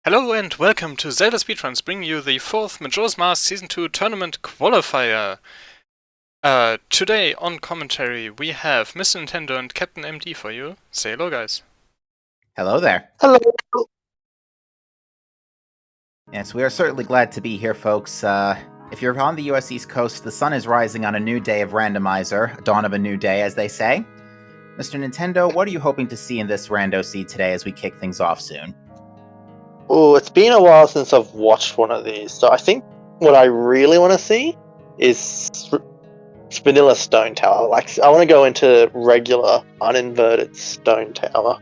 Hello and welcome to ZeldaSpeedRuns, bringing you the 4th Majora's Mask Season 2 Tournament Qualifier. Today on commentary we have Mr. Nintendo and Captain MD for you. Say hello, guys. Hello there. Hello. Yes, we are certainly glad to be here, folks. If you're on the US East Coast, the sun is rising on a new day of Randomizer, dawn of a new day, as they say. Mr. Nintendo, what are you hoping to see in this Rando Seed today as we kick things off soon? Oh, it's been a while since I've watched one of these, so I think what I really want to see is vanilla stone tower. Like, I want to go into regular, uninverted stone tower.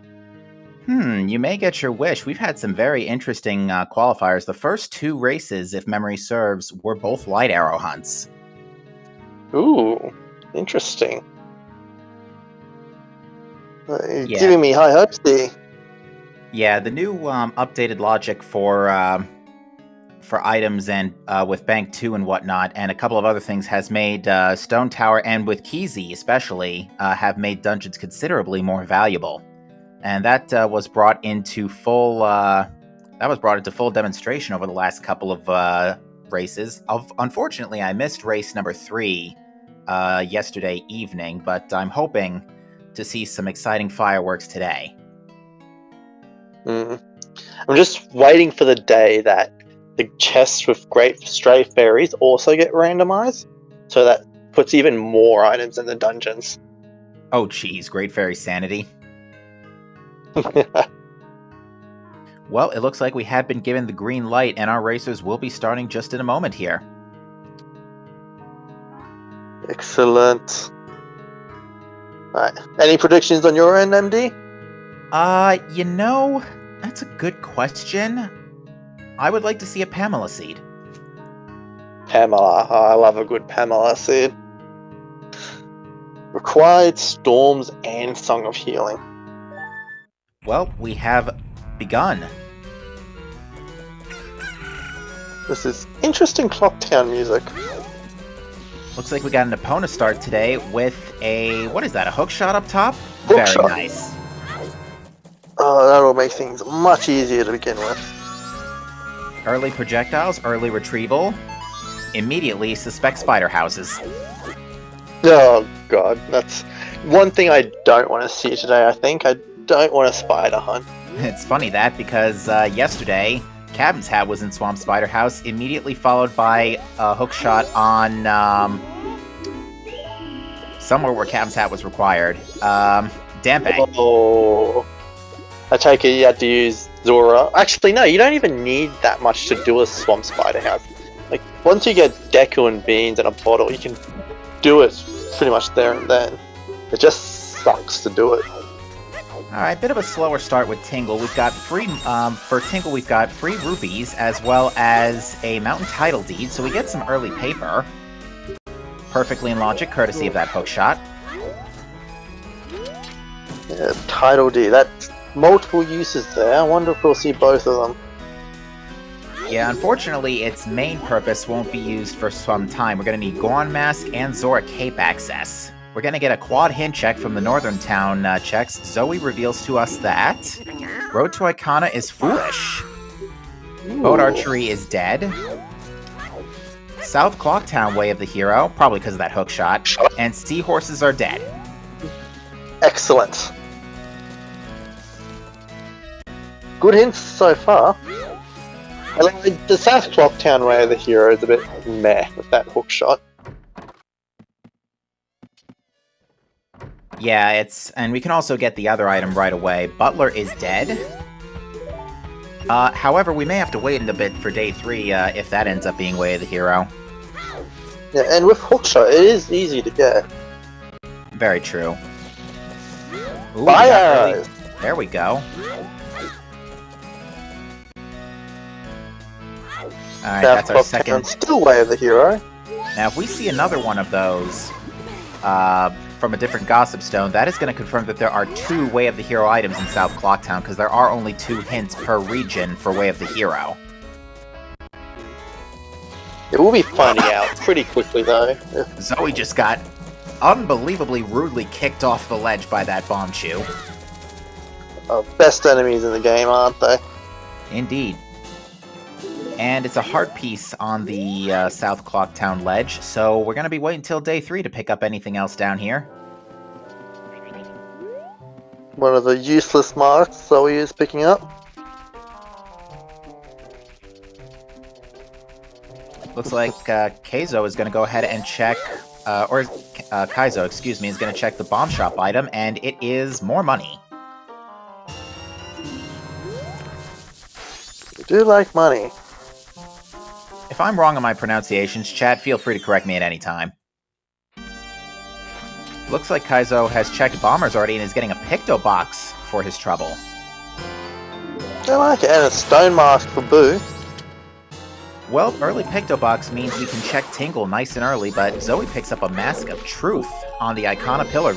You may get your wish. We've had some very interesting qualifiers. The first two races, if memory serves, were both light arrow hunts. Ooh, interesting. You're Yeah. giving me high hopes here. Yeah, the new updated logic for items and with Bank 2 and whatnot, and a couple of other things has made Stone Tower, and with Keezy especially, have made dungeons considerably more valuable. And that was brought into full demonstration over the last couple of races. Unfortunately, I missed race number 3 yesterday evening, but I'm hoping to see some exciting fireworks today. I'm just waiting for the day that the chests with Great Stray Fairies also get randomized, so that puts even more items in the dungeons. Oh geez, Great Fairy Sanity. Well, it looks like we have been given the green light, and our racers will be starting just in a moment here. Excellent. Right. Any predictions on your end, MD? That's a good question. I would like to see a Pamela seed. Pamela. Oh, I love a good Pamela seed. Required Storms and Song of Healing. Well, we have begun. This is interesting Clocktown music. Looks like we got an opponent start today with a, what is that, a hook shot up top? Hook shot. Very nice. Oh, that'll make things much easier to begin with. Early projectiles, early retrieval. Immediately suspect spider houses. Oh god, that's one thing I don't want to see today, I think. I don't want a spider hunt. It's funny that, because yesterday, Cabin's Hat was in Swamp Spider House, immediately followed by a hook shot on somewhere where Cabin's Hat was required. Dampang. Oh, I take it you had to use Zora. Actually, no, you don't even need that much to do a Swamp Spider House. Like, once you get Deku and Beans in a bottle, you can do it pretty much there and then. It just sucks to do it. Alright, bit of a slower start with Tingle. We've got for Tingle, we've got free rupees, as well as a mountain title deed, so we get some early paper. Perfectly in logic, courtesy of that hook shot. Yeah, title deed. That's multiple uses there. I wonder if we'll see both of them. Yeah, unfortunately, its main purpose won't be used for some time. We're going to need Goron Mask and Zora Cape access. We're going to get a quad hint check from the Northern Town checks. Zoe reveals to us that Road to Icona is foolish. Boat Archery is dead. South Clocktown Way of the Hero, probably because of that hook shot. And Seahorses are dead. Excellent. Good hints so far. I like the South Clocktown Way of the Hero is a bit meh with that hook shot. Yeah, and we can also get the other item right away. Butler is dead. However, we may have to wait a bit for day 3 if that ends up being Way of the Hero. Yeah, and with hookshot, it is easy to get. Very true. Ooh, Fire! There we go. Alright, that's our second. Still Way of the Hero. Now, if we see another one of those from a different Gossip Stone, that is going to confirm that there are 2 Way of the Hero items in South Clocktown, because there are only 2 hints per region for Way of the Hero. It will be finding out pretty quickly, though. Zoe just got unbelievably rudely kicked off the ledge by that Bombchu. Best enemies in the game, aren't they? Indeed. And it's a heart piece on the South Clocktown ledge, so we're going to be waiting until day 3 to pick up anything else down here. One of the useless marks Zoe is picking up. Looks like Keizo is going to go ahead and check, Kaizo, excuse me, is going to check the bomb shop item, and it is more money. We do like money. If I'm wrong on my pronunciations, chat, feel free to correct me at any time. Looks like Kaizo has checked bombers already and is getting a Picto Box for his trouble. I like it, and a stone mask for Boo. Well, early Picto Box means we can check Tingle nice and early, but Zoe picks up a Mask of Truth on the Icona pillar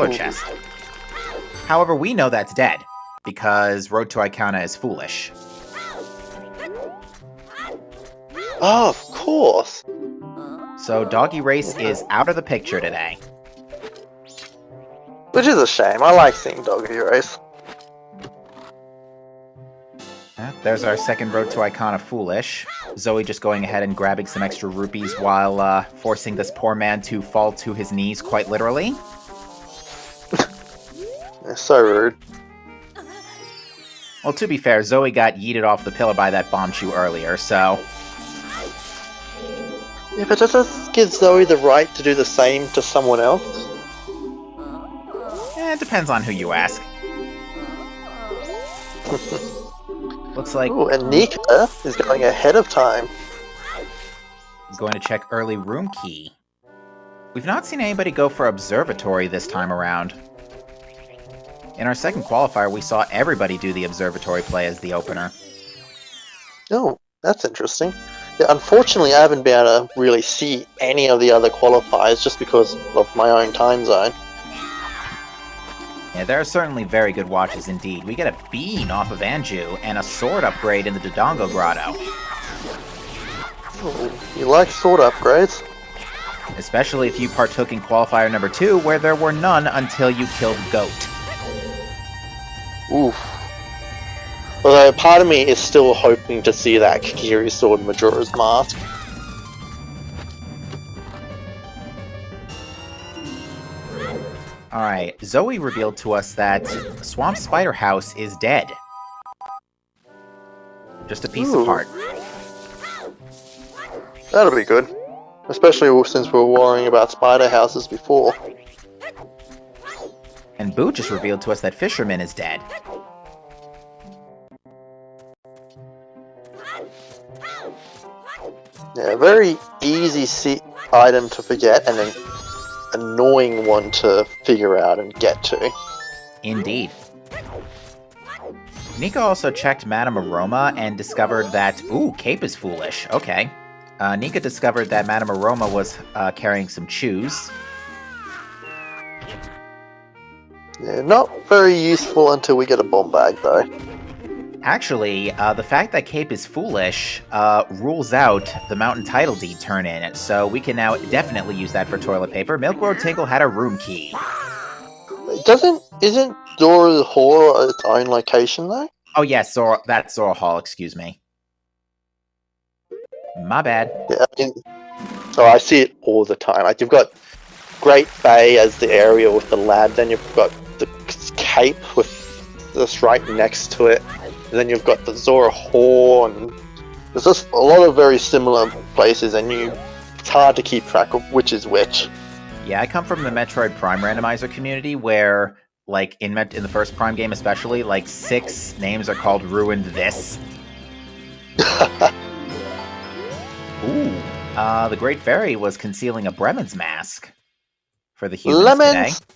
chest. However, we know that's dead, because Road to Icona is foolish. Oh, of course. So Doggy Race is out of the picture today. Which is a shame. I like seeing Doggy Race. There's our second Road to Icona foolish. Zoe just going ahead and grabbing some extra rupees while forcing this poor man to fall to his knees, quite literally. It's so rude. Well, to be fair, Zoe got yeeted off the pillar by that bomb shoe earlier, so... Yeah, but does this give Zoe the right to do the same to someone else? It depends on who you ask. Looks like... Ooh, and Nika is going ahead of time. Going to check early room key. We've not seen anybody go for Observatory this time around. In our second qualifier, we saw everybody do the Observatory play as the opener. Oh, that's interesting. Yeah, unfortunately, I haven't been able to really see any of the other qualifiers just because of my own time zone. Yeah, there are certainly very good watches indeed. We get a bean off of Anju and a sword upgrade in the Dodongo Grotto. Ooh, you like sword upgrades? Especially if you partook in qualifier number 2, where there were none until you killed Goat. Oof. Although part of me is still hoping to see that Kikiri sword Majora's Mask. Alright, Zoe revealed to us that Swamp Spider House is dead. Just a piece of heart. That'll be good. Especially since we were worrying about spider houses before. And Boo just revealed to us that Fisherman is dead. Yeah, very easy item to forget and an annoying one to figure out and get to. Indeed. Nika also checked Madame Aroma and discovered that... Ooh, Cape is foolish. Okay. Nika discovered that Madame Aroma was carrying some chews. Yeah, not very useful until we get a bomb bag, though. Actually, the fact that Cape is foolish rules out the Mountain Title Deed turn-in, so we can now definitely use that for toilet paper. Milk Road Tingle had a room key. Isn't Zora Hall its own location, though? Oh yes, that's Zora Hall, excuse me. My bad. Yeah, so I see it all the time. Like, you've got Great Bay as the area with the lab, then you've got the Cape with this right next to it, and then you've got the Zora Hall, and there's just a lot of very similar places, and it's hard to keep track of which is which. Yeah, I come from the Metroid Prime randomizer community where, like, in the first Prime game especially, like, 6 names are called Ruined This. Ooh, the Great Fairy was concealing a Bremen's mask for the humans Lemons! today.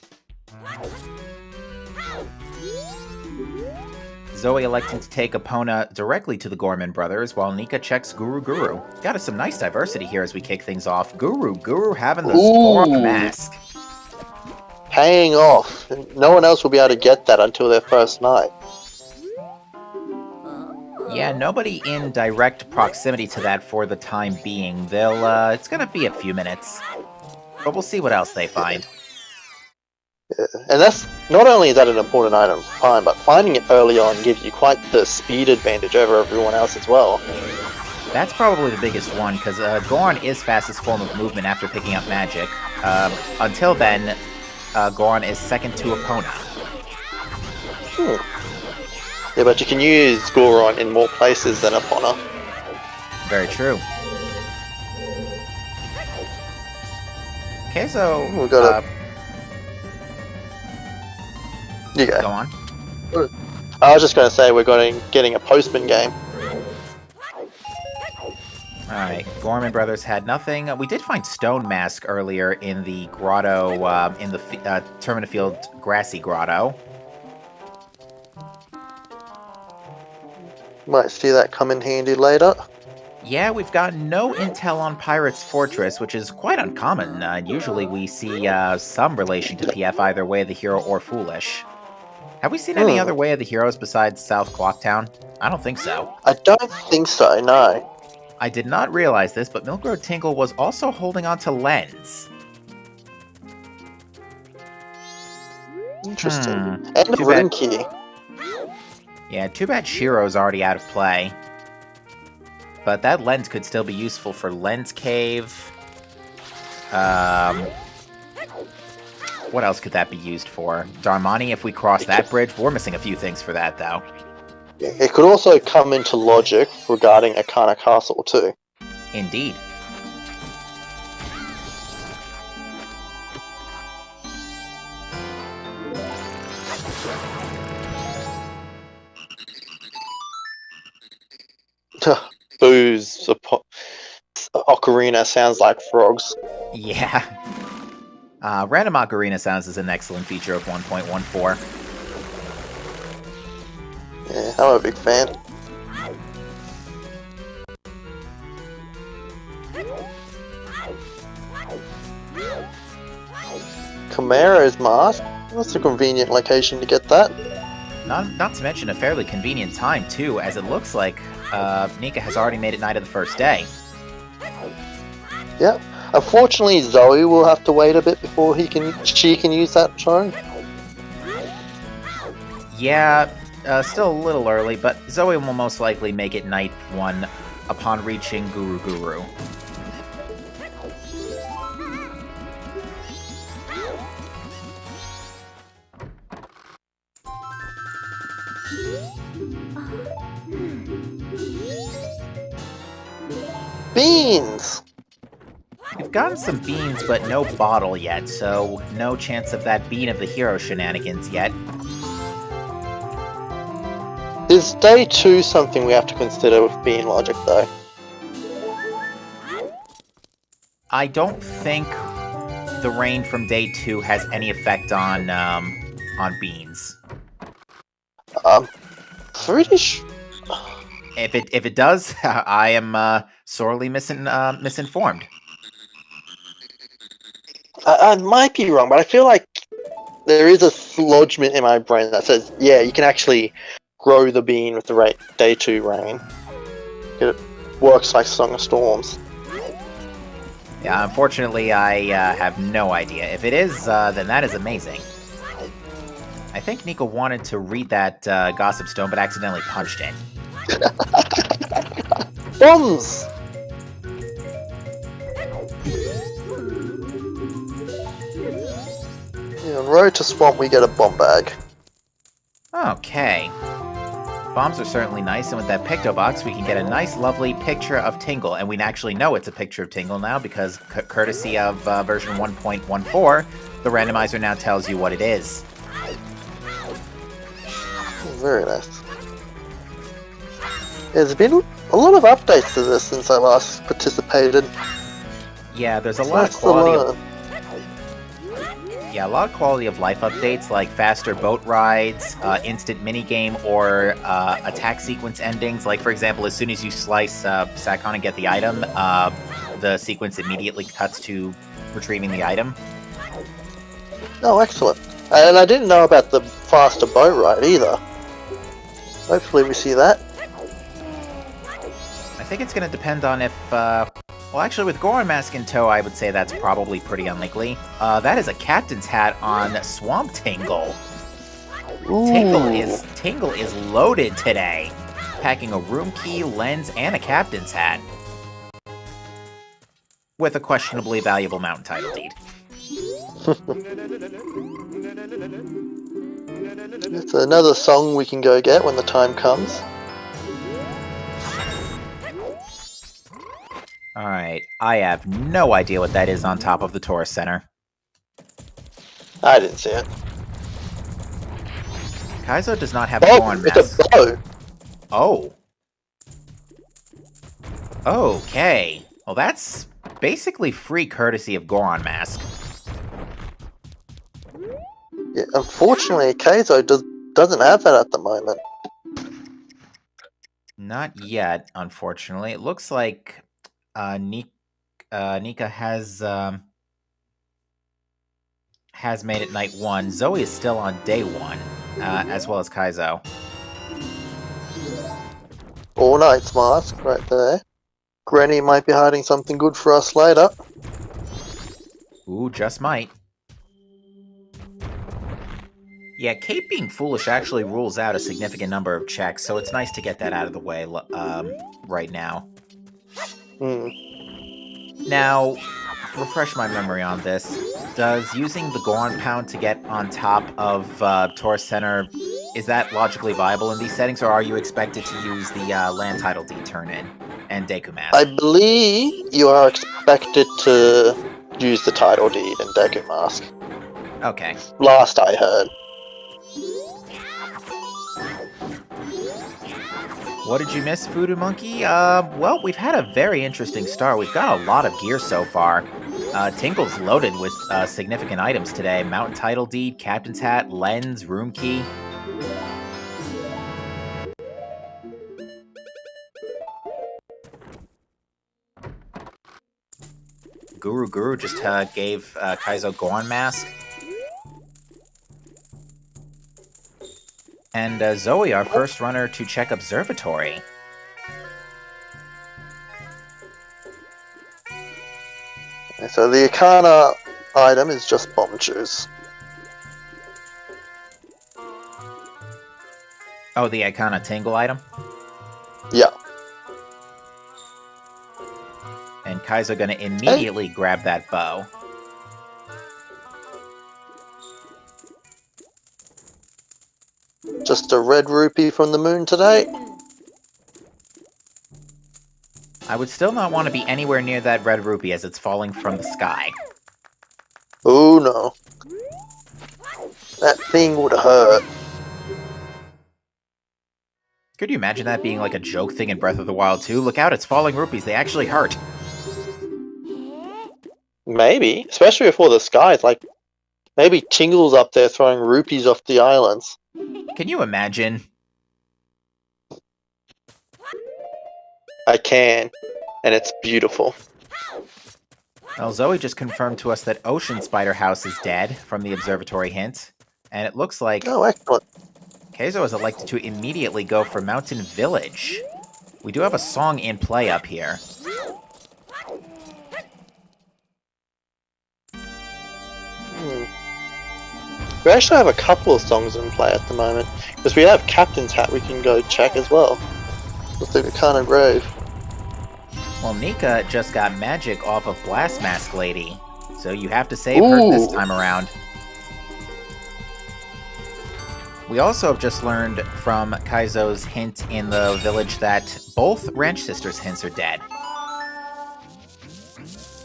Zoe electing to take Epona directly to the Gorman brothers, while Nika checks Guru Guru. Got us some nice diversity here as we kick things off. Guru having the Zork mask. Paying off. No one else will be able to get that until their first night. Yeah, nobody in direct proximity to that for the time being. It's gonna be a few minutes. But we'll see what else they find. Yeah. And that's, not only is that an important item to find, but finding it early on gives you quite the speed advantage over everyone else as well. That's probably the biggest one, because Goron is fastest form of movement after picking up magic. Until then, Goron is second to Epona. Yeah, but you can use Goron in more places than Epona. Very true. Okay, so... We got you go. Go on. I was just going to say we're getting a postman game. Alright, Gorman Brothers had nothing. We did find Stone Mask earlier in the grotto, in the Termina Field Grassy Grotto. Might see that come in handy later. Yeah, we've got no intel on Pirate's Fortress, which is quite uncommon. Usually we see some relation to PF either Way of the Hero or Foolish. Have we seen any other Way of the Heroes besides South Clocktown? I don't think so. I don't think so, no. I did not realize this, but Milk Road Tingle was also holding on to Lens. Interesting. And a Too room bad. key. Yeah, too bad Shiro's already out of play. But that lens could still be useful for Lens Cave. What else could that be used for? Darmani, if we cross that bridge? We're missing a few things for that, though. It could also come into logic regarding Akana Castle too. Indeed. Booze. Ocarina sounds like frogs. Yeah. Random Ocarina Sounds is an excellent feature of 1.14. Yeah, I'm a big fan. Camaro's mask? That's a convenient location to get that. Not to mention a fairly convenient time, too, as it looks like Nika has already made it night of the first day. Yep. Unfortunately, Zoe will have to wait a bit before she can use that charm. Yeah, still a little early, but Zoe will most likely make it night 1 upon reaching Guru Guru. Beans! We've gotten some beans, but no bottle yet, so no chance of that Bean of the Hero shenanigans yet. Is day 2 something we have to consider with bean logic, though? I don't think the rain from day 2 has any effect on beans. British. If it does, I am sorely misinformed. I might be wrong, but I feel like there is a lodgement in my brain that says, yeah, you can actually grow the bean with the day 2 rain. It works like Song of Storms. Yeah, unfortunately, I have no idea. If it is, then that is amazing. I think Nico wanted to read that Gossip Stone, but accidentally punched it. Bombs! Yeah, on road to Swamp we get a bomb bag. Okay. Bombs are certainly nice, and with that Picto Box, we can get a nice, lovely picture of Tingle, and we actually know it's a picture of Tingle now, because courtesy of version 1.14, the randomizer now tells you what it is. Very nice. There's been a lot of updates to this since I last participated. Yeah, there's a It's lot of nice to quality learn. Yeah, a lot of quality of life updates, like faster boat rides, instant minigame, or attack sequence endings. Like, for example, as soon as you slice Sakon and get the item, the sequence immediately cuts to retrieving the item. Oh, excellent. And I didn't know about the faster boat ride either. Hopefully we see that. I think it's going to depend on if... well, actually, with Goron Mask in tow, I would say that's probably pretty unlikely. That is a captain's hat on Swamp Tingle. Ooh. Tingle is loaded today. packing a room key, lens, and a captain's hat. With a questionably valuable mountain title deed. It's another song we can go get when the time comes. Alright, I have no idea what that is on top of the tourist center. I didn't see it. Kaizo does not have a Oh, Goron it's mask. a bow! Oh. Okay. Well, that's basically free courtesy of Goron mask. Yeah, unfortunately, Keizo doesn't have that at the moment. Not yet, unfortunately. It looks like Nika has made it night 1. Zoe is still on day 1, as well as Kaizo. All Night's mask right there. Granny might be hiding something good for us later. Ooh, just might. Yeah, Kate being foolish actually rules out a significant number of checks, so it's nice to get that out of the way right now. Now, refresh my memory on this. Does using the Goron Pound to get on top of Tourist Center, is that logically viable in these settings, or are you expected to use the land title D turn-in and Deku Mask? I believe you are expected to use the title deed and Deku Mask. Okay. Last I heard. What did you miss, Voodoo Monkey? Well, we've had a very interesting start. We've got a lot of gear so far. Tinkle's loaded with significant items today. Mountain Title Deed, Captain's Hat, Lens, Room Key. Guru just gave Kaizo Goron Mask. And Zoe, our first runner to check Observatory. So the Arcana item is just bomb shoes. Oh, the Icona Tingle item? Yeah. And Kaizo gonna immediately grab that bow. Just a red rupee from the moon today. I would still not want to be anywhere near that red rupee as it's falling from the sky. Oh no. That thing would hurt. Could you imagine that being like a joke thing in Breath of the Wild 2? Look out, it's falling rupees, they actually hurt. Maybe. Especially before the skies. Like, maybe Tingle's up there throwing rupees off the islands. Can you imagine? I can. And it's beautiful. Well, Zoe just confirmed to us that Ocean Spider House is dead from the observatory hint. And it looks like Oh, excellent. Keizo has elected to immediately go for Mountain Village. We do have a song in play up here. We actually have a couple of songs in play at the moment. Because we have Captain's Hat we can go check as well. With the Arcana Grave. Well, Nika just got magic off of Blast Mask Lady. So you have to save her this time around. We also have just learned from Kaizo's hint in the village that both Ranch Sisters' hints are dead.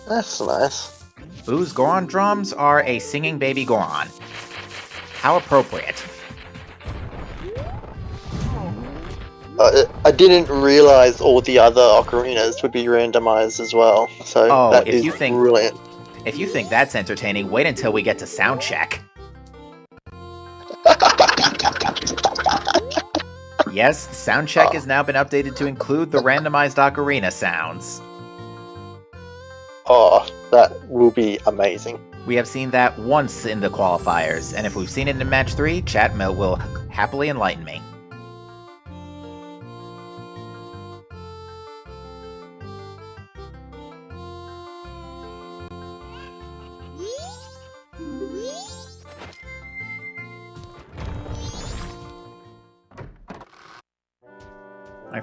That's nice. Boo's Goron drums are a singing baby Goron. How appropriate. I didn't realize all the other ocarinas would be randomized as well. So that is brilliant. If you think that's entertaining, wait until we get to sound check. Yes, sound check has now been updated to include the randomized ocarina sounds. Oh, that will be amazing. We have seen that once in the qualifiers, and if we've seen it in match 3, chat will happily enlighten me.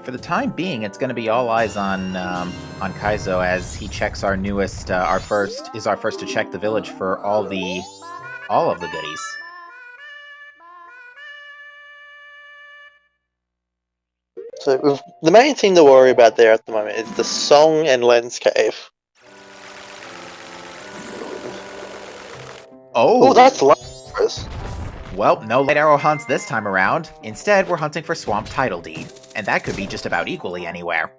For the time being, it's going to be all eyes on Kaizo as he checks our newest, our first to check the village for all of the goodies. So the main thing to worry about there at the moment is the song and lens cave. Oh, that's Lazarus. Well, no light arrow hunts this time around. Instead, we're hunting for Swamp Title Deed, and that could be just about equally anywhere.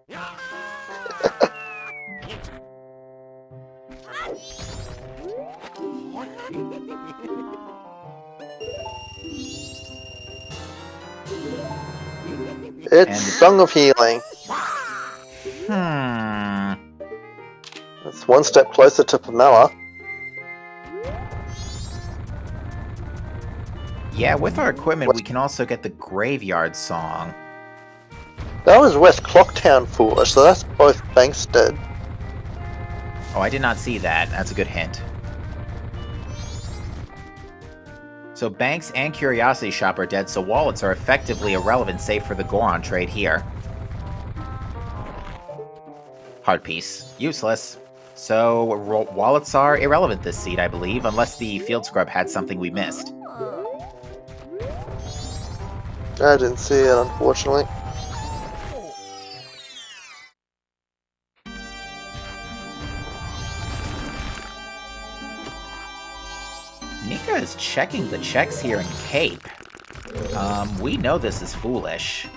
It's Song of Healing. It's one step closer to Pamela. Yeah, with our equipment, we can also get the Graveyard Song. That was West Clocktown Foolish, so that's both Banks dead. Oh, I did not see that. That's a good hint. So Banks and Curiosity Shop are dead, so wallets are effectively irrelevant save for the Goron trade here. Hard piece. Useless. So wallets are irrelevant this seed, I believe, unless the Field Scrub had something we missed. I didn't see it, unfortunately. Nika is checking the checks here in Cape. We know this is foolish.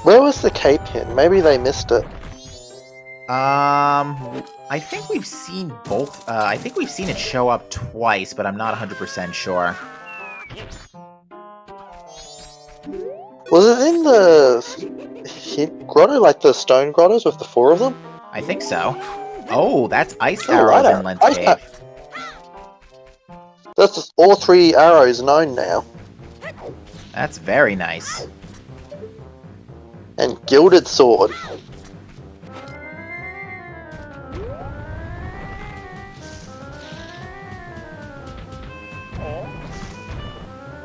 Where was the Cape hint? Maybe they missed it. I think we've seen both. I think we've seen it show up twice, but I'm not 100% sure. Was it in the hint grotto, like the stone grottos with the 4 of them? I think so. Oh, that's Ice Arrows in Lens Cave. That's just all 3 arrows known now. That's very nice. And Gilded Sword.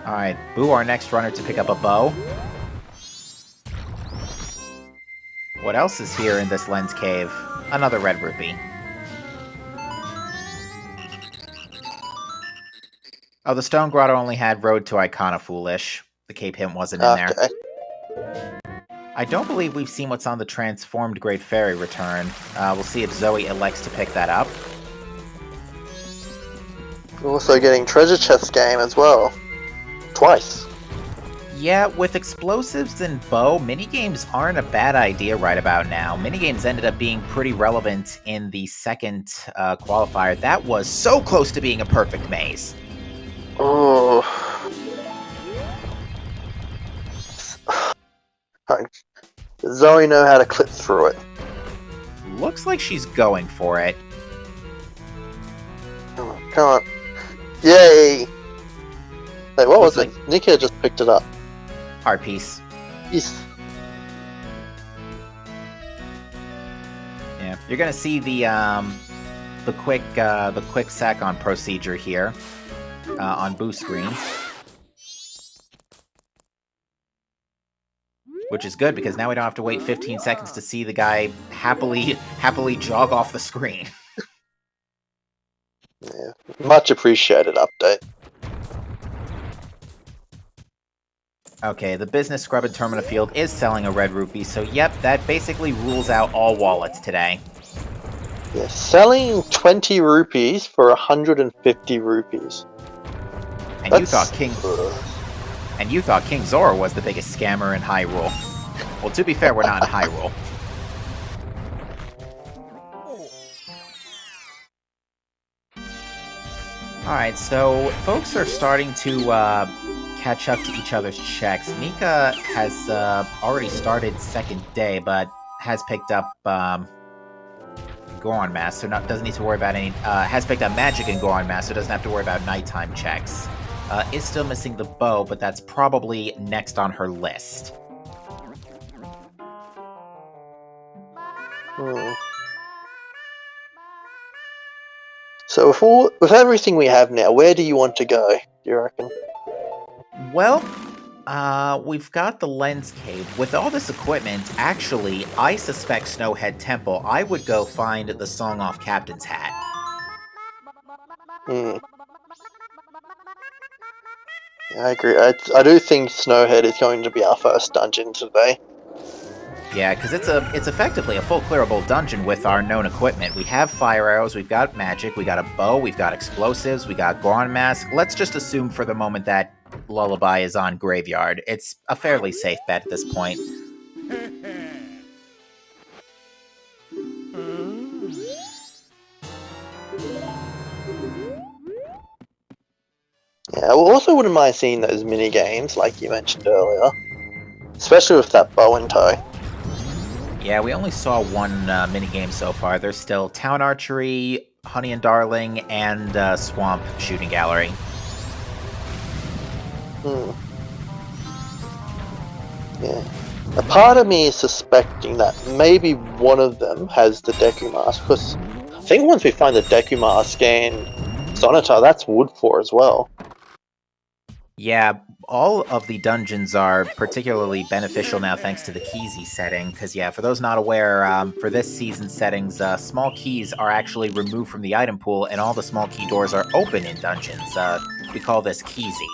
Alright, Boo, our next runner to pick up a bow. What else is here in this Lens Cave? Another red rupee. Oh, the Stone Grotto only had Road to Icona Foolish. The Cape hint wasn't in there. I don't believe we've seen what's on the Transformed Great Fairy return. We'll see if Zoe elects to pick that up. We're also getting Treasure Chest game as well. Twice. Yeah, with explosives and bow, minigames aren't a bad idea right about now. Minigames ended up being pretty relevant in the second qualifier. That was so close to being a perfect maze. Oh. Does Zoe know how to clip through it? Looks like she's going for it. Oh, come on. Yay! Wait, what was it? Nika just picked it up. Hard piece. Yes. Yeah, you're gonna see the quick sack on procedure here on Boost screen, which is good because now we don't have to wait 15 seconds to see the guy happily jog off the screen. Yeah, much appreciated update. Okay, the Business Scrub in Termina Field is selling a red rupee, so yep, that basically rules out all wallets today. Yeah, selling 20 rupees for 150 rupees. And you thought King Zora was the biggest scammer in Hyrule. Well, to be fair, we're not in Hyrule. Alright, so folks are starting to catch up to each other's checks. Nika has already started second day, but has picked up Goron Mask, so doesn't need to worry about any... has picked up Magic and Goron Mask, so doesn't have to worry about nighttime checks. Is still missing the bow, but that's probably next on her list. So with everything we have now, where do you want to go, do you reckon? Well, We've got the lens cave. With all this equipment, actually, I suspect Snowhead Temple. I would go find the song off Captain's Hat. Hmm. Yeah, I agree. I do think Snowhead is going to be our first dungeon today. Yeah, because it's effectively a full clearable dungeon with our known equipment. We have fire arrows, we've got magic, we got a bow, we've got explosives, we got Goron Mask. Let's just assume for the moment that Lullaby is on Graveyard. It's a fairly safe bet at this point. Yeah, I also wouldn't mind seeing those mini games like you mentioned earlier, especially with that bow and tow. Yeah, we only saw one minigame so far. There's still Town Archery, Honey and Darling, and Swamp Shooting Gallery. Yeah. A part of me is suspecting that maybe one of them has the Deku Mask, because I think once we find the Deku Mask in Sonata, that's wood for as well. Yeah, all of the dungeons are particularly beneficial now thanks to the Keysy setting, because yeah, for those not aware, for this season's settings, small keys are actually removed from the item pool and all the small key doors are open in dungeons. We call this Keysy.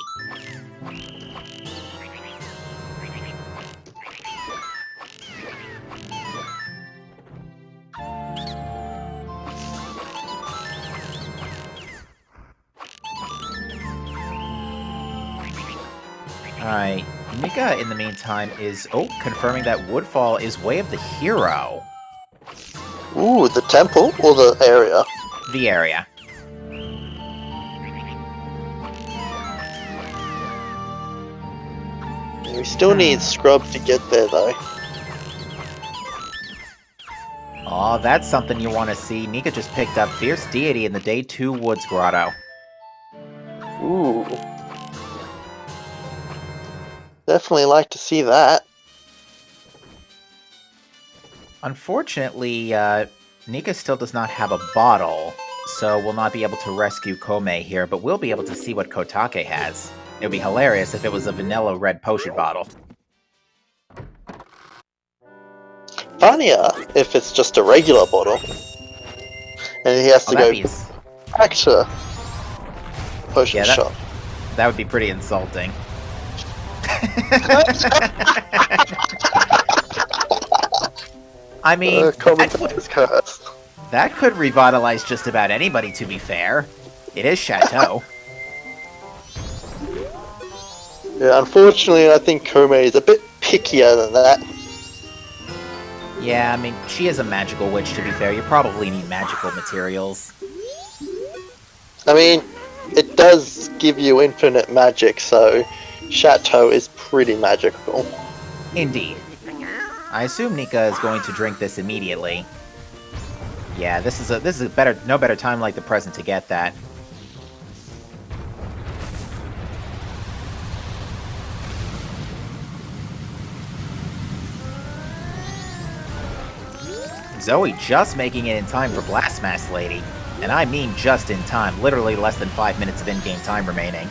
Alright, Mika, in the meantime, is, confirming that Woodfall is Way of the Hero. Ooh, the temple or the area? The area. We still need Scrub to get there, though. Aw, that's something you want to see. Nika just picked up Fierce Deity in the Day 2 Woods Grotto. Ooh. Definitely like to see that. Unfortunately, Nika still does not have a bottle, so we'll not be able to rescue Komei here, but we'll be able to see what Kotake has. It would be hilarious if it was a vanilla red potion bottle. Funnier if it's just a regular bottle. And he has to go back to potion shop. That would be pretty insulting. I mean, that could revitalize just about anybody, to be fair. It is Chateau. Yeah, unfortunately, I think Komei is a bit pickier than that. Yeah, I mean, she is a magical witch, to be fair. You probably need magical materials. I mean, it does give you infinite magic, so Chateau is pretty magical. Indeed. I assume Nika is going to drink this immediately. Yeah, this is no better time like the present to get that. Zoe just making it in time for Blast Mask Lady. And I mean just in time, literally less than 5 minutes of in-game time remaining.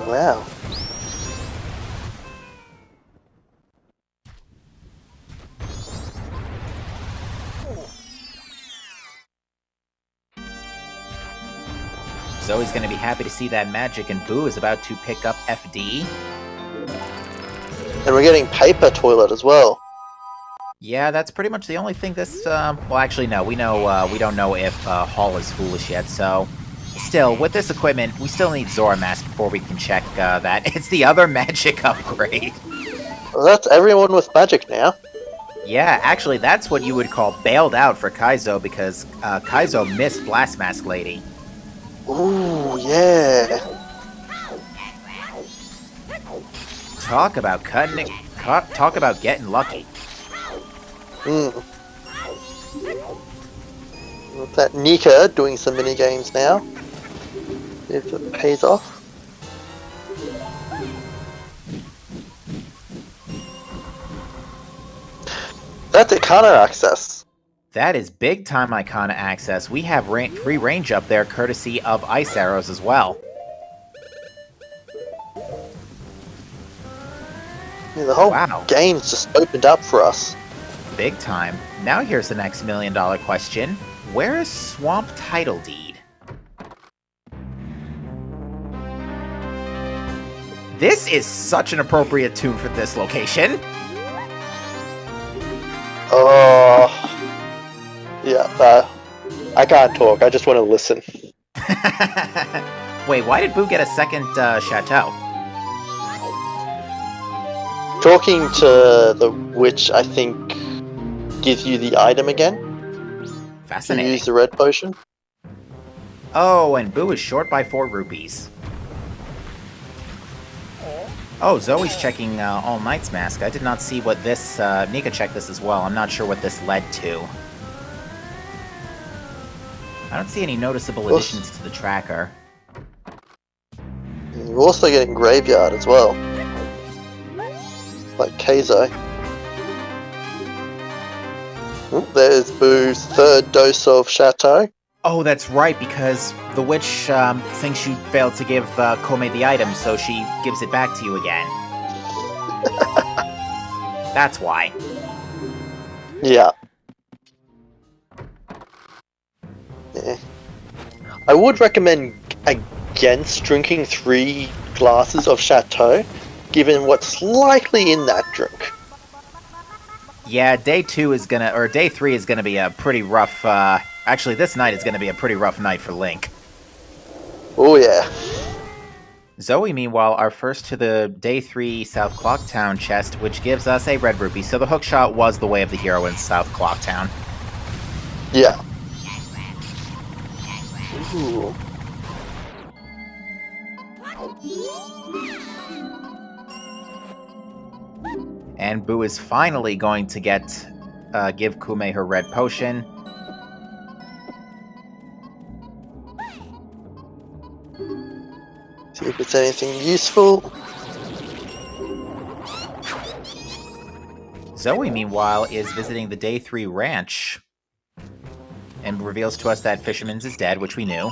Wow. Zoe's gonna be happy to see that magic, and Boo is about to pick up FD. And we're getting Paper Toilet as well. Yeah, that's pretty much the only thing this, well, actually, no, we don't know if, Hall is foolish yet, so... Still, with this equipment, we still need Zora Mask before we can check, that. It's the other magic upgrade. Well, that's everyone with magic now. Yeah, actually, that's what you would call bailed out for Kaizo, because, Kaizo missed Blast Mask Lady. Ooh, yeah. Talk about cutting it, talk about getting lucky. With that Nika doing some mini games now. If it pays off. That's Ikana access. That is big time Ikana access. We have free range up there courtesy of Ice Arrows as well. Yeah, the whole Wow. game's just opened up for us. Big time. Now here's the next $1 million question. Where is Swamp Title Deed? This is such an appropriate tune for this location. Oh, yeah. I can't talk. I just want to listen. Wait, why did Boo get a second chateau? Talking to the witch, I think, gives you the item again. To Fascinating. use the red potion. Oh, and Boo is short by 4 rupees. Oh, Zoe's checking All Might's mask. I did not see what this... Nika checked this as well. I'm not sure what this led to. I don't see any noticeable additions to the tracker. You're also getting Graveyard as well. Like Keizo. There's Boo's third dose of Chateau. Oh, that's right, because the witch thinks you failed to give Kome the item, so she gives it back to you again. That's why. Yeah. I would recommend against drinking 3 glasses of Chateau, given what's likely in that drink. Yeah, day 3 is gonna be a pretty rough, actually this night is gonna be a pretty rough night for Link. Oh yeah. Zoe, meanwhile, are first to the day 3 South Clocktown chest, which gives us a red rupee, so the hookshot was the way of the hero in South Clocktown. Yeah. Ooh. And Boo is finally going to give Kume her red potion. See if it's anything useful. Zoe, meanwhile, is visiting the day 3 ranch. And reveals to us that Fisherman's is dead, which we knew.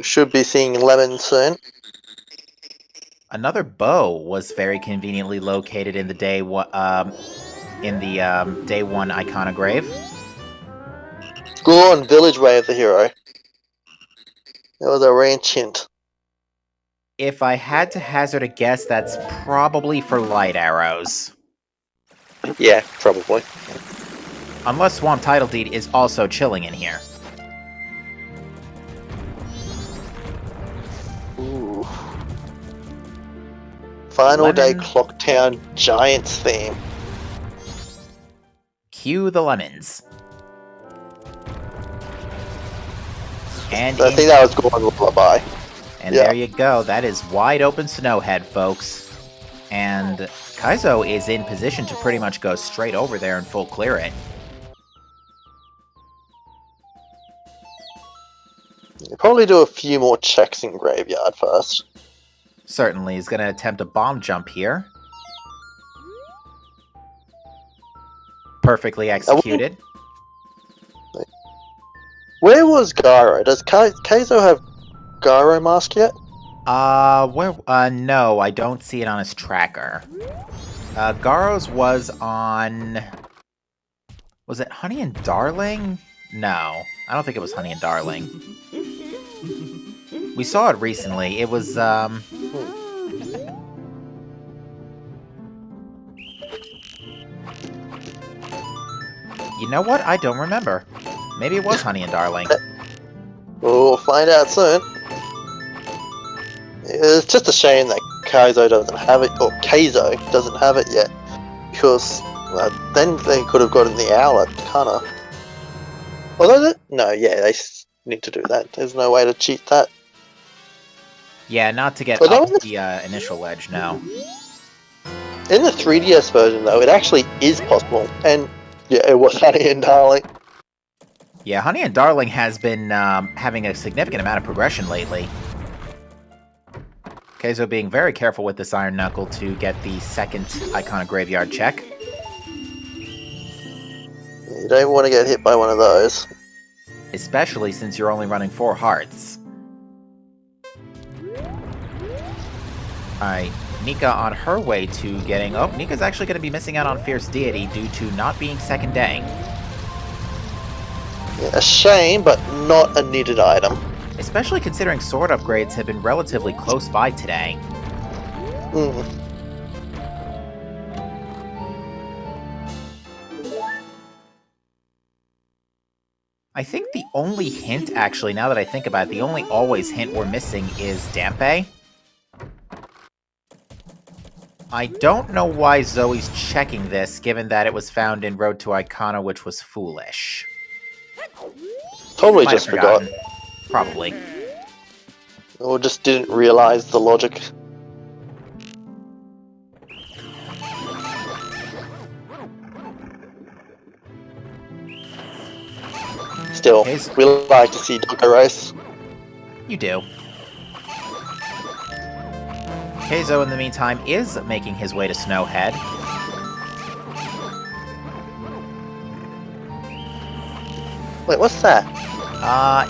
Should be seeing Lemon soon. Another bow was very conveniently located in the day 1 iconograph. Gorn, Village Way of the Hero. That was a ranch hint. If I had to hazard a guess, that's probably for light arrows. Yeah, probably. Unless Swamp Title Deed is also chilling in here. Ooh. Final day Lemon. Clocktown Giants theme. Cue the lemons. And I think that was Gorn Lullaby. And Yeah. there you go. That is wide open Snowhead, folks. And Kaizo is in position to pretty much go straight over there and full clear it. You'll probably do a few more checks in Graveyard first. Certainly, he's going to attempt a bomb jump here. Perfectly executed. Where was Gyro? Does Keizo have Gyro mask yet? No, I don't see it on his tracker. Garo's was on... Was it Honey and Darling? No, I don't think it was Honey and Darling. We saw it recently. It was, You know what? I don't remember. Maybe it was Honey and Darling. We'll find out soon. It's just a shame that Kaizo doesn't have it, or Keizo doesn't have it yet, because then they could have gotten the Owlet, kinda. Although, they need to do that. There's no way to cheat that. Yeah, not to get But up that the initial ledge, no. In the 3DS version, though, it actually is possible, and yeah, it was Honey and Darling. Yeah, Honey and Darling has been having a significant amount of progression lately. Keizo being very careful with this Iron Knuckle to get the second Iconic Graveyard check. You don't want to get hit by one of those. Especially since you're only running 4 hearts. Alright, Nika on her way to getting... Oh, Nika's actually going to be missing out on Fierce Deity due to not being second day. Yeah, a shame, but not a needed item. Especially considering sword upgrades have been relatively close by today. Hmm. I think the only hint, actually, now that I think about it, the only always hint we're missing is Dampe. I don't know why Zoe's checking this, given that it was found in Road to Icona, which was foolish. Totally Might just have forgot. forgotten. Probably. Or just didn't realize the logic. Still, Okay, we like to see Donkey Race. You do. Keizo, in the meantime, is making his way to Snowhead. Wait, what's that?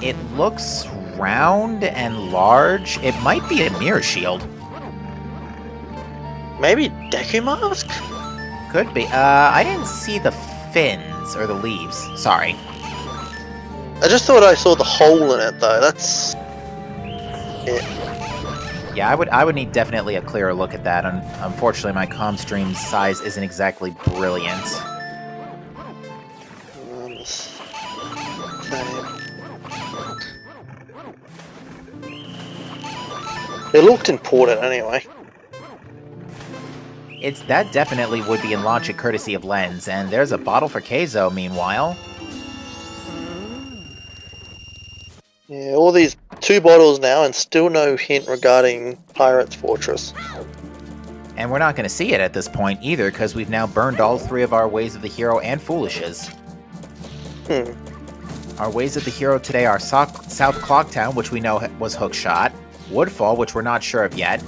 It looks round and large. It might be a mirror shield. Maybe Deku Mask? Could be. I didn't see the fins, or the leaves. Sorry. I just thought I saw the hole in it, though. That's... it. Yeah, I would need definitely a clearer look at that. Unfortunately, my comm stream's size isn't exactly brilliant. It looked important anyway. That definitely would be in launch at courtesy of Lens, and there's a bottle for Keizo, meanwhile. Yeah, all these 2 bottles now and still no hint regarding Pirate's Fortress. And we're not going to see it at this point either, because we've now burned all 3 of our Ways of the Hero and Foolishes. Our Ways of the Hero today are South Clocktown, which we know was Hookshot, Woodfall, which we're not sure of yet,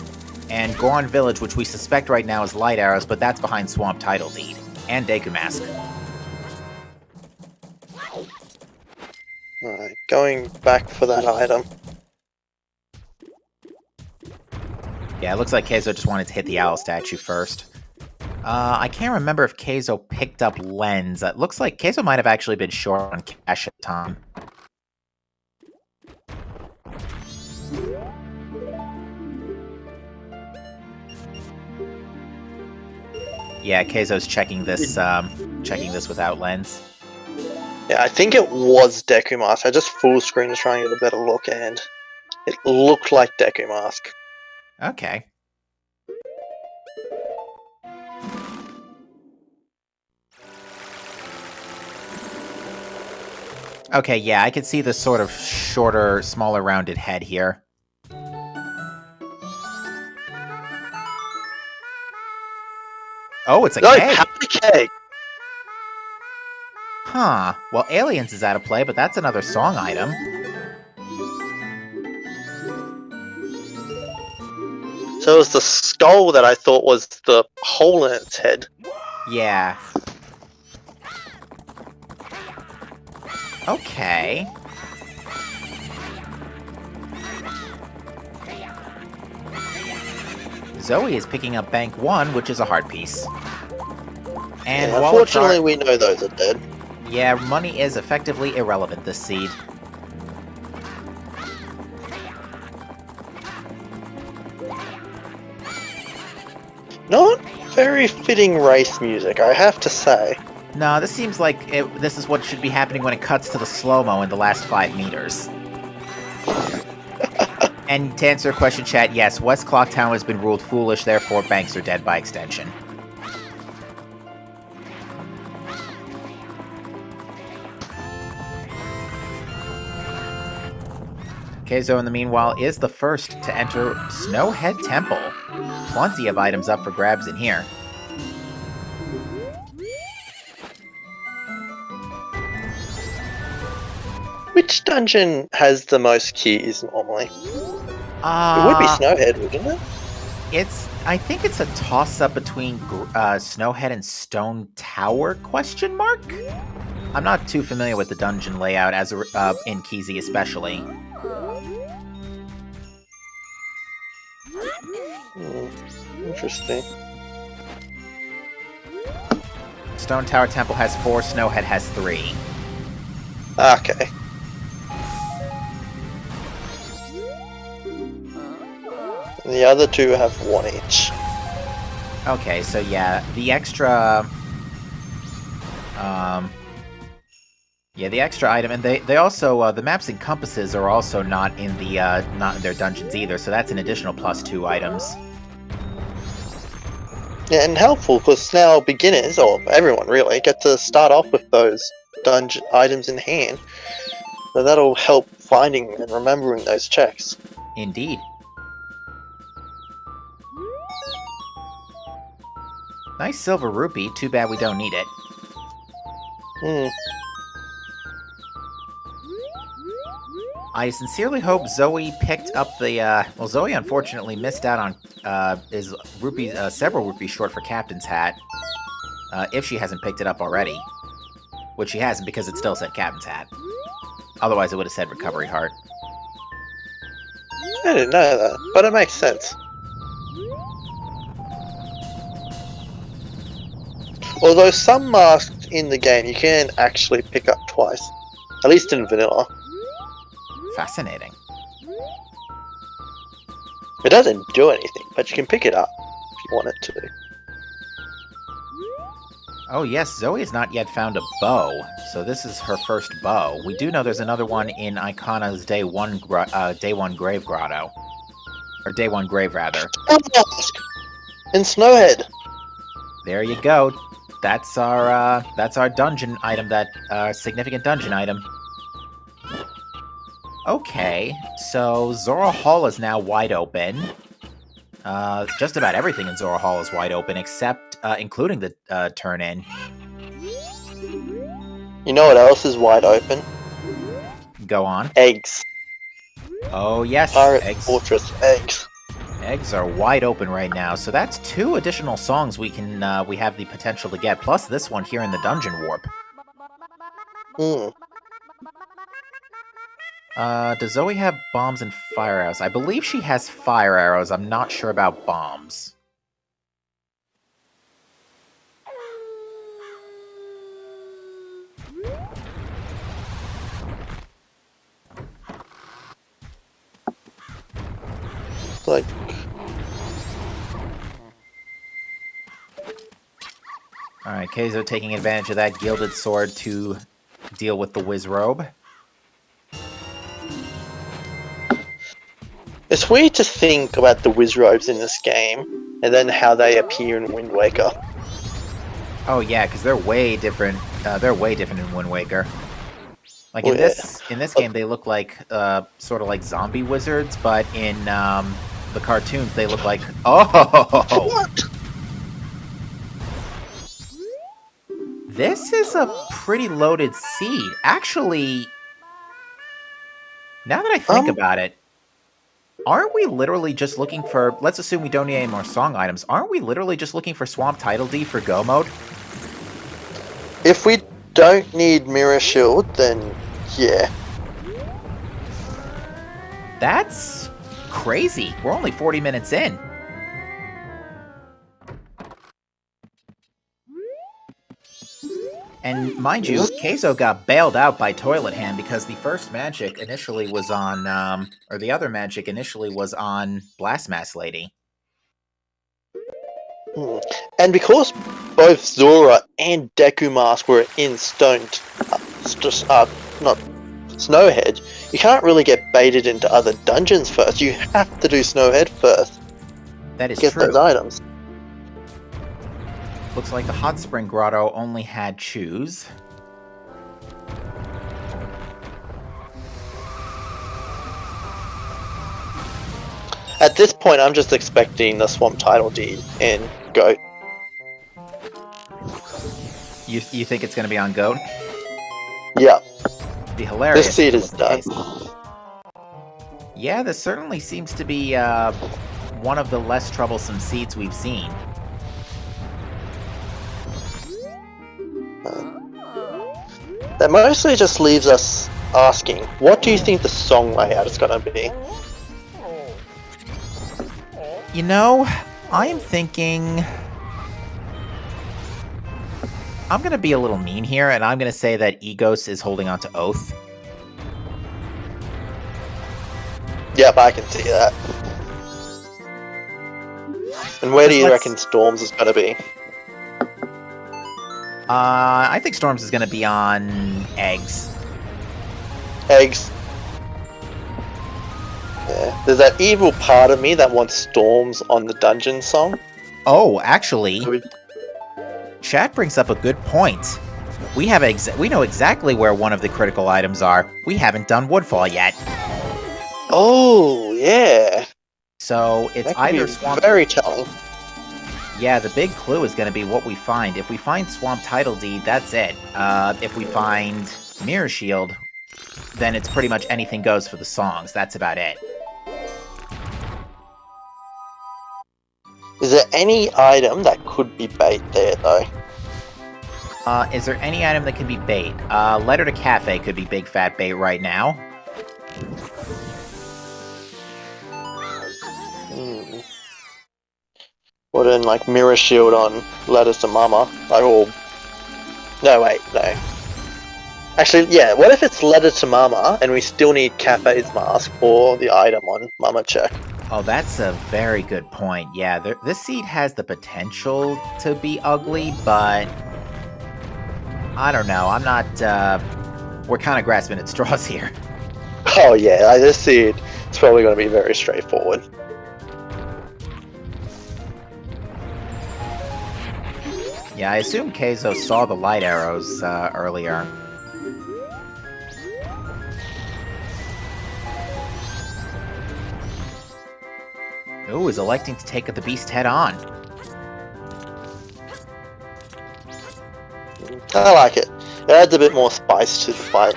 and Goron Village, which we suspect right now is Light Arrows, but that's behind Swamp Title Deed, and Deku Mask. Alright, going back for that item. Yeah, it looks like Keizo just wanted to hit the owl statue first. I can't remember if Keizo picked up Lens. It looks like Keizo might have actually been short on cash at the time. Yeah, Keizo's checking this without Lens. Yeah, I think it was Deku Mask. I just full screen to try and get a better look, and it looked like Deku Mask. Okay. Okay, yeah, I could see the sort of shorter, smaller rounded head here. Oh, it's a No, keg! happy keg! Huh. Well, Aliens is out of play, but that's another song item. So it was the skull that I thought was the hole in its head. Yeah. Okay. Zoe is picking up Bank 1, which is a heart piece. And Yeah, while unfortunately, we know those are dead. yeah, money is effectively irrelevant this seed. Not very fitting race music, I have to say. No, this seems like this is what should be happening when it cuts to the slow-mo in the last 5 meters. And to answer your question, chat, yes, West Clocktown has been ruled foolish, therefore banks are dead by extension. Keizo, in the meanwhile, is the first to enter Snowhead Temple. Plenty of items up for grabs in here. Which dungeon has the most keys normally? It would be Snowhead, wouldn't it? I think it's a toss-up between Snowhead and Stone Tower, question mark? I'm not too familiar with the dungeon layout as in Keezy especially. Interesting. Stone Tower Temple has 4, Snowhead has 3. Okay. And the other 2 have 1 each. Okay, so yeah, the extra... the extra item, and they also, the maps and compasses are also not in their dungeons either, so that's an additional +2 items. Yeah, and helpful, because now beginners, or everyone really, get to start off with those dungeon items in hand. So that'll help finding and remembering those checks. Indeed. Nice silver rupee, too bad we don't need it. I sincerely hope Zoe picked up the, well, Zoe unfortunately missed out on, is rupees, several rupees short for Captain's Hat. If she hasn't picked it up already. Which she hasn't because it still said Captain's Hat. Otherwise it would have said Recovery Heart. I didn't know that, but it makes sense. Although some masks in the game you can actually pick up twice. At least in vanilla. Fascinating. It doesn't do anything, but you can pick it up if you want it to. Oh yes, Zoe has not yet found a bow, so this is her first bow. We do know there's another one in Icana's Day 1 Grave Grotto. Or Day 1 Grave, rather. In Snowhead! There you go. That's our dungeon item, that significant dungeon item. Okay, so Zora Hall is now wide open. Just about everything in Zora Hall is wide open, except, including the turn-in. You know what else is wide open? Go on. Eggs. Oh yes, Pirate eggs. Fortress eggs. Eggs are wide open right now, so that's 2 additional songs we have the potential to get, plus this one here in the Dungeon Warp. Does Zoe have bombs and fire arrows? I believe she has fire arrows. I'm not sure about bombs. Like... Alright, Keizo taking advantage of that gilded sword to deal with the Wiz Robe. It's weird to think about the Wizrobes in this game, and then how they appear in Wind Waker. Oh yeah, because they're way different. They're way different in Wind Waker. Like in this game, they look like sort of like zombie wizards, but in the cartoons, they look like What? This is a pretty loaded seed. Actually, now that I think about it, aren't we literally just looking for... Let's assume we don't need any more song items. Aren't we literally just looking for Swamp Title D for Go Mode? If we don't need Mirror Shield, then yeah. That's crazy. We're only 40 minutes in. And mind you, Keizo got bailed out by Toilet Hand because the first magic initially was on, or the other magic initially was on Blast Mass Lady. And because both Zora and Deku Mask were in not Snowhead, you can't really get baited into other dungeons first. You have to do Snowhead first. That is true. Get those items. Looks like the Hot Spring Grotto only had Choose. At this point, I'm just expecting the Swamp Title Deed and Goat. You think it's going to be on Goat? Yeah. It'd be hilarious. This seed is done. Yeah, this certainly seems to be one of the less troublesome seeds we've seen. That mostly just leaves us asking, what do you think the song layout is going to be? You know, I am thinking... I'm going to be a little mean here, and I'm going to say that Egos is holding on to Oath. Yep, I can see that. And where do you Let's- reckon Storms is going to be? I think Storms is going to be on Eggs. Eggs. Yeah, there's that evil part of me that wants Storms on the dungeon song. Oh, actually, chat brings up a good point. We know exactly where one of the critical items are. We haven't done Woodfall yet. Oh, yeah. So it's That could either be Swamp... very telling. Yeah, the big clue is going to be what we find. If we find Swamp Title Deed, that's it. If we find Mirror Shield, then it's pretty much anything goes for the songs. That's about it. Is there any item that could be bait there, though? Is there any item that can be bait? Letter to Cafe could be big fat bait right now. What in, like, Mirror Shield on Letters to Mama? Like, all... No, wait, no. Actually, yeah, what if it's Letter to Mama, and we still need Cafe's mask for the item on Mama Check? Oh, that's a very good point. Yeah, this seed has the potential to be ugly, but... I don't know, I'm not, we're kind of grasping at straws here. Oh yeah, I just see it. It's probably going to be very straightforward. Yeah, I assume Keizo saw the light arrows, earlier. Ooh, is electing to take the beast head on. I like it. It adds a bit more spice to the fight.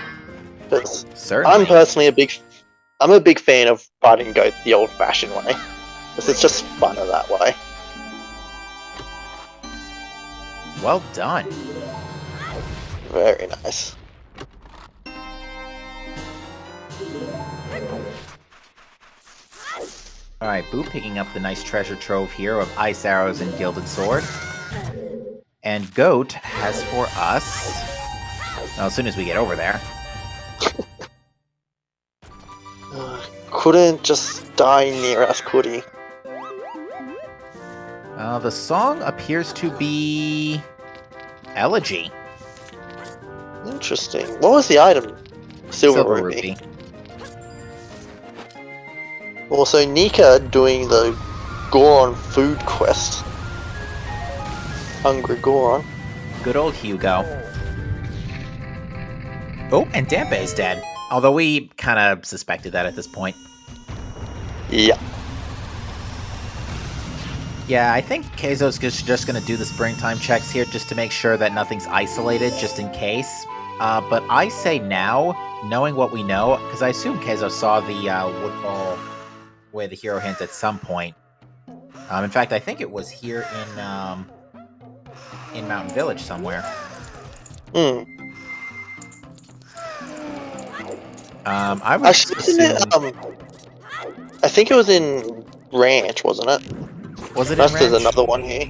Because Certainly. I'm personally a big fan of fighting Goat the old-fashioned way. Because it's just funner that way. Well done. Very nice. Alright, Boo picking up the nice treasure trove here of ice arrows and gilded sword. And Goat has for us... Well, as soon as we get over there. Couldn't just die near us, could he? The song appears to be... Elegy. Interesting. What was the item? Silver Ruby. Also, Nika doing the Goron food quest. Hungry Goron. Good old Hugo. Oh, and Dampe is dead. Although we kind of suspected that at this point. Yeah. Yeah, I think Keizo's just going to do the springtime checks here just to make sure that nothing's isolated, just in case. But I say now, knowing what we know, because I assume Keizo saw the Woodfall with the hero hint at some point. In fact, I think it was here in Mountain Village somewhere. Hmm. I would Actually, I think it was in Ranch, wasn't it? Was it in Unless there's Ranch? another one here.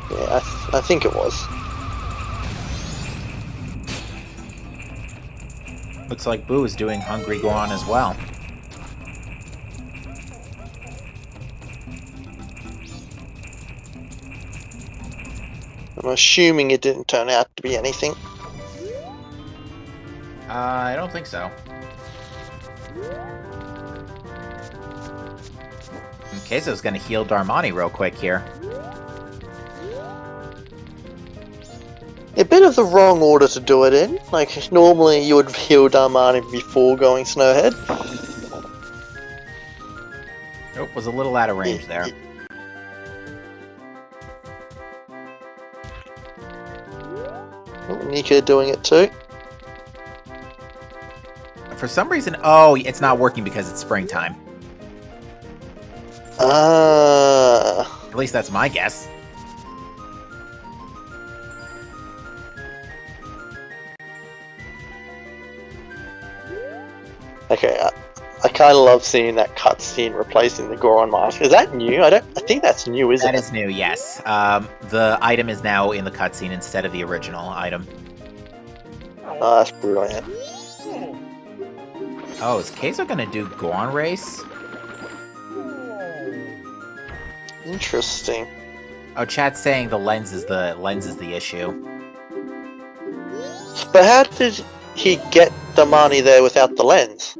Yeah, I think it was. Looks like Boo is doing Hungry Goron as well. I'm assuming it didn't turn out to be anything. I don't think so. And Keizo's gonna heal Darmani real quick here. A bit of the wrong order to do it in. Like, normally you would heal Darmani before going Snowhead. Nope, was a little out of range there. Oh, Nika doing it too. For some reason, oh, it's not working because it's springtime. Ah. At least that's my guess. Okay, I kind of love seeing that cutscene replacing the Goron mask. Is that new? I think that's new, isn't That it? is new, yes. The item is now in the cutscene instead of the original item. Oh, that's brilliant. Oh, is Keizo gonna do Goron Race? Interesting. Oh, chat's saying the lens is the issue. But how did he get Damani there without the lens?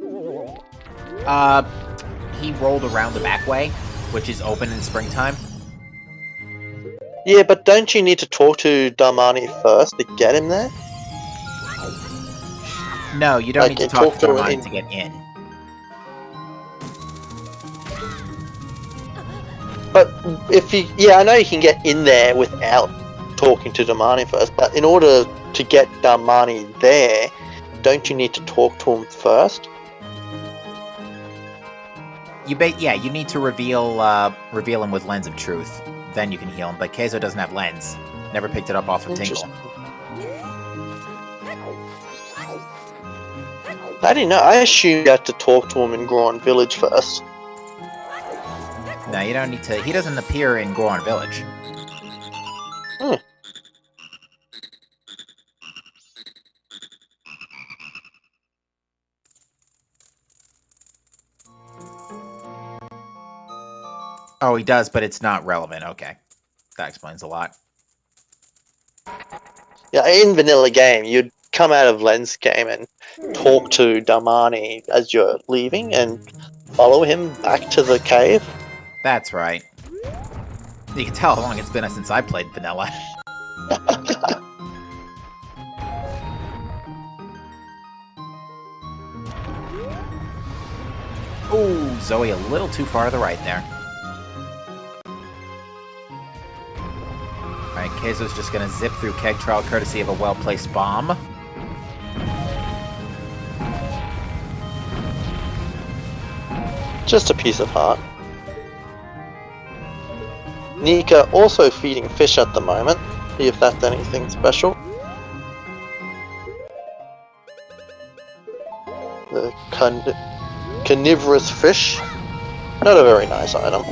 He rolled around the back way, which is open in springtime. Yeah, but don't you need to talk to Damani first to get him there? No, you don't Like, need to and talk talk to to Damani him to get in. But if you, yeah, I know you can get in there without talking to Damani first, but in order to get Damani there, don't you need to talk to him first? You need to reveal him with Lens of Truth. Then you can heal him, but Keizo doesn't have Lens. Never picked it up off of Tinkle. I didn't know. I assumed you had to talk to him in Goron Village first. No, you don't need to. He doesn't appear in Goron Village. Hmm. Oh, he does, but it's not relevant. Okay. That explains a lot. Yeah, in vanilla game, you'd come out of Lens game and talk to Damani as you're leaving and follow him back to the cave. That's right. You can tell how long it's been since I played vanilla. Ooh, Zoe a little too far to the right there. Alright, Keizo's just gonna zip through Keg Trial courtesy of a well-placed bomb. Just a piece of heart. Nika also feeding fish at the moment. See if that's anything special. The carnivorous fish. Not a very nice item.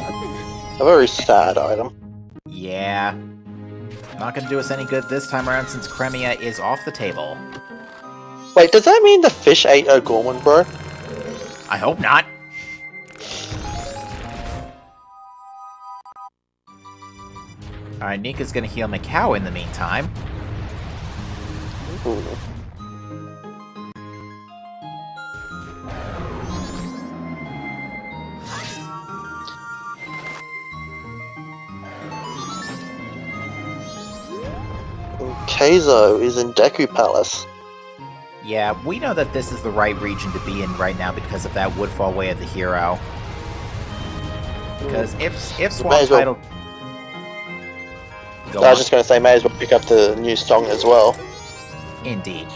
A very sad item. Yeah. Not gonna do us any good this time around since Cremia is off the table. Wait, does that mean the fish ate a Gorman, bro? I hope not. Alright, Nika's gonna heal Macau in the meantime. Ooh. Keizo is in Deku Palace. Yeah, we know that this is the right region to be in right now because of that Woodfall Way of the Hero. Because if Swamp Title... I was just going to say, may as well pick up the new song as well. Indeed.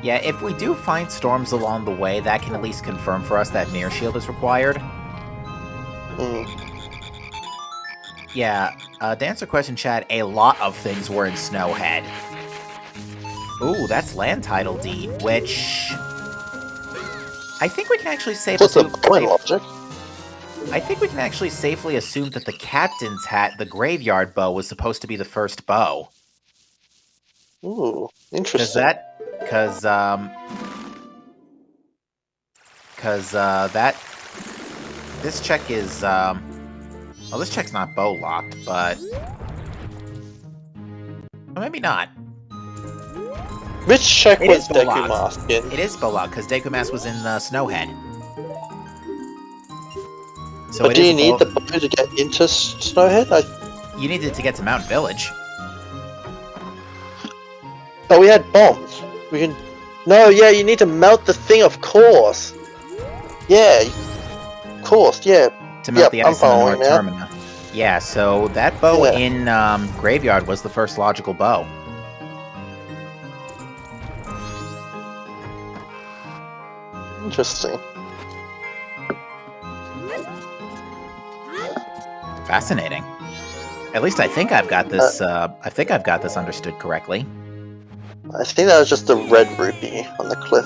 Yeah, if we do find storms along the way, that can at least confirm for us that Mirror Shield is required. Yeah, to answer question chat, a lot of things were in Snowhead. Ooh, that's Land Title Deed, which... I think we can actually safely... I think we can actually safely assume that the Captain's Hat, the Graveyard Bow, was supposed to be the first bow. Ooh, interesting. Because this check is, well, this check's not bow locked, but... Well, maybe not. Which check was bow Deku locked. Mask in? It is bow locked, because Deku Mask was in Snowhead. So but do you need the bow to get into Snowhead? You needed to get to Mountain Village. Oh, we had bombs. We can... No, yeah, you need to melt the thing, of course. Yeah, of course, yeah. To melt the ice in the North now. Termina. Yeah, so that bow in Graveyard was the first logical bow. Interesting. Fascinating. At least I think I've got this. I think I've got this understood correctly. I think that was just the red rupee on the cliff.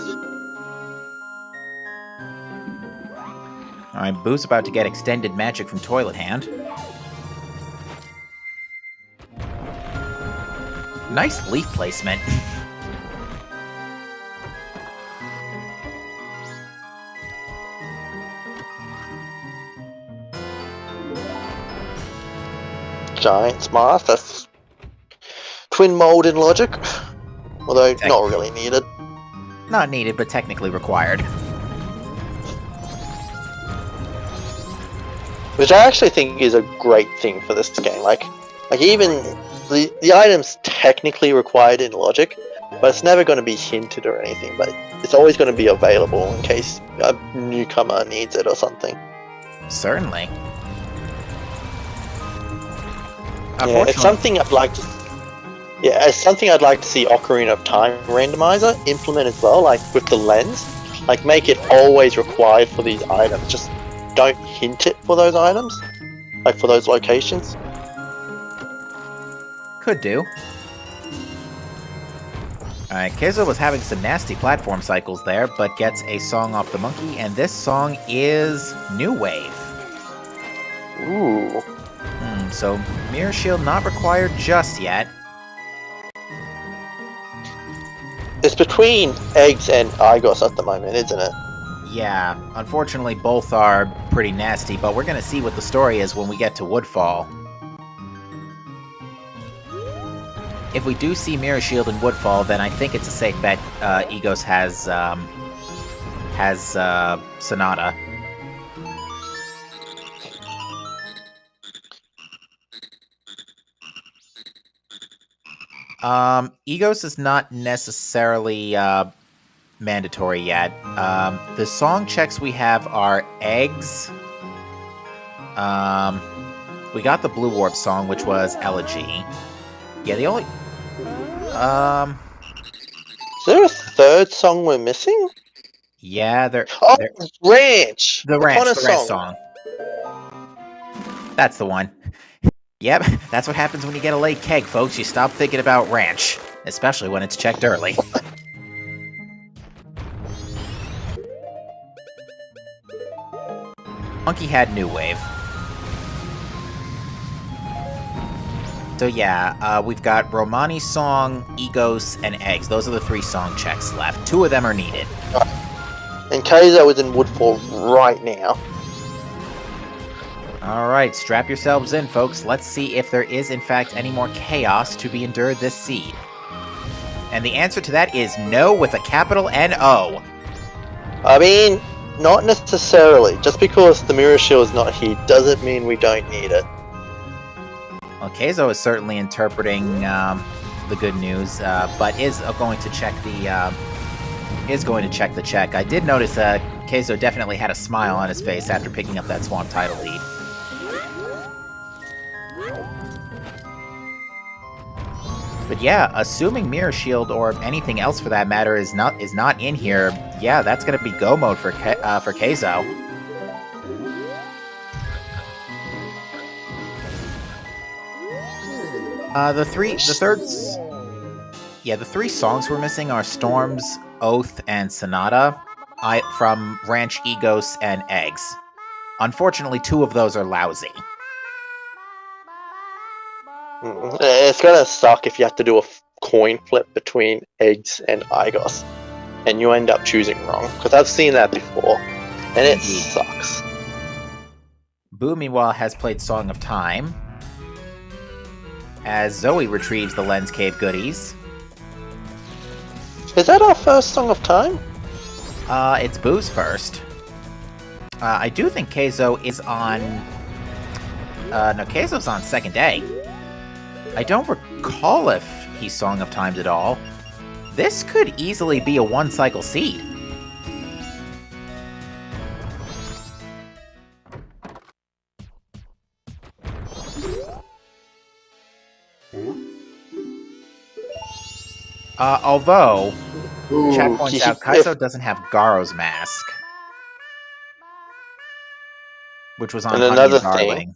Alright, Boo's about to get extended magic from Toilet Hand. Nice leaf placement. Giant's Mask, that's twin mold in logic. Although not really needed. Not needed, but technically required. Which I actually think is a great thing for this game. Like even the item's technically required in logic, but it's never going to be hinted or anything. But it's always going to be available in case a newcomer needs it or something. Certainly. Yeah, it's something I'd like to. Yeah, it's something I'd like to see Ocarina of Time Randomizer implement as well. Like with the lens, like make it always required for these items. Just don't hint it for those items, like for those locations. Could do. Alright, Keizo was having some nasty platform cycles there, but gets a song off the monkey, and this song is New Wave. Ooh. So Mirror Shield not required just yet. It's between Eggs and Igos at the moment, isn't it? Yeah, unfortunately both are pretty nasty, but we're gonna see what the story is when we get to Woodfall. If we do see Mirror Shield in Woodfall, then I think it's a safe bet Egos has Sonata. Egos is not necessarily mandatory yet. The song checks we have are Eggs. We got the Blue Warp song, which was Elegy. Yeah, the only... Is there a third song we're missing? Yeah, Oh, Ranch! The Ranch song. That's the one. Yep, that's what happens when you get a late keg, folks. You stop thinking about Ranch, especially when it's checked early. Monkey had New Wave. So yeah, we've got Romani's song, Egos, and Eggs. Those are the 3 song checks left. 2 of them are needed. And Keizo is in Woodfall right now. Alright, strap yourselves in, folks. Let's see if there is, in fact, any more chaos to be endured this seed. And the answer to that is no, with a capital N-O. I mean, not necessarily. Just because the Mirror Shield is not here doesn't mean we don't need it. Well, Keizo is certainly interpreting the good news, but is going to check the check. I did notice Keizo definitely had a smile on his face after picking up that Swamp title lead. But yeah, assuming Mirror Shield or anything else for that matter is not in here, yeah, that's gonna be go mode for Keizo. The 3 songs we're missing are Storms, Oath, and Sonata, from Ranch, Egos, and Eggs. Unfortunately, 2 of those are lousy. It's gonna suck if you have to do a coin flip between Eggs and Igos, and you end up choosing wrong, because I've seen that before, and it sucks. Boo, meanwhile, has played Song of Time, as Zoe retrieves the Lens Cave goodies. Is that our first Song of Time? It's Boo's first. I do think Keizo is on... no, Keizo's on second day. I don't recall if he's Song of Times at all. This could easily be a 1-cycle seed. Although, chat points out Keizo doesn't have Garo's mask, which was on And Honey another and Darling.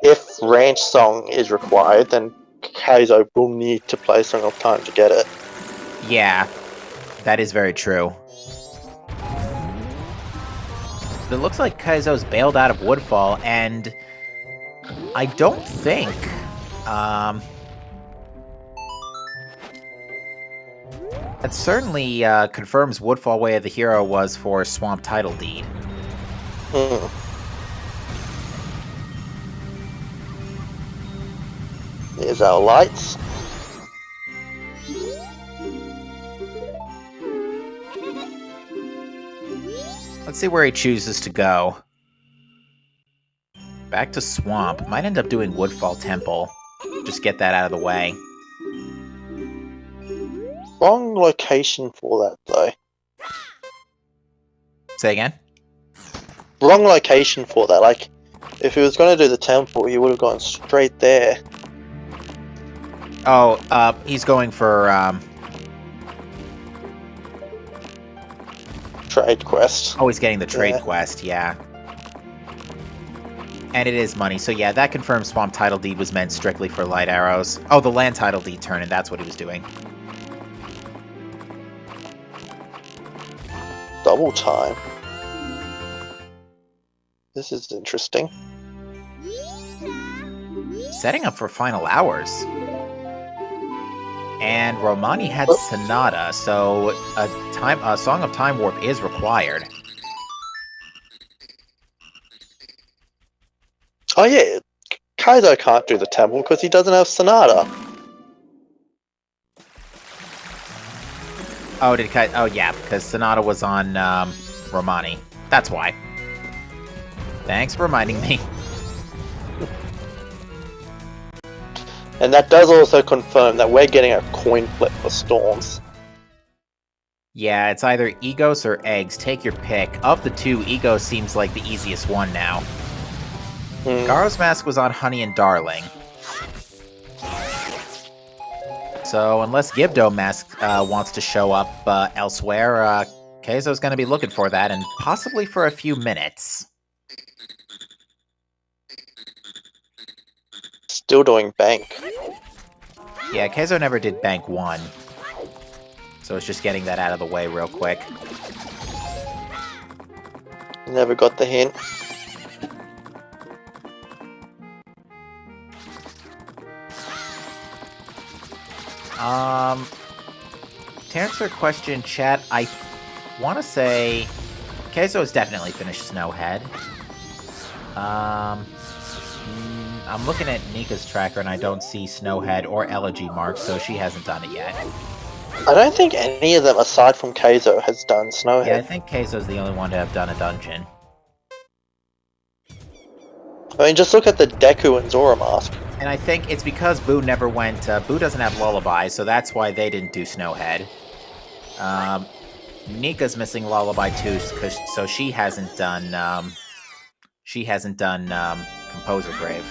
If Ranch Song is required, then Keizo will need to play Song of Time to get it. Yeah, that is very true. It looks like Kaizo's bailed out of Woodfall, and I don't think, that certainly confirms Woodfall Way of the Hero was for Swamp Title Deed. Hmm. Here's our lights. Let's see where he chooses to go. Back to Swamp. Might end up doing Woodfall Temple. Just get that out of the way. Wrong location for that, though. Say again? Wrong location for that. Like, if he was going to do the temple, he would have gone straight there. Oh, he's going for, Trade quest. Oh, he's getting the trade Yeah. quest, yeah. And it is money, so yeah, that confirms Swamp Title Deed was meant strictly for light arrows. Oh, the Land Title Deed turn, and that's what he was doing. Double time. This is interesting. Setting up for final hours. And Romani had Sonata, so a Song of Time Warp is required. Oh yeah, Kaizo can't do the temple because he doesn't have Sonata. Oh, oh yeah, because Sonata was on Romani. That's why. Thanks for reminding me. And that does also confirm that we're getting a coin flip for Storms. Yeah, it's either Egos or Eggs. Take your pick. Of the two, Egos seems like the easiest one now. Garo's Mask was on Honey and Darling. So unless Gibdo Mask wants to show up elsewhere, Keizo's going to be looking for that, and possibly for a few minutes. Still doing bank. Yeah, Keizo never did Bank 1. So it's just getting that out of the way real quick. Never got the hint. To answer a question, chat, I want to say Keizo has definitely finished Snowhead. I'm looking at Nika's tracker and I don't see Snowhead or Elegy marked, so she hasn't done it yet. I don't think any of them, aside from Keizo, has done Snowhead. Yeah, I think Keizo's the only one to have done a dungeon. I mean, just look at the Deku and Zora mask. And I think it's because Boo never went... Boo doesn't have Lullaby, so that's why they didn't do Snowhead. Nika's missing Lullaby too, so she hasn't done... Composer Grave.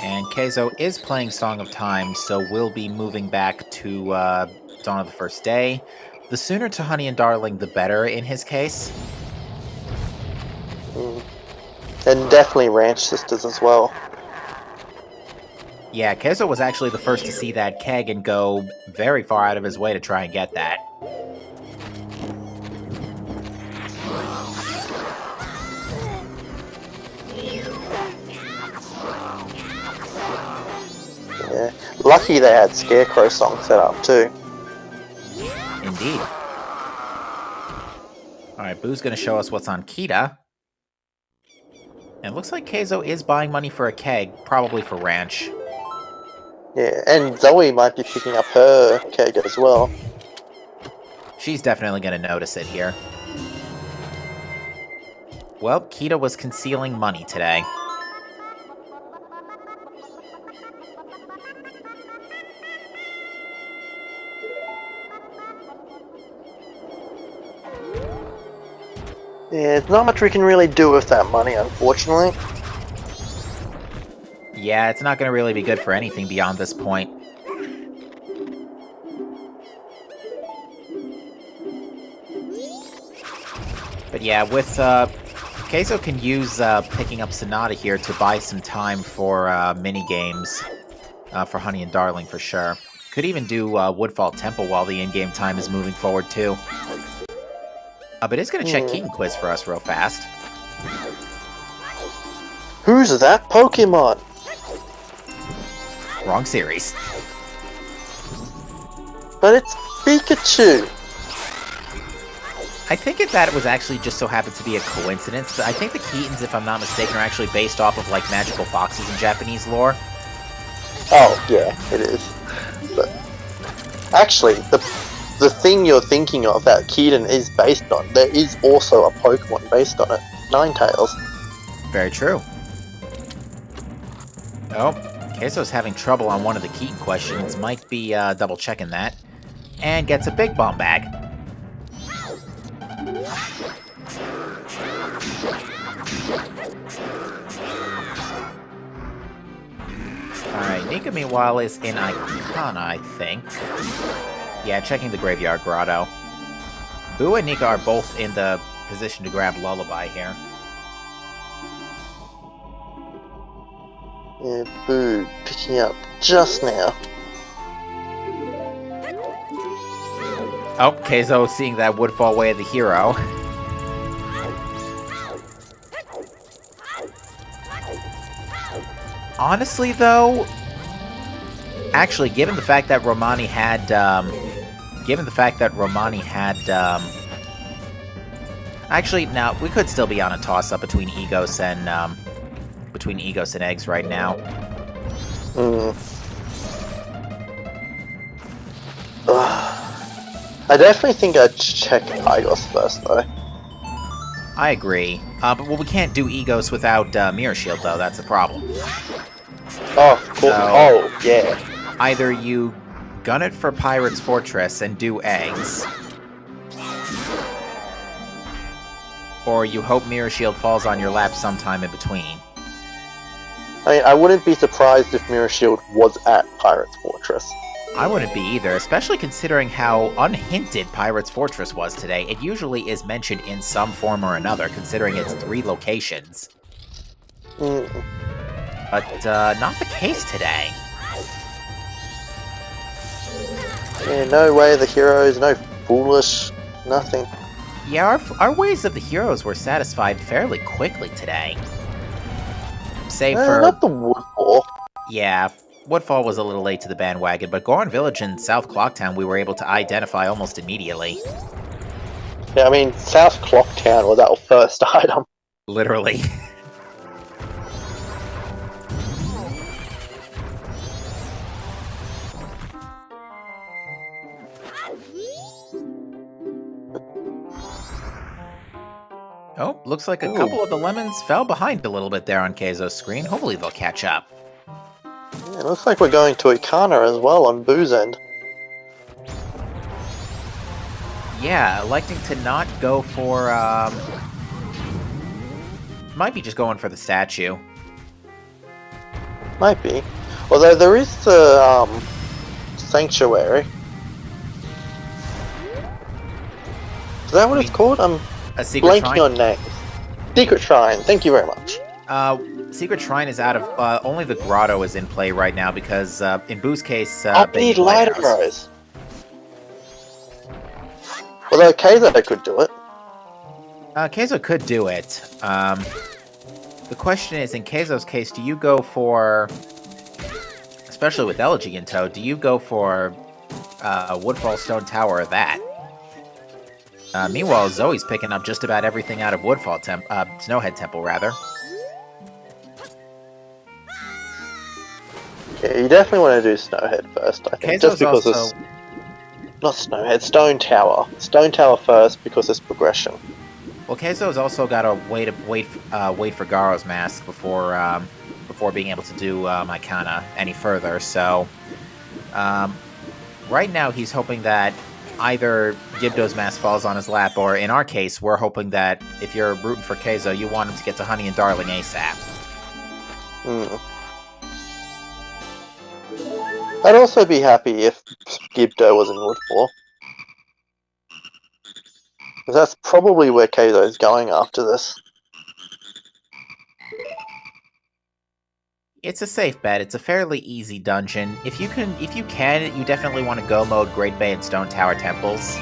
And Keizo is playing Song of Time, so we'll be moving back to Dawn of the First Day. The sooner to Honey and Darling, the better in his case. And definitely Ranch Sisters as well. Yeah, Keizo was actually the first to see that keg and go very far out of his way to try and get that. Yeah. Lucky they had Scarecrow song set up too. Indeed. Alright, Boo's gonna show us what's on Kita. And it looks like Keizo is buying money for a keg, probably for Ranch. Yeah, and Zoe might be picking up her keg as well. She's definitely gonna notice it here. Well, Kita was concealing money today. Yeah, there's not much we can really do with that money, unfortunately. Yeah, it's not going to really be good for anything beyond this point. But yeah, with Keizo can use picking up Sonata here to buy some time for mini games for Honey and Darling for sure. Could even do Woodfall Temple while the in-game time is moving forward too. But it's gonna check Keaton Quiz for us real fast. Who's that Pokemon? Wrong series. But it's Pikachu. I think that it was actually just so happened to be a coincidence, but I think the Keatons, if I'm not mistaken, are actually based off of like magical foxes in Japanese lore. Oh, yeah, it is. But actually, the thing you're thinking of that Keaton is based on, there is also a Pokemon based on it. Ninetales. Very true. Oh, Keizo's having trouble on one of the Keaton questions. Might be double checking that. And gets a big bomb bag. Alright, Nika meanwhile is in Icona, I think. Yeah, checking the Graveyard Grotto. Boo and Nika are both in the position to grab Lullaby here. Yeah, Boo, picking up just now. Oh, Keizo seeing that Woodfall Way of the hero. Honestly, though, actually, given the fact that Romani had, actually, now we could still be on a toss-up between Egos and Eggs right now. I definitely think I'd check Igos first, though. I agree. But well, we can't do Egos without Mirror Shield, though. That's the problem. Oh, cool. So, oh, yeah. Either you gun it for Pirate's Fortress and do eggs, or you hope Mirror Shield falls on your lap sometime in between. I mean, I wouldn't be surprised if Mirror Shield was at Pirate's Fortress. I wouldn't be either, especially considering how unhinted Pirate's Fortress was today. It usually is mentioned in some form or another, considering its 3 locations. But not the case today. Yeah, no way the heroes, no foolish, nothing. Yeah, our ways of the heroes were satisfied fairly quickly today. Save for... Not the Woodfall. Yeah, Woodfall was a little late to the bandwagon, but Goron Village and South Clocktown we were able to identify almost immediately. Yeah, I mean, South Clocktown was our first item. Literally. Oh, looks like a couple of the lemons fell behind a little bit there on Keizo's screen. Hopefully they'll catch up. Yeah, it looks like we're going to Ikana as well on Boo's end. Yeah, electing to not go for, might be just going for the statue. Might be. Although there is the, Sanctuary. Is that what it's called? I'm A Secret Shrine? blanking on names. Secret Shrine, thank you very much. Secret Shrine is out of, only the Grotto is in play right now because, in Boo's case, I they need Lighthouse. Light Arrows. Although Keizo could do it. Keizo could do it. The question is, in Keizo's case, do you go for, especially with Elegy in tow, do you go for Woodfall Stone Tower or that? Meanwhile, Zoe's picking up just about everything out of Woodfall Snowhead Temple, rather. Yeah, you definitely want to do Snowhead first, I think. Just because also... it's... Not Snowhead, Stone Tower. Stone Tower first because it's progression. Well, Keizo's also got to wait for Garo's mask before being able to do Icana any further. So, right now he's hoping that either Gibdo's mask falls on his lap, or in our case, we're hoping that if you're rooting for Keizo, you want him to get to Honey and Darling ASAP. I'd also be happy if Gibdo was in Woodfall. That's probably where Keizo's going after this. It's a safe bet. It's a fairly easy dungeon. If you can, you definitely want to go mode Great Bay and Stone Tower temples.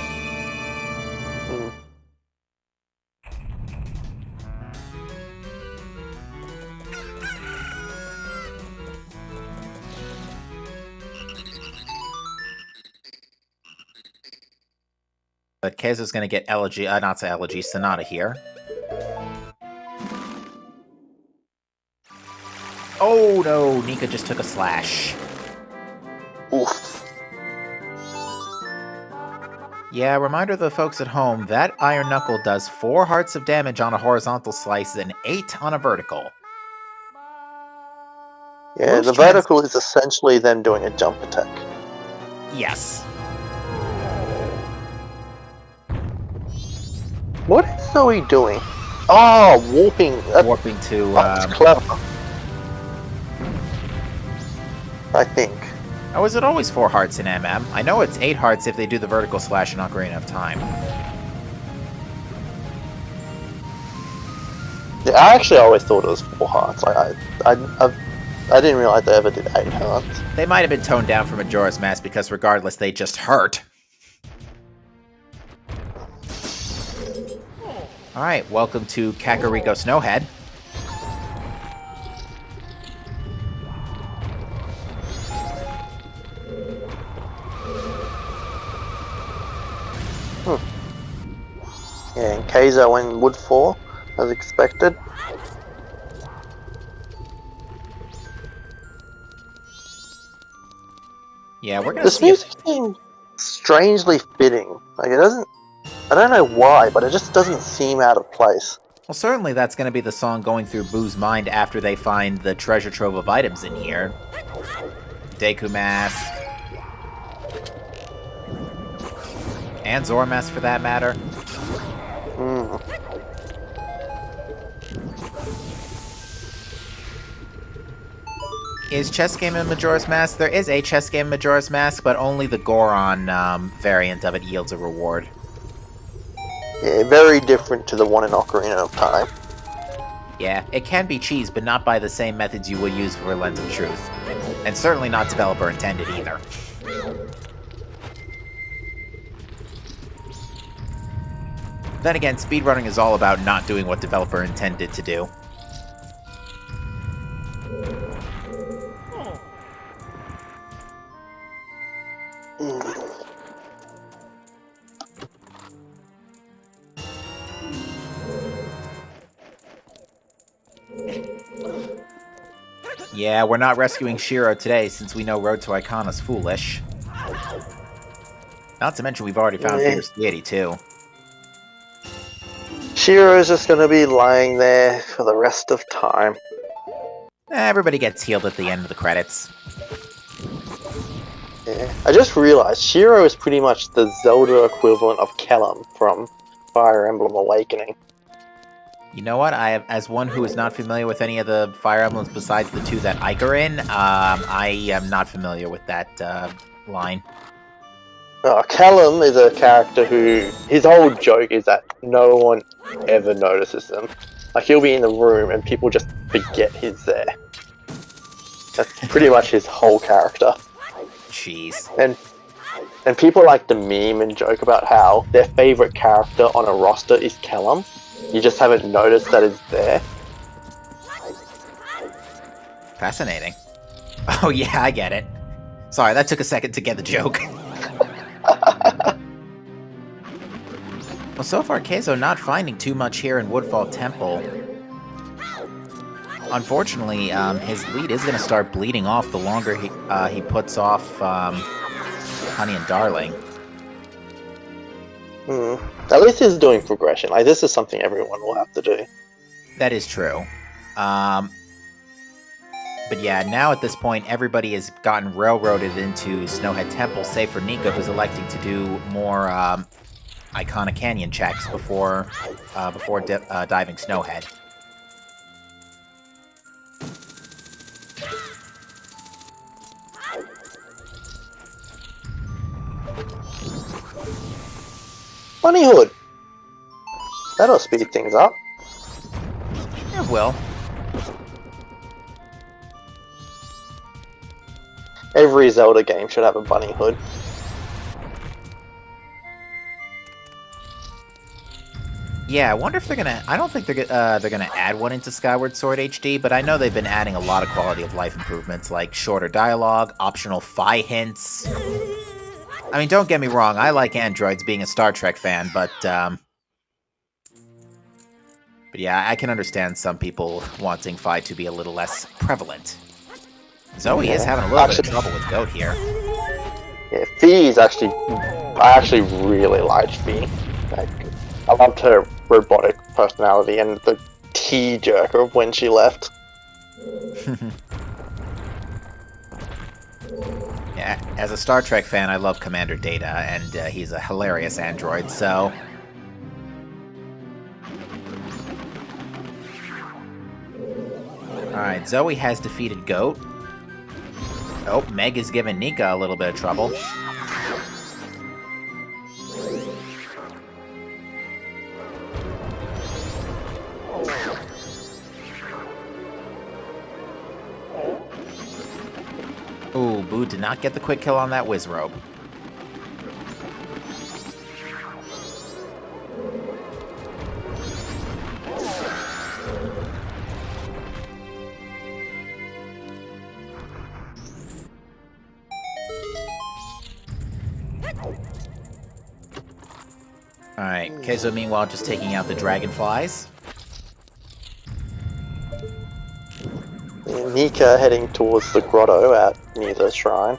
But Keizo's gonna get Sonata here. Oh no, Nika just took a slash. Oof. Yeah, reminder to the folks at home, that Iron Knuckle does 4 hearts of damage on a horizontal slice and 8 on a vertical. Yeah, the vertical is essentially them doing a jump attack. Yes. What is Zoe doing? Oh, warping. Warping to... That's clever. I think. Oh, is it always 4 hearts in MM? I know it's 8 hearts if they do the vertical slash in Ocarina of Time. Yeah, I actually always thought it was 4 hearts. I didn't realize they ever did 8 hearts. They might have been toned down from Majora's Mask because regardless, they just hurt. Alright, welcome to Kakariko Snowhead. Yeah, and Keizo in Wood 4, as expected. Yeah, we're gonna This see... music seems strangely fitting. Like, it doesn't... I don't know why, but it just doesn't seem out of place. Well, certainly that's going to be the song going through Boo's mind after they find the treasure trove of items in here. Deku Mask. And Zora Mask, for that matter. Is chess game in Majora's Mask? There is a chess game in Majora's Mask, but only the Goron variant of it yields a reward. Yeah, very different to the one in Ocarina of Time. Yeah, it can be cheese, but not by the same methods you would use for Lens of Truth. And certainly not developer intended either. Then again, speedrunning is all about not doing what developer intended to do. Yeah, we're not rescuing Shiro today since we know Road to Icon is foolish. Not to mention we've already found Fierce Deity too. Shiro's just gonna be lying there for the rest of time. Everybody gets healed at the end of the credits. Yeah. I just realized Shiro is pretty much the Zelda equivalent of Kellum from Fire Emblem Awakening. You know what? As one who is not familiar with any of the Fire Emblems besides the 2 that Ike are in, I am not familiar with that line. Callum is a character who, his whole joke is that no one ever notices him. Like, he'll be in the room and people just forget he's there. That's pretty much his whole character. Jeez. And people like to meme and joke about how their favorite character on a roster is Callum. You just haven't noticed that it's there. Fascinating. Oh yeah, I get it. Sorry, that took a second to get the joke. Well, so far, Keizo not finding too much here in Woodfall Temple. Unfortunately, his lead is going to start bleeding off the longer he puts off Honey and Darling. At least he's doing progression. Like, this is something everyone will have to do. That is true. But yeah, now at this point, everybody has gotten railroaded into Snowhead Temple, save for Nika, who's electing to do more Iconic Canyon checks before diving Snowhead. Bunnyhood! That'll speed things up. It will. Every Zelda game should have a bunny hood. Yeah, I wonder if they're gonna. I don't think they're gonna add one into Skyward Sword HD, but I know they've been adding a lot of quality of life improvements, like shorter dialogue, optional Phi hints. I mean, don't get me wrong, I like androids, being a Star Trek fan, but yeah, I can understand some people wanting Phi to be a little less prevalent. Zoe is having a little bit of trouble with Goat here. Yeah, Fee is actually... I actually really liked Fee. Like, I loved her robotic personality and the tea-jerker when she left. Yeah, as a Star Trek fan, I love Commander Data, and he's a hilarious android, so... Alright, Zoe has defeated Goat. Oh, Meg is giving Nika a little bit of trouble. Ooh, Boo did not get the quick kill on that Wizrobe. Alright, Keizo meanwhile just taking out the dragonflies. Nika heading towards the grotto out near the shrine.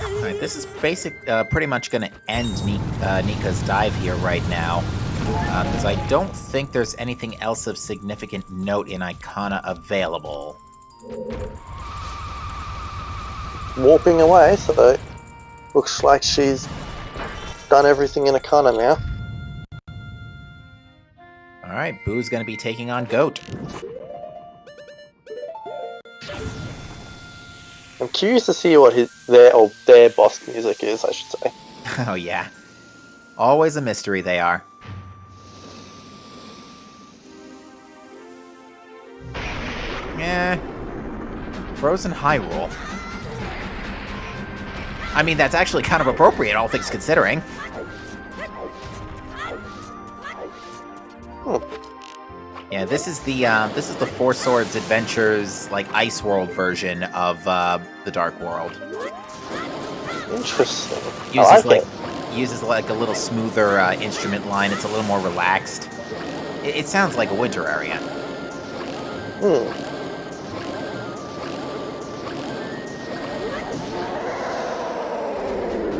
Alright, this is pretty much going to end Nika's dive here right now. Because I don't think there's anything else of significant note in Icona available. Warping away, so looks like she's done everything in Icona now. Alright, Boo's going to be taking on Goat. I'm curious to see what their boss music is, I should say. Oh yeah. Always a mystery they are. Yeah. Frozen Hyrule. I mean, that's actually kind of appropriate, all things considering. Yeah, this is the Four Swords Adventures, like, Ice World version of the Dark World. Interesting. Uses like a little smoother instrument line. It's a little more relaxed. It sounds like a winter area.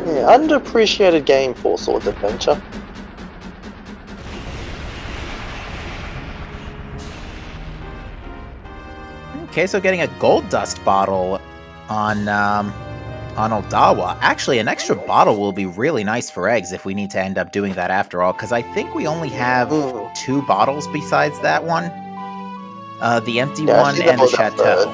Yeah, underappreciated game, Four Swords Adventure. Okay, so getting a gold dust bottle on Odawa. Actually, an extra bottle will be really nice for eggs if we need to end up doing that after all, because I think we only have 2 bottles besides that one. The empty one and the chateau.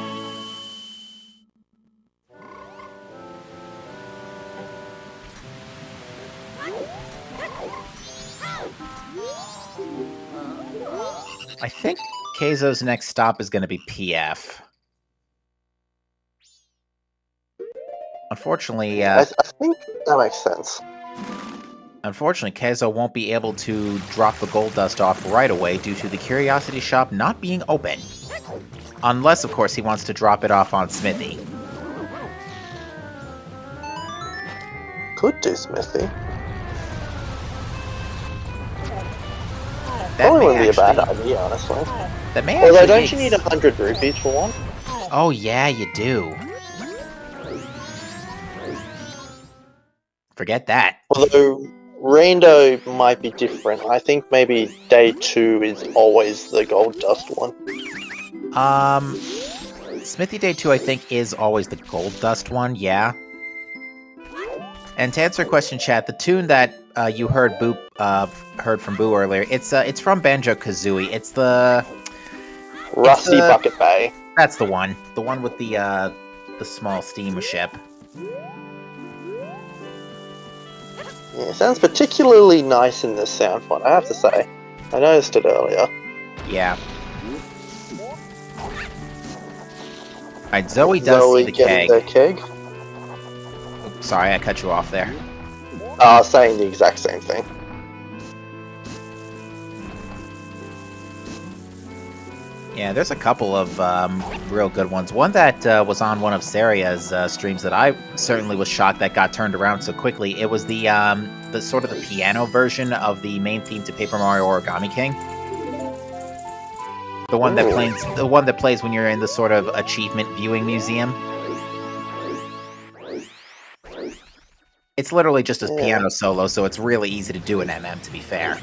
I think Keizo's next stop is going to be PF. Unfortunately, I think that makes sense. Unfortunately, Keizo won't be able to drop the gold dust off right away due to the Curiosity Shop not being open. Unless, of course, he wants to drop it off on Smithy. Could do Smithy. That Probably wouldn't be a actually- bad idea, honestly. That may Although, actually don't be- you need 100 rupees for one? Oh, yeah, you do. Forget that. Although, Rando might be different. I think maybe day 2 is always the gold dust one. Smithy Day 2, I think, is always the gold dust one, yeah. And to answer your question, chat, the tune that you heard from Boo earlier, it's from Banjo-Kazooie. It's the Rusty Bucket Bay. That's the one. The one with the small steamship. Yeah, it sounds particularly nice in this sound font, I have to say. I noticed it earlier. Yeah. Alright, Zoe does see the getting keg. the keg. Oops, sorry, I cut you off there. Saying the exact same thing. Yeah, there's a couple of real good ones. One that was on one of Saria's streams that I certainly was shocked that got turned around so quickly. It was the sort of the piano version of the main theme to Paper Mario Origami King. The one that plays when you're in the sort of achievement viewing museum. It's literally just a piano solo, so it's really easy to do in MM, to be fair.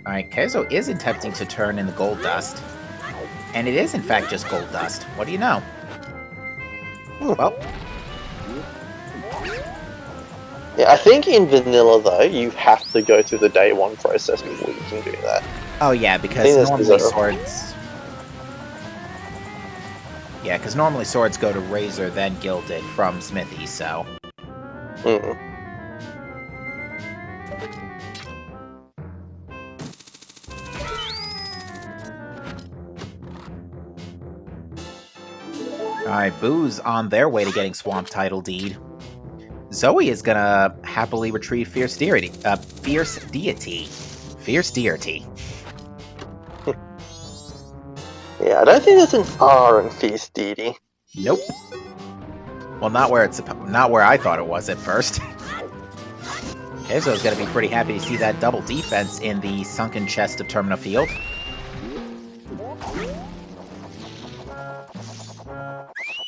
Alright, Keizo is attempting to turn in the gold dust. And it is, in fact, just gold dust. What do you know? Well. Yeah, I think in vanilla, though, you have to go through the day one process before you can do that. Oh, yeah, because normally swords... Yeah, because normally swords go to Razor, then Gilded from Smithy, so... Alright, Boo's on their way to getting Swamp Title Deed. Zoe is gonna happily retrieve Fierce Deity. Fierce Deity. Fierce Deity. Yeah, I don't think there's an R in Fierce Deity. Nope. Well, not where I thought it was at first. Keizo's gonna be pretty happy to see that double defense in the sunken chest of Termina Field.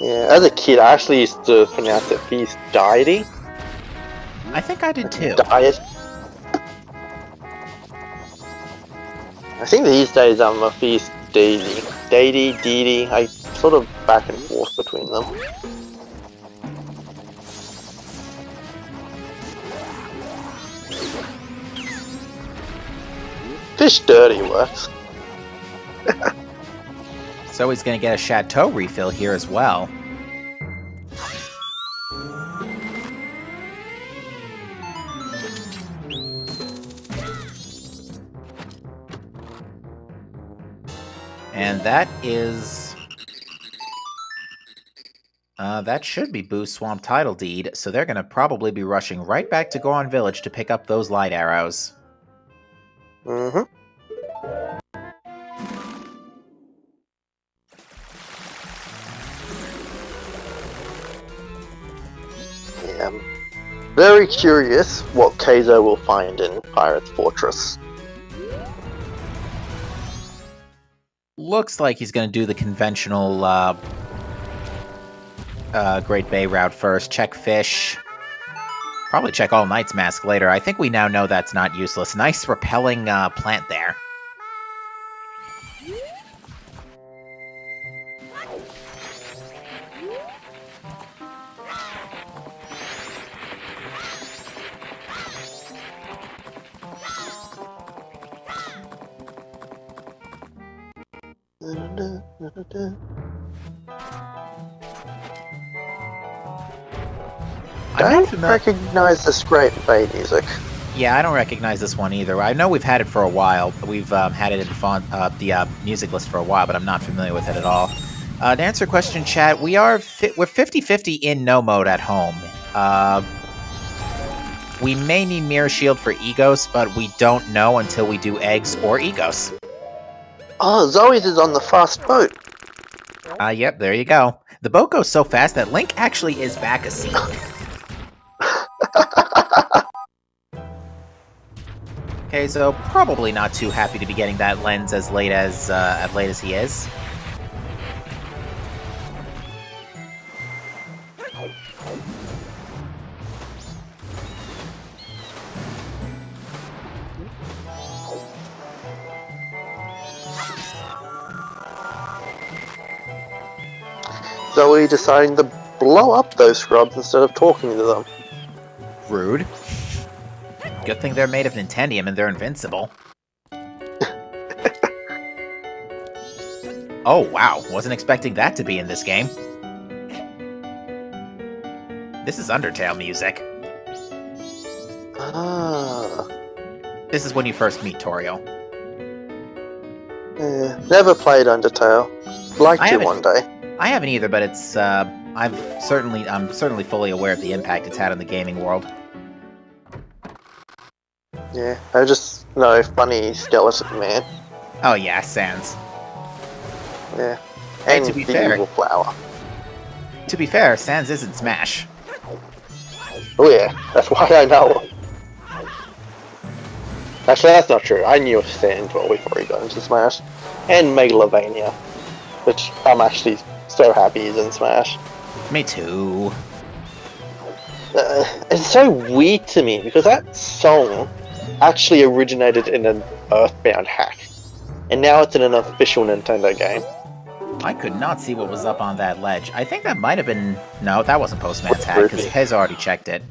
Yeah, as a kid, I actually used to pronounce it Fierce Deity. I think I did too. Diet. I think these days I'm a Fierce Deity. Deity. I sort of back and forth between them. Fish Dirty works. So he's gonna get a Chateau refill here as well. And that is... that should be Boo's Swamp Title Deed, so they're gonna probably be rushing right back to Goron Village to pick up those light arrows. Mm-hmm. Yeah, I'm very curious what Keizo will find in Pirate's Fortress. Looks like he's gonna do the conventional Great Bay route first. Check fish. Probably check All Knight's Mask later. I think we now know that's not useless. Nice repelling plant there. I don't recognize this Great Bay music. Yeah, I don't recognize this one either. I know we've had it for a while. We've had it in the music list for a while, but I'm not familiar with it at all. To answer your question, chat, we're 50-50 in no mode at home. We may need Mirror Shield for Egos, but we don't know until we do Eggs or Egos. Oh, Zoe's is on the fast boat. Yep, there you go. The boat goes so fast that Link actually is back a seat. Okay, so probably not too happy to be getting that lens as late as he is. Zoe deciding to blow up those scrubs instead of talking to them. Rude. Good thing they're made of Nintendium and they're invincible. Oh wow, wasn't expecting that to be in this game. This is Undertale music. Ah. This is when you first meet Torio. Yeah, never played Undertale. Like to one day. I haven't either, but it's I'm certainly fully aware of the impact it's had on the gaming world. Yeah, I just know funny skeleton man. Oh yeah, Sans. Yeah. Hey, And to be the fair- evil flower. To be fair, Sans isn't Smash. Oh yeah, that's why I know him. Actually, that's not true. I knew Sans well before he got into Smash. And Megalovania. Which I'm actually so happy he's in Smash. Me too. It's so weird to me because that song actually originated in an Earthbound hack. And now it's in an official Nintendo game. I could not see what was up on that ledge. I think that might have been... No, that wasn't Postman's hat, because Rupee. Kez already checked it.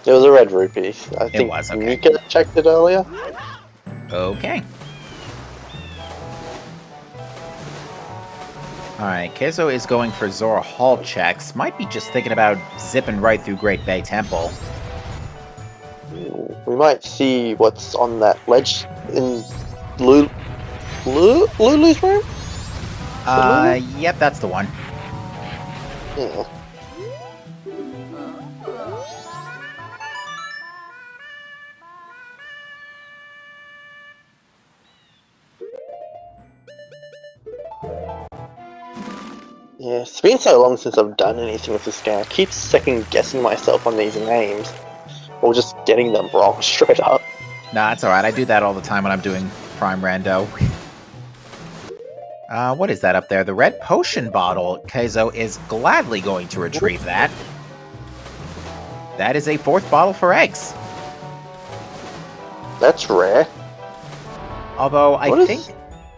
It was a red rupee. I think was, okay. Mika checked it earlier. Okay. Alright, Keizo is going for Zora Hall checks. Might be just thinking about zipping right through Great Bay Temple. We might see what's on that ledge in Lulu's room? Yep, that's the one. Yeah. Yeah, it's been so long since I've done anything with this game. I keep second guessing myself on these names. Or just getting them wrong straight up. Nah, that's alright. I do that all the time when I'm doing Prime Rando. What is that up there? The red potion bottle. Keizo is gladly going to retrieve that. That is a 4th bottle for eggs. That's rare. Although, What is-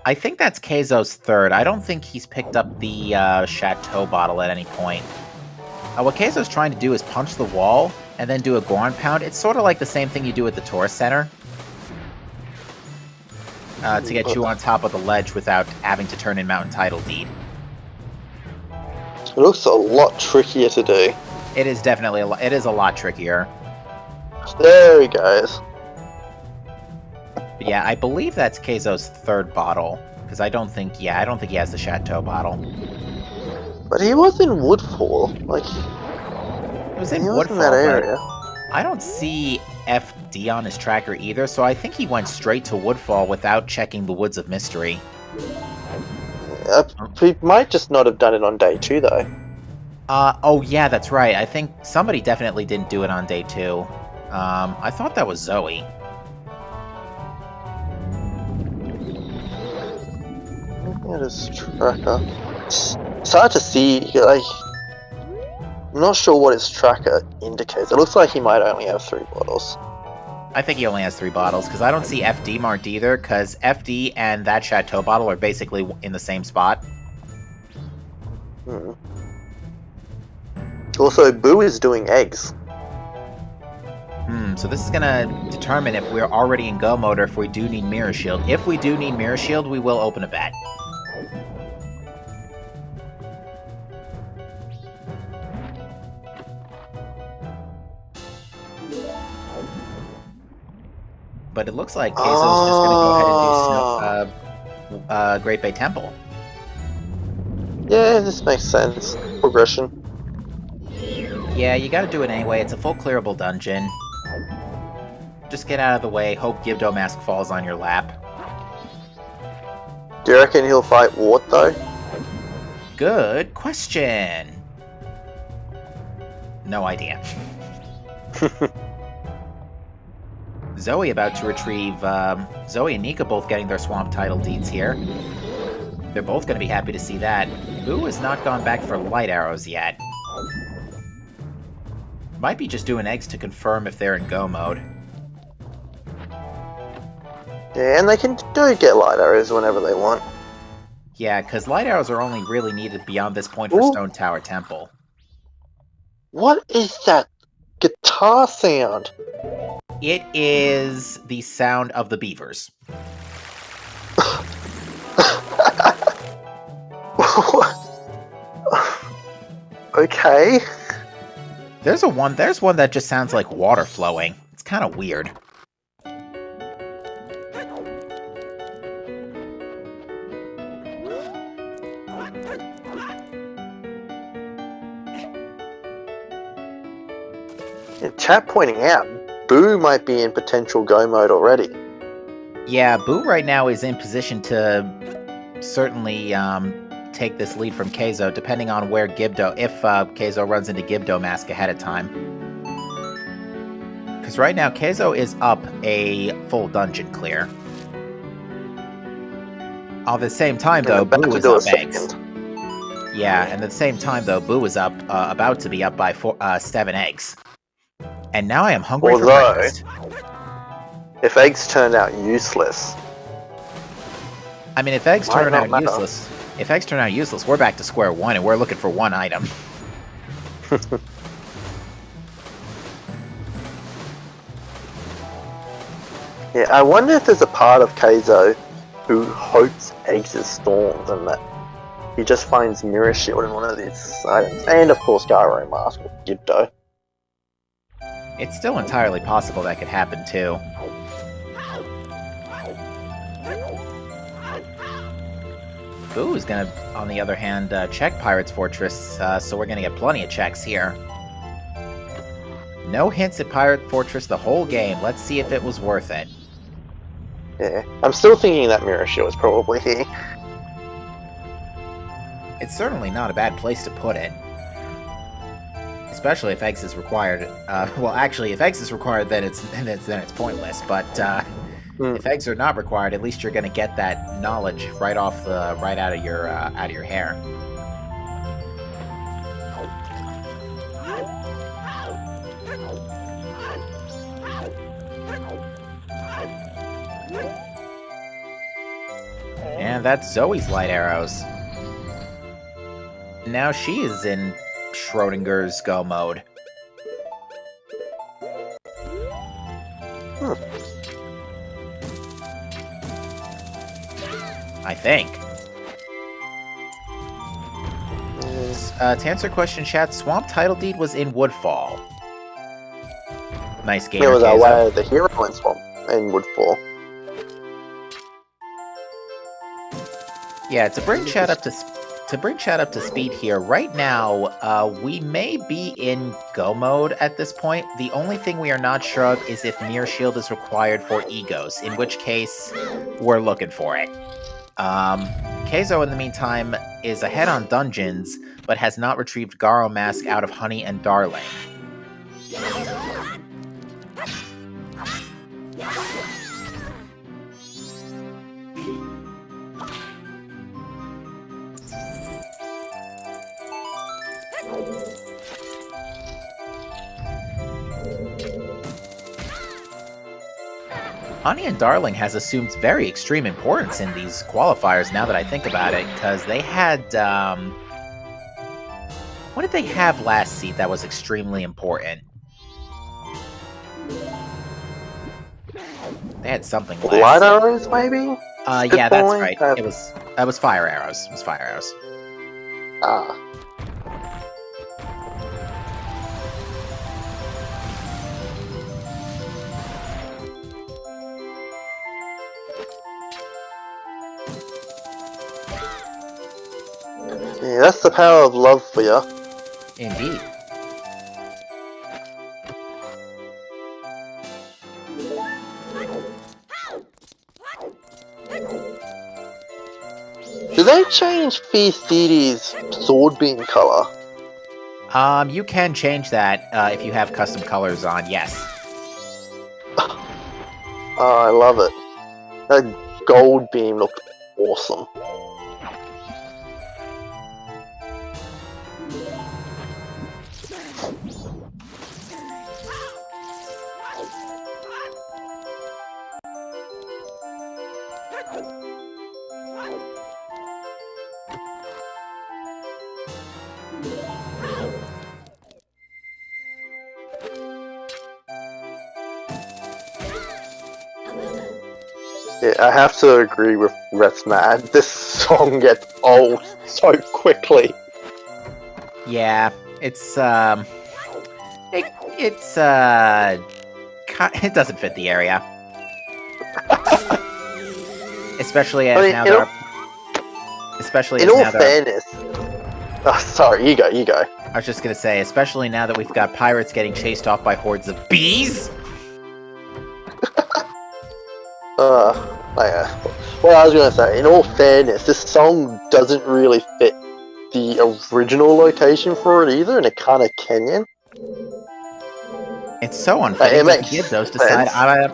I think that's Keizo's 3rd. I don't think he's picked up the Chateau bottle at any point. What Keizo's trying to do is punch the wall and then do a Goron Pound. It's sort of like the same thing you do at the tourist center. To get you on top of the ledge without having to turn in Mountain Title Deed. It looks a lot trickier to do. It is definitely it is a lot trickier. There he goes. But yeah, I believe that's Keizo's 3rd bottle. Because I don't think he has the Chateau bottle. But he was in Woodfall. Like, It was in he was Woodfall, in that but area. I don't see FD on his tracker either, so I think he went straight to Woodfall without checking the Woods of Mystery. He might just not have done it on day 2, though. Oh yeah, that's right. I think somebody definitely didn't do it on day 2. I thought that was Zoe. Looking at his tracker. It's hard to see, like... I'm not sure what his tracker indicates. It looks like he might only have 3 bottles. I think he only has 3 bottles, because I don't see FD marked either, because FD and that Chateau bottle are basically in the same spot. Hmm. Also, Boo is doing eggs. So this is gonna determine if we're already in go mode or if we do need Mirror Shield. If we do need Mirror Shield, we will open a bet. But it looks like Keizo's just gonna go ahead and do Great Bay Temple. Yeah, this makes sense. Progression. Yeah, you gotta do it anyway. It's a full clearable dungeon. Just get out of the way, hope Gibdo Mask falls on your lap. Do you reckon he'll fight Wart, though? Good question. No idea. Zoe about to retrieve, Zoe and Nika both getting their swamp title deeds here. They're both going to be happy to see that. Boo has not gone back for light arrows yet. Might be just doing eggs to confirm if they're in go mode. Yeah, and they can do get light arrows whenever they want. Yeah, because light arrows are only really needed beyond this point for Ooh. Stone Tower Temple. What is that guitar sound? It is the sound of the beavers. Okay. There's one that just sounds like water flowing. It's kind of weird. Yeah, chat pointing out, Boo might be in potential go mode already. Yeah, Boo right now is in position to certainly take this lead from Keizo, depending on where Gibdo, if Keizo runs into Gibdo Mask ahead of time. Because right now, Keizo is up a full dungeon clear. At the same time, though, Boo is up eggs. Yeah, and at the same time, though, Boo is up, about to be up by 7 eggs. And now I am hungry for breakfast. If eggs turn out useless... I mean, if eggs turn out useless, we're back to square one, and we're looking for one item. Yeah, I wonder if there's a part of Keizo who hopes eggs is storms and that he just finds Mirror Shield in one of these items. And of course, Gyro Mask with Gibdo. It's still entirely possible that could happen, too. Boo is gonna, on the other hand, check Pirate's Fortress, so we're gonna get plenty of checks here. No hints at Pirate Fortress the whole game. Let's see if it was worth it. Yeah, I'm still thinking that Mirror Shield is probably here. It's certainly not a bad place to put it. Especially if eggs is required. Well, actually, if eggs is required, then it's pointless. But if eggs are not required, at least you're going to get that knowledge right out of your hair. And that's Zoe's light arrows. Now she is in Schrodinger's go mode. I think. To answer question, chat, Swamp Title Deed was in Woodfall. Nice game. It was away the hero in Swamp in Woodfall. Yeah, to bring chat up to speed here, right now, we may be in go mode at this point. The only thing we are not sure of is if Mirror Shield is required for Egos, in which case, we're looking for it. Keizo, in the meantime, is ahead on dungeons, but has not retrieved Garo Mask out of Honey and Darling. Honey and Darling has assumed very extreme importance in these qualifiers now that I think about it, because they had, what did they have last seed that was extremely important? They had something last Light arrows, maybe? Yeah, that's right. It was fire arrows. It was fire arrows. Ah. Yeah, that's the power of love for you. Indeed. Did they change Fierce Deity's sword beam color? You can change that if you have custom colors on, yes. Oh, I love it. That gold beam looked awesome. Yeah, I have to agree with Reth's Mad. This song gets old so quickly. Yeah, it's It's, it doesn't fit the area. Especially as now there are... Especially as in all now there are... fairness... Oh, sorry, you go. I was just gonna say, especially now that we've got pirates getting chased off by hordes of bees! Well, I was gonna say, in all fairness, this song doesn't really fit the original location for it either, in a kind of canyon. It's so unfitting It that the makes Gibdos sense. decide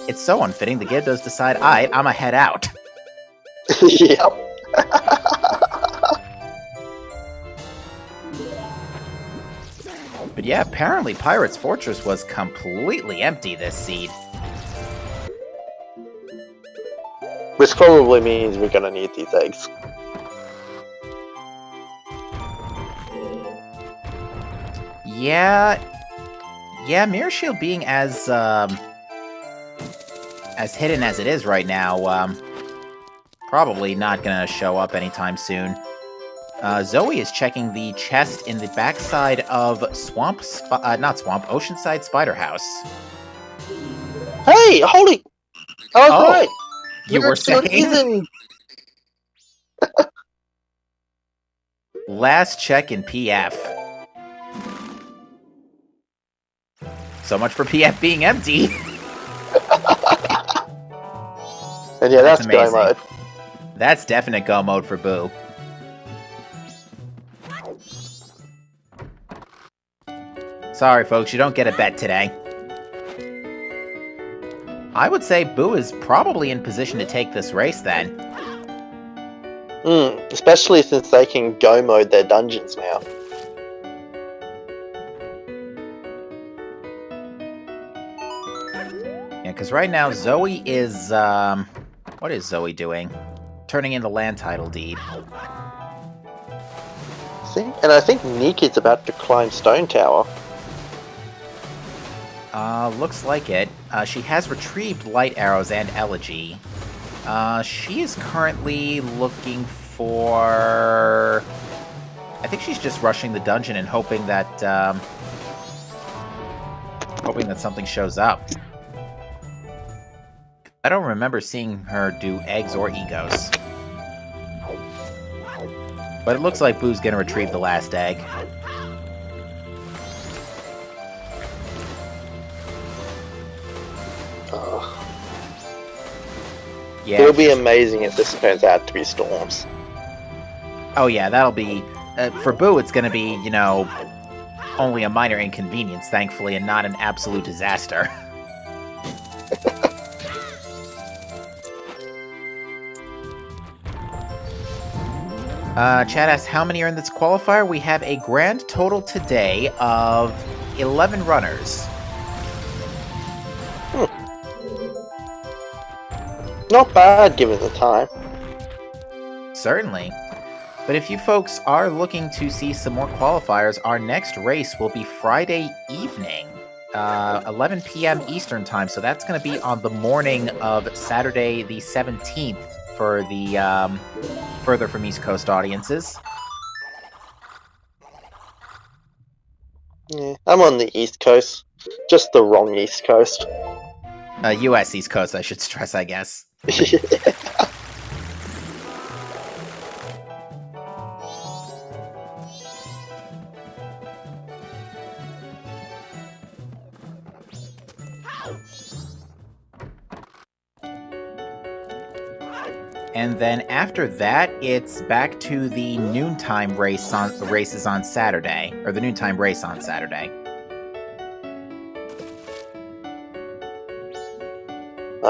It's so unfitting the Gibdos decide, I'ma head out. Yep. But yeah, apparently Pirate's Fortress was completely empty this seed. Which probably means we're gonna need these eggs. Yeah, Mirror Shield being as hidden as it is right now, probably not gonna show up anytime soon. Zoe is checking the chest in the backside of Oceanside Spider House. Hey, holy! Oh, great! You were saying? Last check in PF. So much for PF being empty. And yeah, that's go amazing. mode. That's definite go mode for Boo. Sorry, folks, you don't get a bet today. I would say Boo is probably in position to take this race, then. Especially since they can go mode their dungeons now. Yeah, because right now Zoe is, what is Zoe doing? Turning in the land title deed. See? And I think Niki's about to climb Stone Tower. Looks like it. She has retrieved light arrows and elegy. She is currently looking for... I think she's just rushing the dungeon and hoping that, something shows up. I don't remember seeing her do eggs or egos. But it looks like Boo's gonna retrieve the last egg. Yeah, It'll be amazing if this turns out to be storms. Oh yeah, that'll be... for Boo, it's gonna be, you know, only a minor inconvenience, thankfully, and not an absolute disaster. Chad asks, how many are in this qualifier? We have a grand total today of 11 runners. Not bad, given the time. Certainly. But if you folks are looking to see some more qualifiers, our next race will be Friday evening, 11 p.m. Eastern Time. So that's going to be on the morning of Saturday the 17th for the further from East Coast audiences. Yeah, I'm on the East Coast. Just the wrong East Coast. U.S. East Coast, I should stress, I guess. And then after that, it's back to the noontime races on Saturday, or the noontime race on Saturday.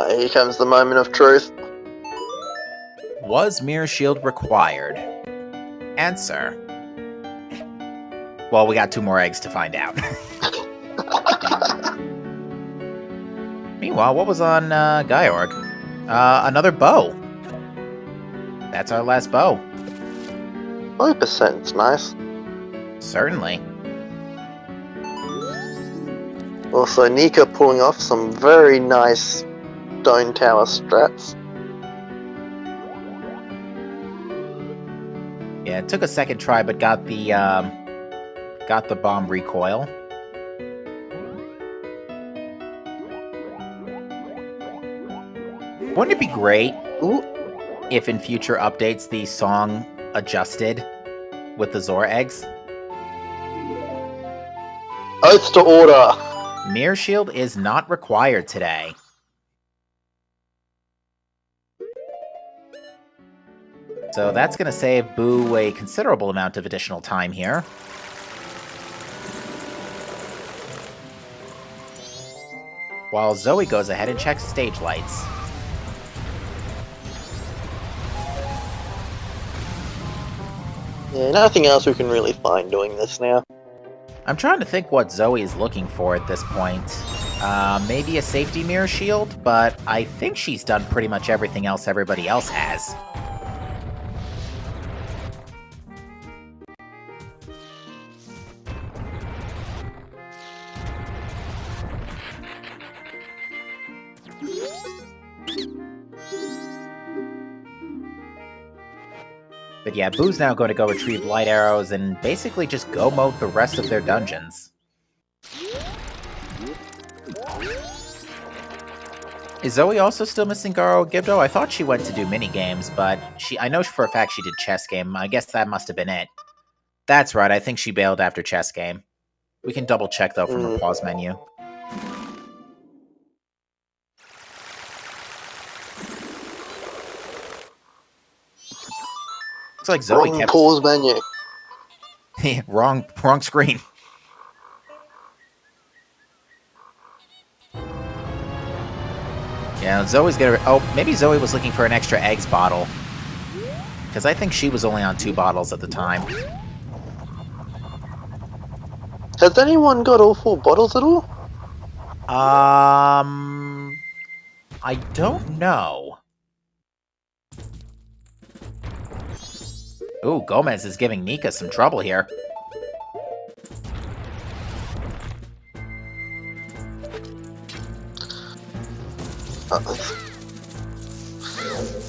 Here comes the moment of truth. Was Mirror Shield required? Answer. Well, we got 2 more eggs to find out. Meanwhile, what was on Gyorg? Another bow. That's our last bow. 5% is nice. Certainly. Also, Nika pulling off some very nice Stone Tower strats. Yeah, it took a second try, but got the bomb recoil. Wouldn't it be great Ooh. if in future updates the song adjusted with the Zora eggs? Oath to order. Mirror Shield is not required today. So that's going to save Boo a considerable amount of additional time here. While Zoe goes ahead and checks stage lights. Yeah, nothing else we can really find doing this now. I'm trying to think what Zoe is looking for at this point. Maybe a safety mirror shield, but I think she's done pretty much everything else everybody else has. But yeah, Boo's now going to go retrieve light arrows and basically just go mode the rest of their dungeons. Is Zoe also still missing Garo Gibdo? I thought she went to do mini-games, but I know for a fact she did chess game. I guess that must have been it. That's right, I think she bailed after chess game. We can double check though from the pause menu. Looks like Zoe Wrong kept... pause menu. wrong screen. Yeah, Zoe's gonna... Oh, maybe Zoe was looking for an extra eggs bottle. Because I think she was only on 2 bottles at the time. Has anyone got all 4 bottles at all? I don't know. Ooh, Gomez is giving Nika some trouble here.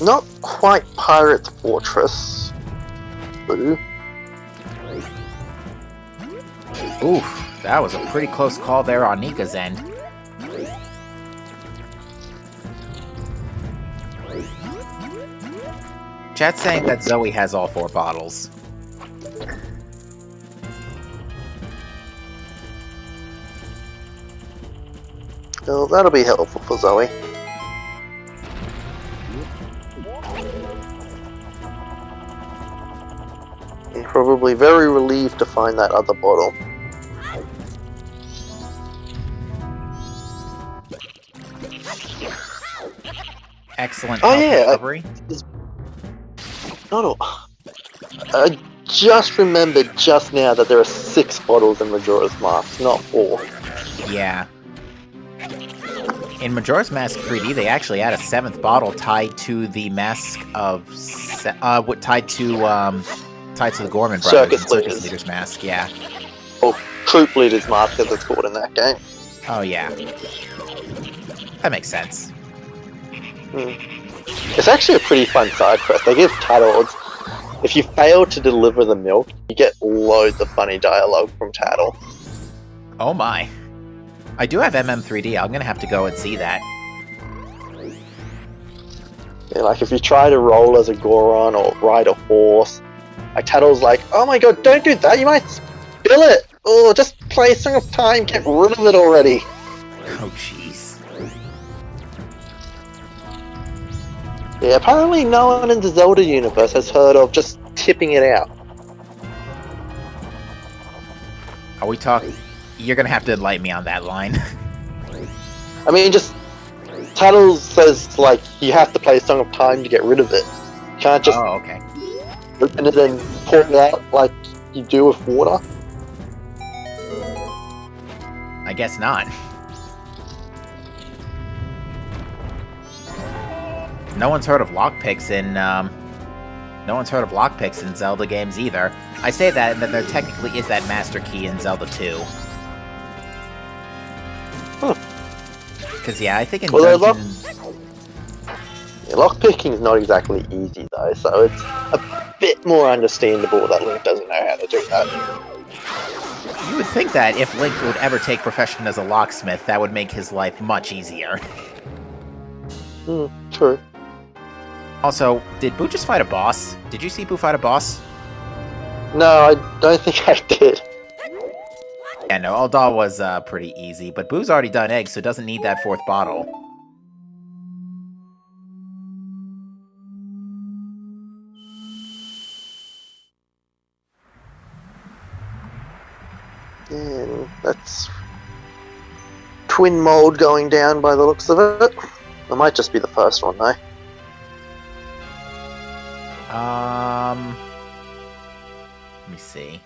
Not quite Pirate Fortress. Boo. Oof, that was a pretty close call there on Nika's end. Chat's saying that Zoe has all 4 bottles. Well, that'll be helpful for Zoe. You're probably very relieved to find that other bottle. Excellent recovery. I just remembered just now that there are 6 bottles in Majora's Mask, not 4. Yeah. In Majora's Mask 3D, they actually add a 7th bottle tied to the mask of... tied to the Gorman Brothers. Circus Leader's mask, yeah. Or Troop Leader's mask, as it's called in that game. Oh, yeah. That makes sense. It's actually a pretty fun side quest. They give Tattle... If you fail to deliver the milk, you get loads of funny dialogue from Tattle. Oh my. I do have MM3D, I'm gonna have to go and see that. Yeah, like if you try to roll as a Goron or ride a horse, like Tattle's like, oh my god, don't do that, you might spill it! Oh, just play Song of Time, get rid of it already! Oh jeez. Yeah, apparently no one in the Zelda universe has heard of just tipping it out. Are we talking... You're gonna have to enlighten me on that line. I mean, just... Tattle says, like, you have to play Song of Time to get rid of it. You can't just Oh, okay. open it and pour it out like you do with water. I guess not. No one's heard of lockpicks in, No one's heard of lockpicks in Zelda games either. I say that, and then there technically is that Master Key in Zelda 2. Because, yeah, I think in Dungeon... Lockpicking is not exactly easy, though, so it's a bit more understandable that Link doesn't know how to do that. You would think that if Link would ever take profession as a locksmith, that would make his life much easier. True. Also, did Boo just fight a boss? Did you see Boo fight a boss? No, I don't think I did. Yeah, no, Aldal was pretty easy, but Boo's already done eggs, so doesn't need that 4th bottle. And that's twin mold going down by the looks of it. It might just be the first one though. Let me see.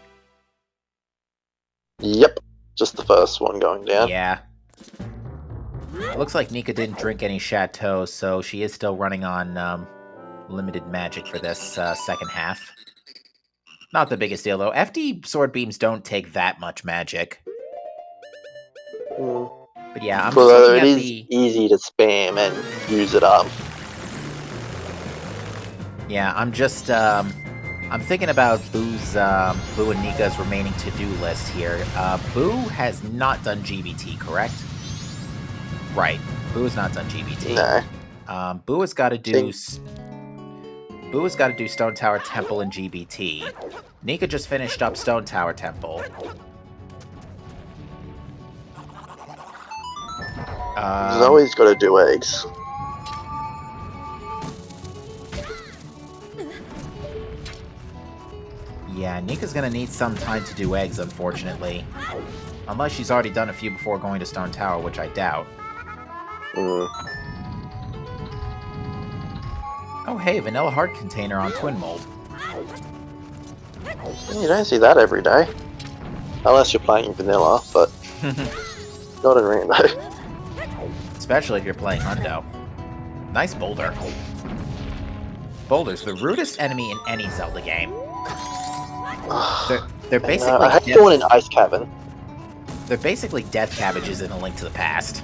Yep, just the first one going down. Yeah. It looks like Nika didn't drink any Chateau, so she is still running on limited magic for this second half. Not the biggest deal, though. FD sword beams don't take that much magic. Mm. But yeah, I'm just Although looking it at is the... easy to spam and use it up. Yeah, I'm just... I'm thinking about Boo's, Boo and Nika's remaining to-do list here. Boo has not done GBT, correct? Right. Boo has not done GBT. No. Boo has got to do... Boo has got to do Stone Tower Temple and GBT. Nika just finished up Stone Tower Temple. Zoe's got to do eggs. Yeah, Nika's gonna need some time to do eggs, unfortunately. Unless she's already done a few before going to Stone Tower, which I doubt. Mm. Oh hey, Vanilla Heart container on Twin Mold. You don't see that every day. Unless you're playing vanilla, but not in Rainbow. Especially if you're playing Hundo. Nice boulder. Boulder's the rudest enemy in any Zelda game. They're basically... I hate going in Ice Cavern. They're basically death cabbages in A Link to the Past.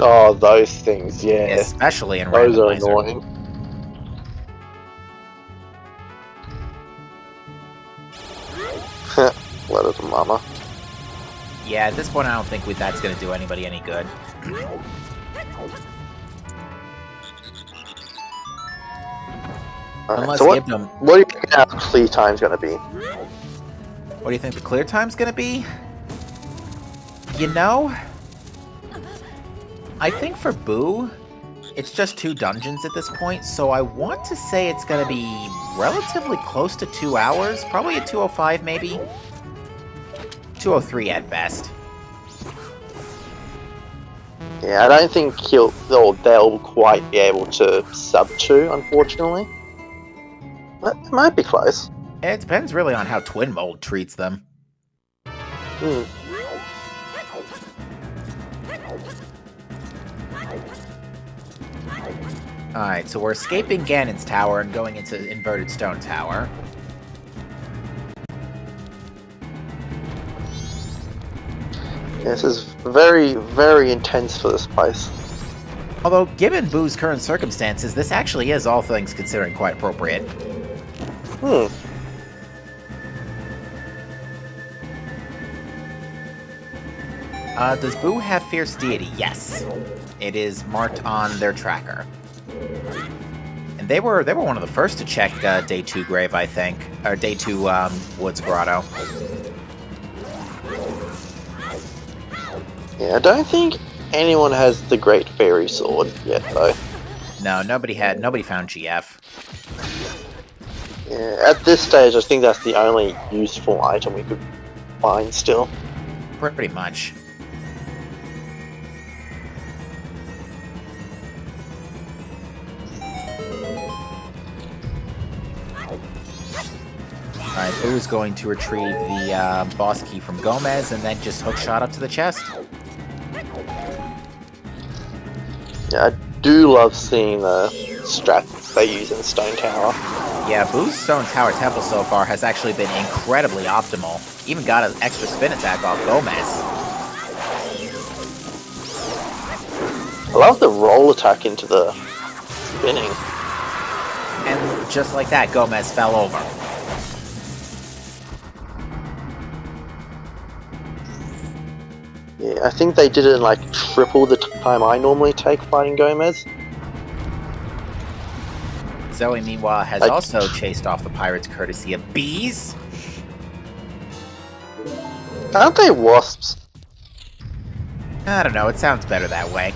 Oh, those things, yeah. Especially in Those are Randomizer. annoying. Let it, mama. Yeah, at this point I don't think that's going to do anybody any good. Alright, Unless so give them... what do you think our clear time's going to be? What do you think the clear time's going to be? You know... I think for Boo, it's just 2 dungeons at this point, so I want to say it's going to be relatively close to 2 hours. Probably at 2:05 maybe. 2:03 at best. Yeah, I don't think they'll quite be able to sub 2, unfortunately. But it might be close. It depends really on how Twin Mold treats them. Hmm. Alright, so we're escaping Ganon's tower and going into Inverted Stone Tower. This is very, very intense for this place. Although, given Boo's current circumstances, this actually is, all things considering, quite appropriate. Hmm. Does Boo have Fierce Deity? Yes. It is marked on their tracker. And they were one of the first to check Day 2 Grave, I think. Or Day 2 Woods Grotto. Yeah, I don't think anyone has the Great Fairy Sword yet, though. No, nobody found GF. Yeah, at this stage, I think that's the only useful item we could find still. Pretty much. Alright, Boo's going to retrieve the boss key from Gomez and then just hookshot up to the chest. Yeah, I do love seeing the strats they use in Stone Tower. Yeah, Boo's Stone Tower Temple so far has actually been incredibly optimal. Even got an extra spin attack off Gomez. I love the roll attack into the spinning. And just like that, Gomez fell over. Yeah, I think they did it in like triple the time I normally take fighting Gomez. Zoe, meanwhile, has also chased off the pirates courtesy of bees. Aren't they wasps? I don't know, it sounds better that way.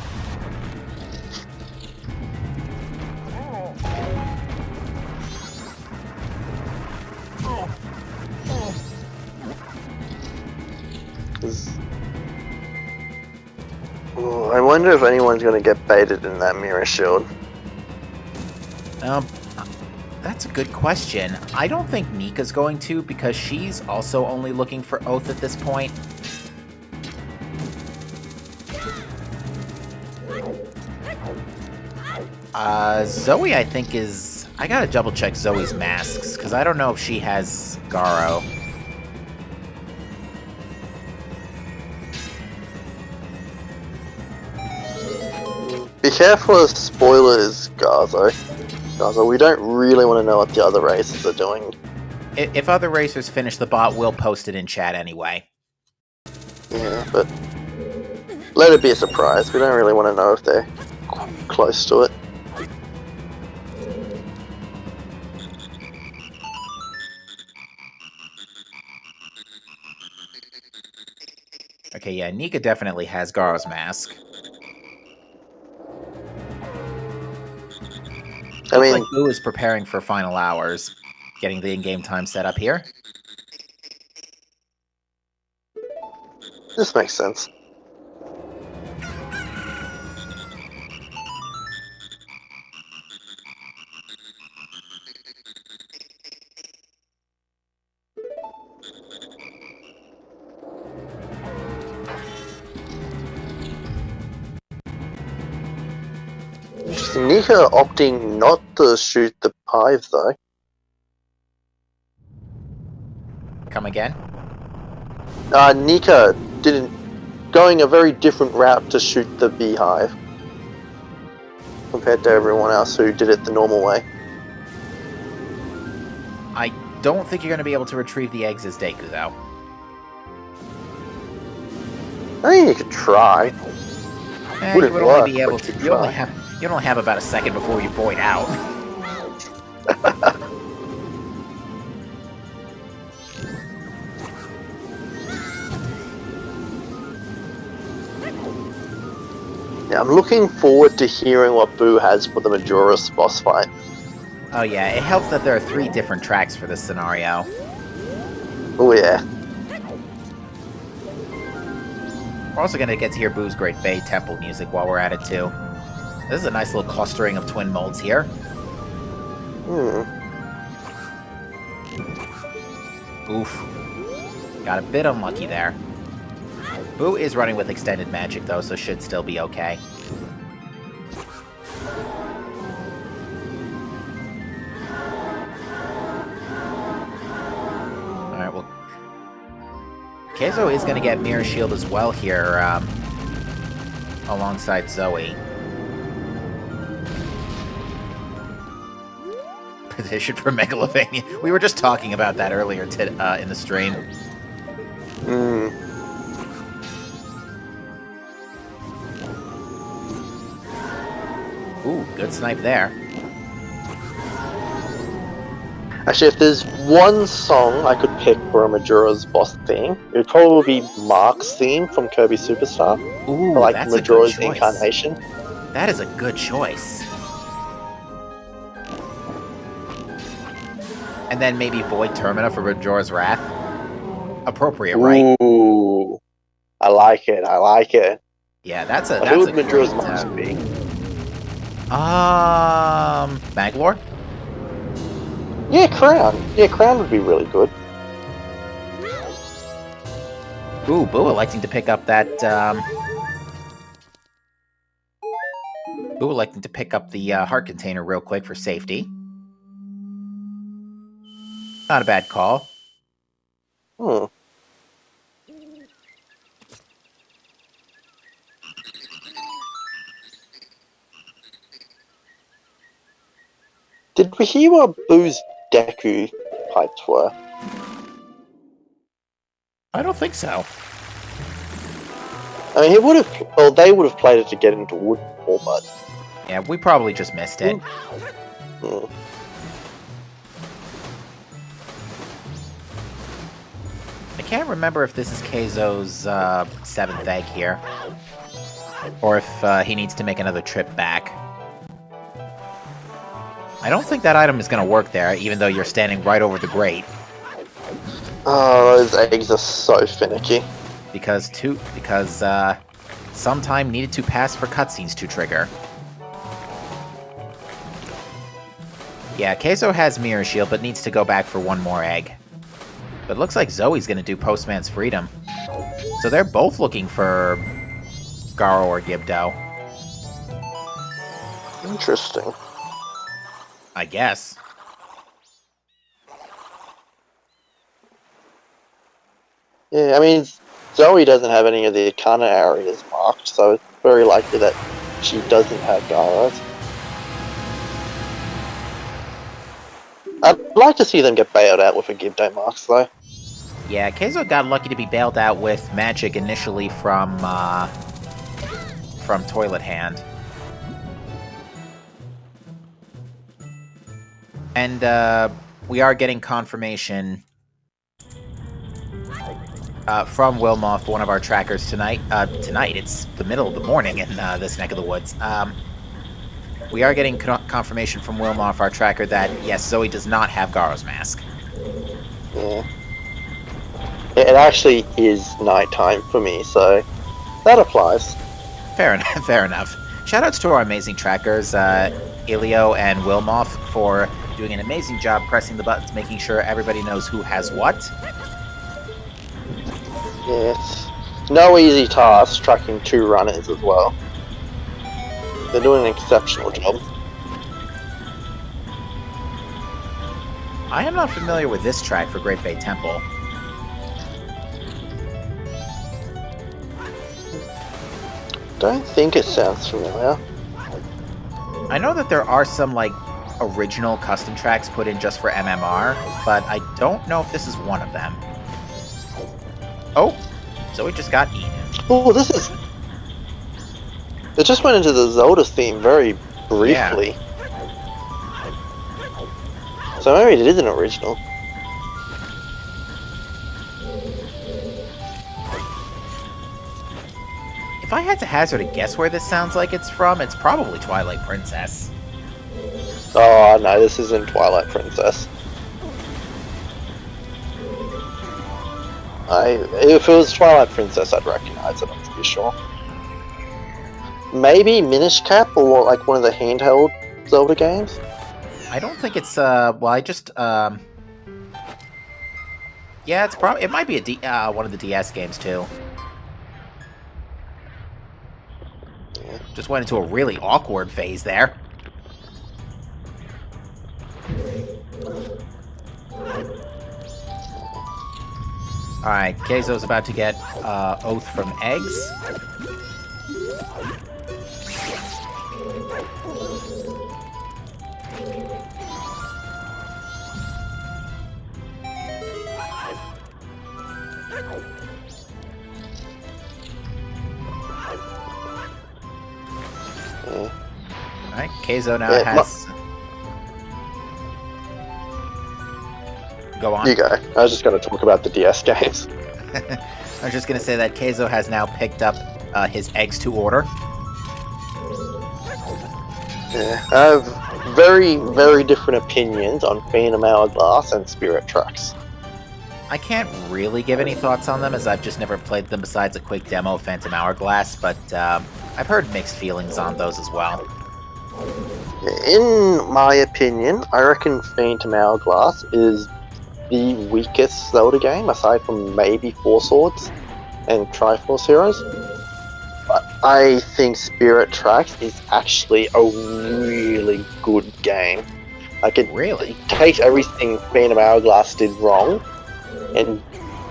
Ooh, I wonder if anyone's going to get baited in that mirror shield. That's a good question. I don't think Nika's going to, because she's also only looking for Oath at this point. Zoe, I think, is... I gotta double check Zoe's masks, because I don't know if she has Garo. Be careful of spoilers, Garzo. Garzo, we don't really want to know what the other races are doing. If other racers finish the bot, we'll post it in chat anyway. Yeah, but let it be a surprise. We don't really want to know if they're close to it. Okay, yeah, Nika definitely has Garo's mask. I mean, Looks like Boo is preparing for final hours, getting the in-game time set up here. this makes sense. Nika opting not to shoot the hive, though. Come again? Nika going a very different route to shoot the beehive compared to everyone else who did it the normal way. I don't think you're going to be able to retrieve the eggs as Deku, though. I think you could try. You Wouldn't would work, only be able but to. you You only try. have about a second before you void out. Yeah, I'm looking forward to hearing what Boo has for the Majora's boss fight. Oh yeah, it helps that there are 3 different tracks for this scenario. Oh yeah. We're also going to get to hear Boo's Great Bay Temple music while we're at it too. This is a nice little clustering of twin molds here. Oof. Got a bit unlucky there. Boo is running with extended magic though, so should still be okay. Alright, well... Keizo is going to get Mirror Shield as well here, alongside Zoe. Petition for Megalovania. We were just talking about that earlier in the stream. Ooh, good snipe there. Actually, if there's one song I could pick for a Majora's boss theme, it would probably be Mark's theme from Kirby Superstar. Ooh, For, like that's Majora's a good choice. incarnation. That is a good choice. And then maybe Void Termina for Majora's Wrath. Appropriate, right? Ooh, I like it. I like it. Yeah, that's a. Who That's would a Majora's great, Mask be? Maglor? Yeah, Crown. Yeah, Crown would be really good. Ooh, Boo electing to pick up that. Boo electing to pick up the heart container real quick for safety. Not a bad call. Did we hear what Boo's Deku pipes were? I don't think so. I mean, he would have. Well, they would have played it to get into wood more, but Yeah, we probably just missed it. mm. I can't remember if this is Keizo's 7th egg here. Or if he needs to make another trip back. I don't think that item is going to work there, even though you're standing right over the grate. Oh, those eggs are so finicky. Because some time needed to pass for cutscenes to trigger. Yeah, Keizo has Mirror Shield, but needs to go back for one more egg. But it looks like Zoe's going to do Postman's Freedom. So they're both looking for Garo or Gibdo. Interesting. I guess. Yeah, I mean, Zoe doesn't have any of the Arcana areas marked, so it's very likely that she doesn't have Gyros. I'd like to see them get bailed out with a Gibdo marks, though. Yeah, Keizo got lucky to be bailed out with magic initially from Toilet Hand. And we are getting confirmation from Wilmoth, one of our trackers tonight. Tonight, it's the middle of the morning in this neck of the woods. We are getting confirmation from Wilmoth, our tracker, that yes, Zoe does not have Garo's mask. Yeah. It actually is nighttime for me, so that applies. Fair enough. Fair enough. Shoutouts to our amazing trackers, Ilio and Wilmoth, for doing an amazing job pressing the buttons, making sure everybody knows who has what. Yes. No easy task tracking 2 runners as well. They're doing an exceptional job. I am not familiar with this track for Great Bay Temple. Don't think it sounds familiar. I know that there are some, like, original custom tracks put in just for MMR, but I don't know if this is one of them. Oh, Zoe just got eaten. Oh, this is... It just went into the Zelda theme very briefly. Yeah. So maybe it is an original. If I had to hazard a guess where this sounds like it's from, it's probably Twilight Princess. Oh no, this isn't Twilight Princess. If it was Twilight Princess, I'd recognize it, I'm pretty sure. Maybe Minish Cap, or like one of the handheld Zelda games? I don't think it's, well, I just, yeah, it's probably, it might be one of the DS games, too. Yeah. Just went into a really awkward phase there. Alright, Keizo's about to get, Oath from Eggs. Alright, Keizo now has... Go on. You go. I was just going to talk about the DS games. I was just going to say that Keizo has now picked up his eggs to order. Yeah, I have very, very different opinions on Phantom Hourglass and Spirit Tracks. I can't really give any thoughts on them, as I've just never played them besides a quick demo of Phantom Hourglass, but I've heard mixed feelings on those as well. In my opinion, I reckon Phantom Hourglass is the weakest Zelda game, aside from maybe Four Swords and Triforce Heroes. But I think Spirit Tracks is actually a really good game. Like, it Really? takes everything Phantom Hourglass did wrong and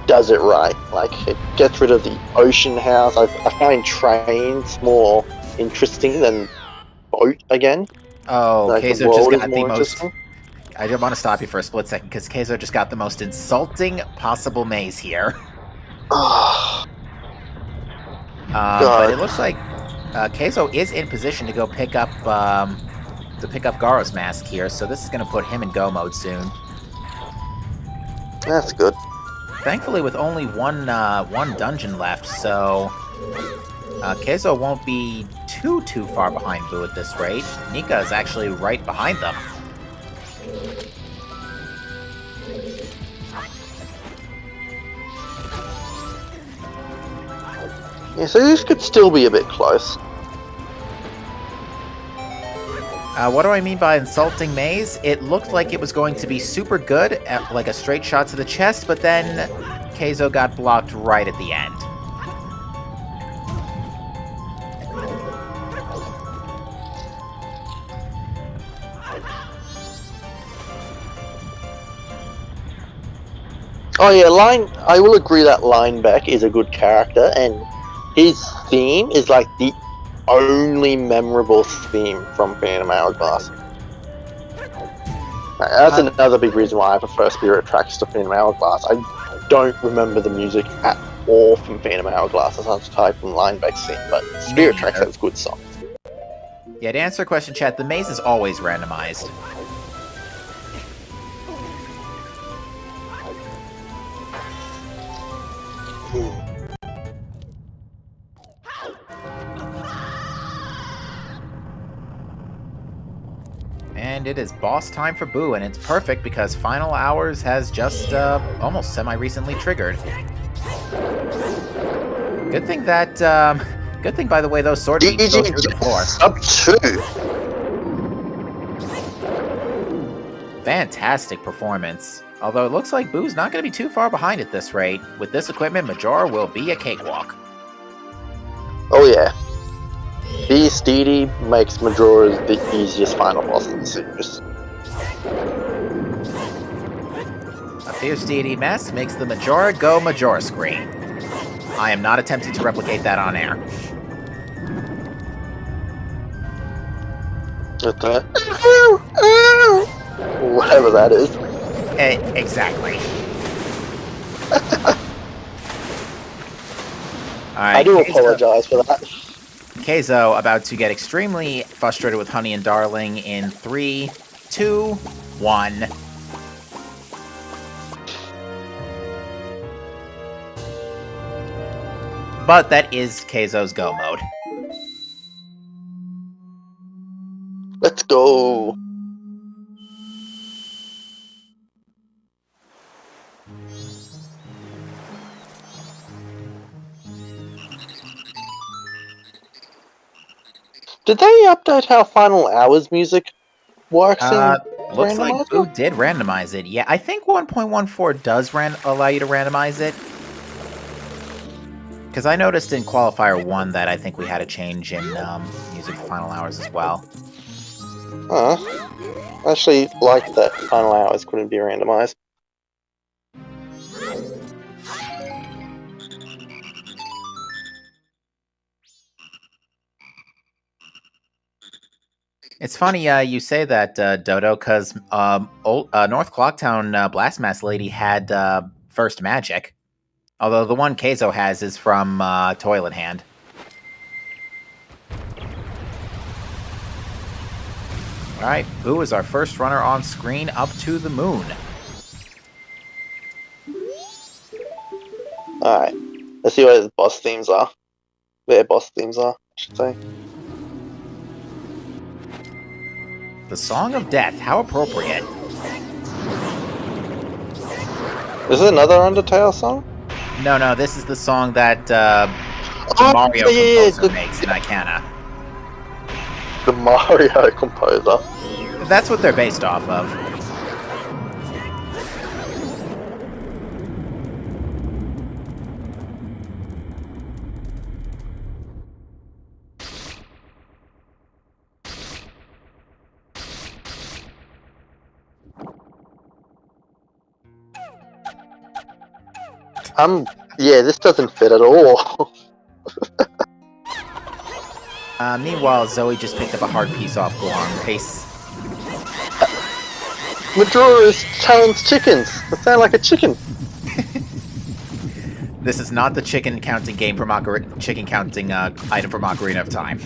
does it right. Like, it gets rid of the ocean house. I find trains more interesting than boat again. Oh, Like, the Keizo world just is got the more most... interesting. I did want to stop you for a split second, because Keizo just got the most insulting possible maze here. But it looks like Keizo is in position to go pick up Garo's mask here, so this is going to put him in go mode soon. That's good. Thankfully, with only one dungeon left, so Keizo won't be too far behind Boo at this rate. Nika is actually right behind them. Yeah, so this could still be a bit close. What do I mean by insulting Maze? It looked like it was going to be super good, at, like a straight shot to the chest, but then Keizo got blocked right at the end. Oh yeah, I will agree that Lineback is a good character, and his theme is like the only memorable theme from Phantom Hourglass. That's another big reason why I prefer Spirit Tracks to Phantom Hourglass. I don't remember the music at all from Phantom Hourglass aside from Lineback's theme, but Spirit Tracks has good songs. Yeah, to answer your question, chat, the maze is always randomized. And it is boss time for Boo, and it's perfect because Final Hours has just almost semi-recently triggered. Good thing that, good thing, by the way, those sword beats go through the floor. Up 2! Fantastic performance. Although it looks like Boo's not going to be too far behind at this rate. With this equipment, Majora will be a cakewalk. Oh yeah. Fierce Deity makes Majora the easiest final boss in the series. A Fierce Deity mess makes the Majora go Majora scream. I am not attempting to replicate that on air. Whatever that is. Exactly. I do apologize for that. Keizo about to get extremely frustrated with Honey and Darling in 3, 2, 1. But that is Keizo's go mode. Let's go. Did they update how Final Hours music works in looks like Randomizer? Boo did randomize it. Yeah, I think 1.14 does allow you to randomize it. Because I noticed in Qualifier 1 that I think we had a change in music for Final Hours as well. I actually like that Final Hours couldn't be randomized. It's funny you say that, Dodo, because North Clocktown Blastmass Lady had First Magic. Although the one Keizo has is from Toilet Hand. Alright, Boo is our first runner on screen up to the moon. Alright, let's see what the boss themes are. Their boss themes are, I should say. The Song of Death, how appropriate. Is it another Undertale song? No, this is the song that Mario composer makes in Icana. The Mario composer. That's what they're based off of. Yeah, this doesn't fit at all. Meanwhile, Zoe just picked up a hard piece off Goron Race. Majora's challenged chickens. That sound like a chicken. This is not the chicken counting game from chicken counting item from Ocarina of Time.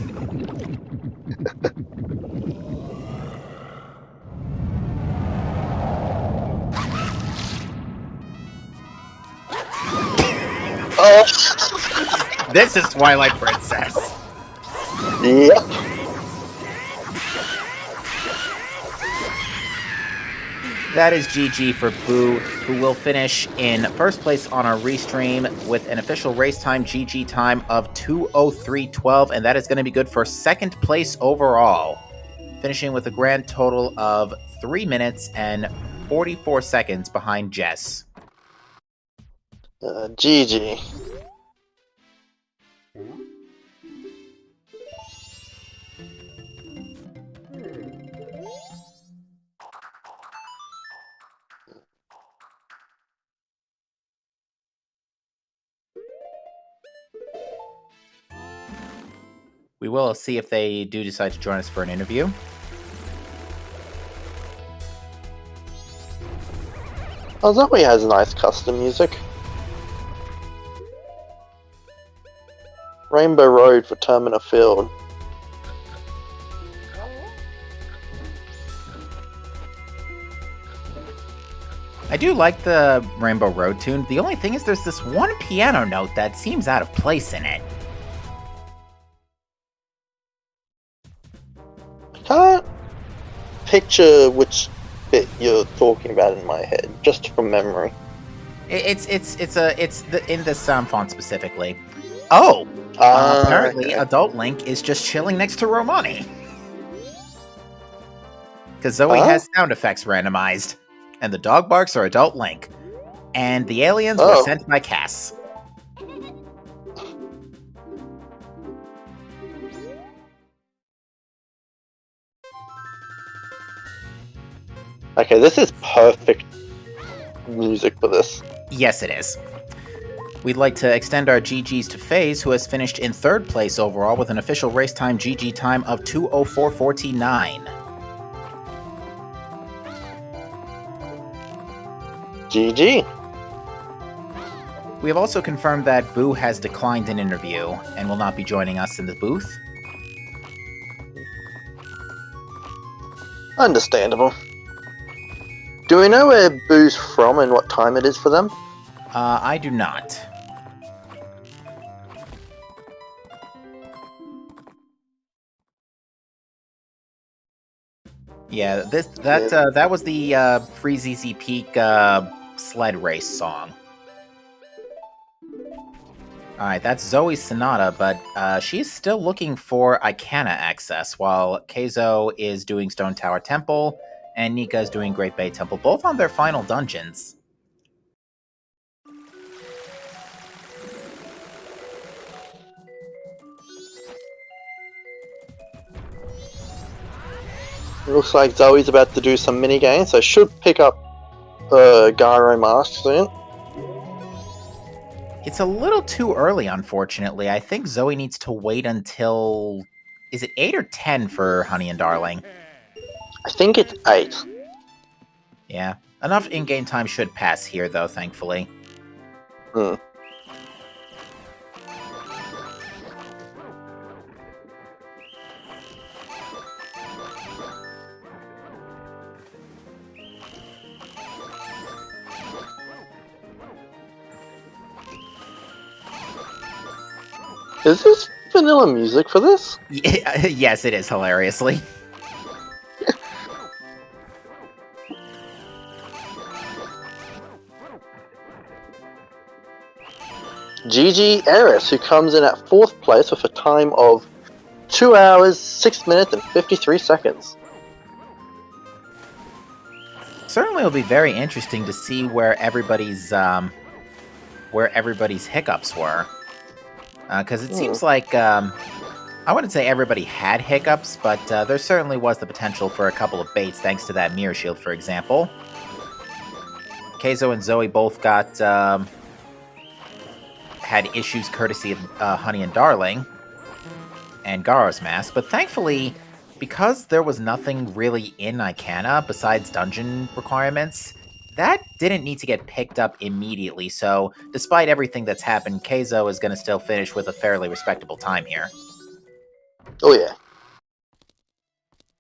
Oh! This is Twilight Princess. Yep. That is GG for Boo, who will finish in first place on our restream with an official race time GG time of 2:03:12, and that is going to be good for second place overall, finishing with a grand total of 3 minutes and 44 seconds behind Jess. GG. We will see if they do decide to join us for an interview. Oh, Zoe has nice custom music. Rainbow Road for Termina Field. I do like the Rainbow Road tune. The only thing is there's this one piano note that seems out of place in it. Can't picture which bit you're talking about in my head, just from memory. It's in this font specifically. Oh, apparently Adult Link is just chilling next to Romani. Because Zoe has sound effects randomized, and the dog barks are Adult Link, and the aliens were sent by Cass. Okay, this is perfect music for this. Yes, it is. We'd like to extend our GGs to FaZe, who has finished in third place overall with an official race time GG time of 2:04:49. GG. We have also confirmed that Boo has declined an interview and will not be joining us in the booth. Understandable. Do we know where Boo's from and what time it is for them? I do not. Yeah, that was the Free ZZ Peak sled race song. Alright, that's Zoe's Sonata, but she's still looking for Icana access, while Keizo is doing Stone Tower Temple, and Nika is doing Great Bay Temple, both on their final dungeons. Looks like Zoe's about to do some mini games, so should pick up Gyro Mask soon. It's a little too early, unfortunately. I think Zoe needs to wait until... Is it 8 or 10 for Honey and Darling? I think it's 8. Yeah. Enough in-game time should pass here, though, thankfully. Hmm. Is this vanilla music for this? Yes, it is, hilariously. GG Eris, who comes in at 4th place with a time of 2 hours, 6 minutes, and 53 seconds. Certainly will be very interesting to see where everybody's hiccups were. Because it seems like, I wouldn't say everybody had hiccups, but there certainly was the potential for a couple of baits thanks to that mirror shield, for example. Keizo and Zoe both got, had issues courtesy of Honey and Darling and Garo's Mask, but thankfully, because there was nothing really in Icana besides dungeon requirements, that didn't need to get picked up immediately, so despite everything that's happened, Keizo is going to still finish with a fairly respectable time here. Oh yeah.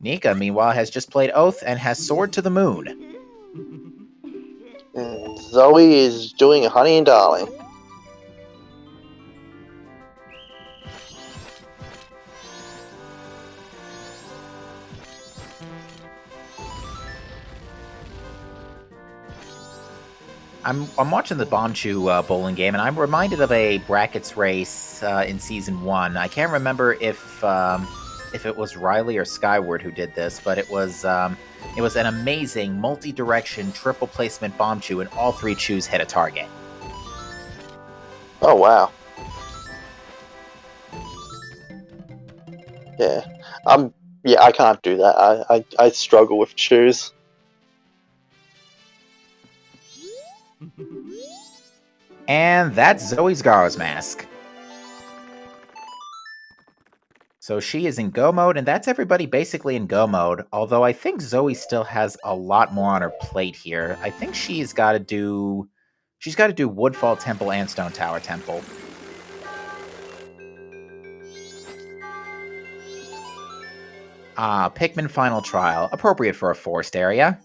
Nika, meanwhile, has just played Oath and has soared to the moon. And Zoe is doing a Honey and Darling. I'm watching the Bombchu bowling game, and I'm reminded of a brackets race in Season 1. I can't remember if it was Riley or Skyward who did this, but it was an amazing multi-direction triple placement Bombchu, and all three chews hit a target. Oh wow. Yeah. Yeah, I can't do that. I struggle with chews. And that's Zoe's Garo's mask. So she is in go mode, and that's everybody basically in go mode, although I think Zoe still has a lot more on her plate here. I think she's got to do Woodfall Temple and Stone Tower Temple. Pikmin Final Trial, appropriate for a forest area.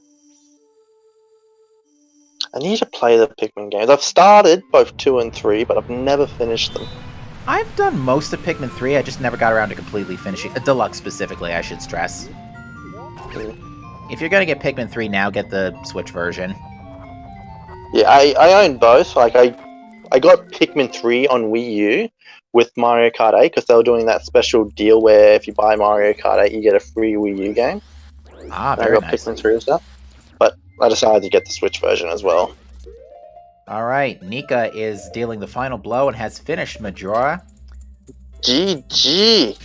I need to play the Pikmin games. I've started both 2 and 3, but I've never finished them. I've done most of Pikmin 3, I just never got around to completely finishing Deluxe specifically, I should stress. If you're gonna get Pikmin 3 now, get the Switch version. Yeah, I own both. Like I got Pikmin 3 on Wii U with Mario Kart 8 because they were doing that special deal where if you buy Mario Kart 8, you get a free Wii U game. Very I got nice. Pikmin 3 and stuff. But I decided to get the Switch version as well. Alright, Nika is dealing the final blow and has finished Majora. GG!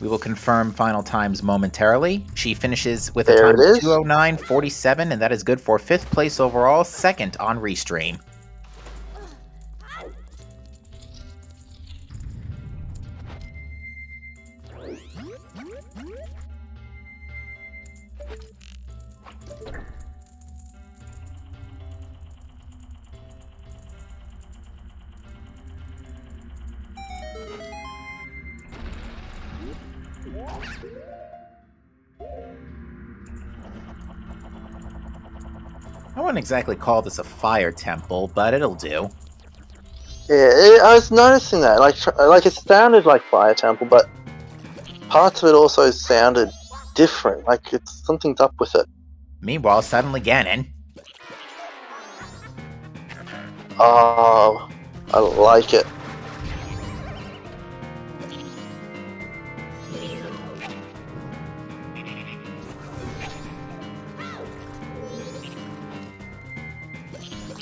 We will confirm final times momentarily. She finishes with a There time it of is. 2:09.47, and that is good for 5th place overall, 2nd on Restream. I wouldn't exactly call this a fire temple, but it'll do. Yeah, I was noticing that. Like it sounded like Fire Temple, but parts of it also sounded different. Like something's up with it. Meanwhile, suddenly Ganon. Oh, I like it.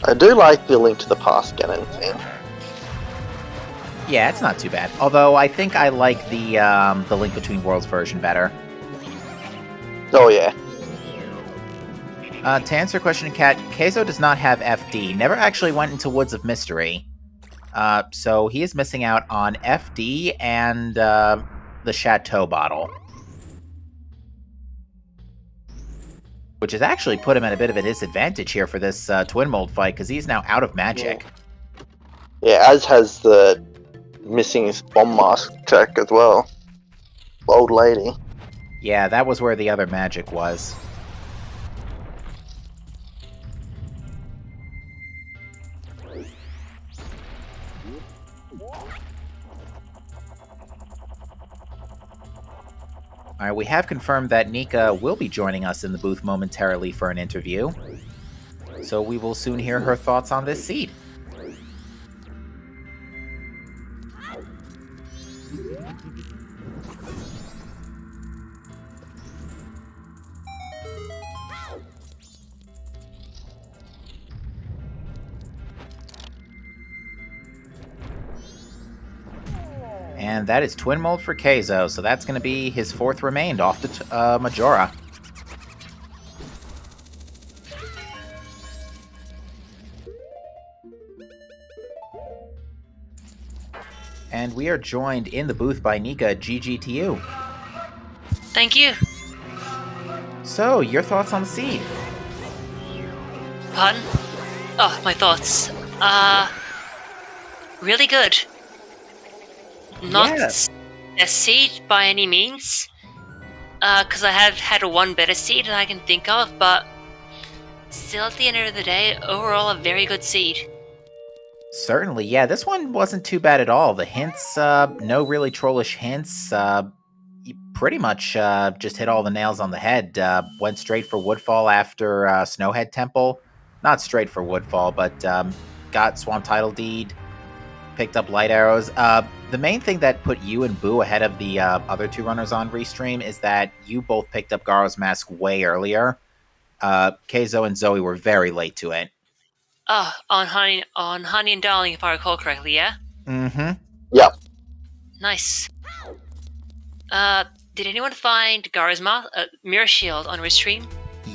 I do like the Link to the Past Ganon thing. Yeah, it's not too bad. Although I think I like the Link Between Worlds version better. Oh yeah. To answer your question, Kat, Keizo does not have FD. Never actually went into Woods of Mystery. So he is missing out on FD and the Chateau bottle. Which has actually put him at a bit of a disadvantage here for this Twin Mold fight, because he's now out of magic. Yeah, as has the missing bomb mask tech as well. Old lady. Yeah, that was where the other magic was. Alright, we have confirmed that Nika will be joining us in the booth momentarily for an interview. So we will soon hear her thoughts on this seed. And that is Twin Mold for Keizo, so that's going to be his 4th remained off to Majora. And we are joined in the booth by Nika. GG to you. Thank you. So, your thoughts on the seed? Pardon? Oh, my thoughts. Really good. Not a seed by any means. Because I have had one better seed that I can think of, but still at the end of the day, overall a very good seed. Certainly, yeah, this one wasn't too bad at all. The hints, no really trollish hints. You pretty much just hit all the nails on the head. Went straight for Woodfall after Snowhead Temple. Not straight for Woodfall, but got Swamp Title Deed, picked up Light Arrows. The main thing that put you and Boo ahead of the other two runners on Restream is that you both picked up Garo's Mask way earlier. Keizo and Zoe were very late to it. Oh, on Honey and Darling, if I recall correctly, yeah? Mm-hmm. Yep. Nice. Did anyone find Garo's Mirror Shield on Restream?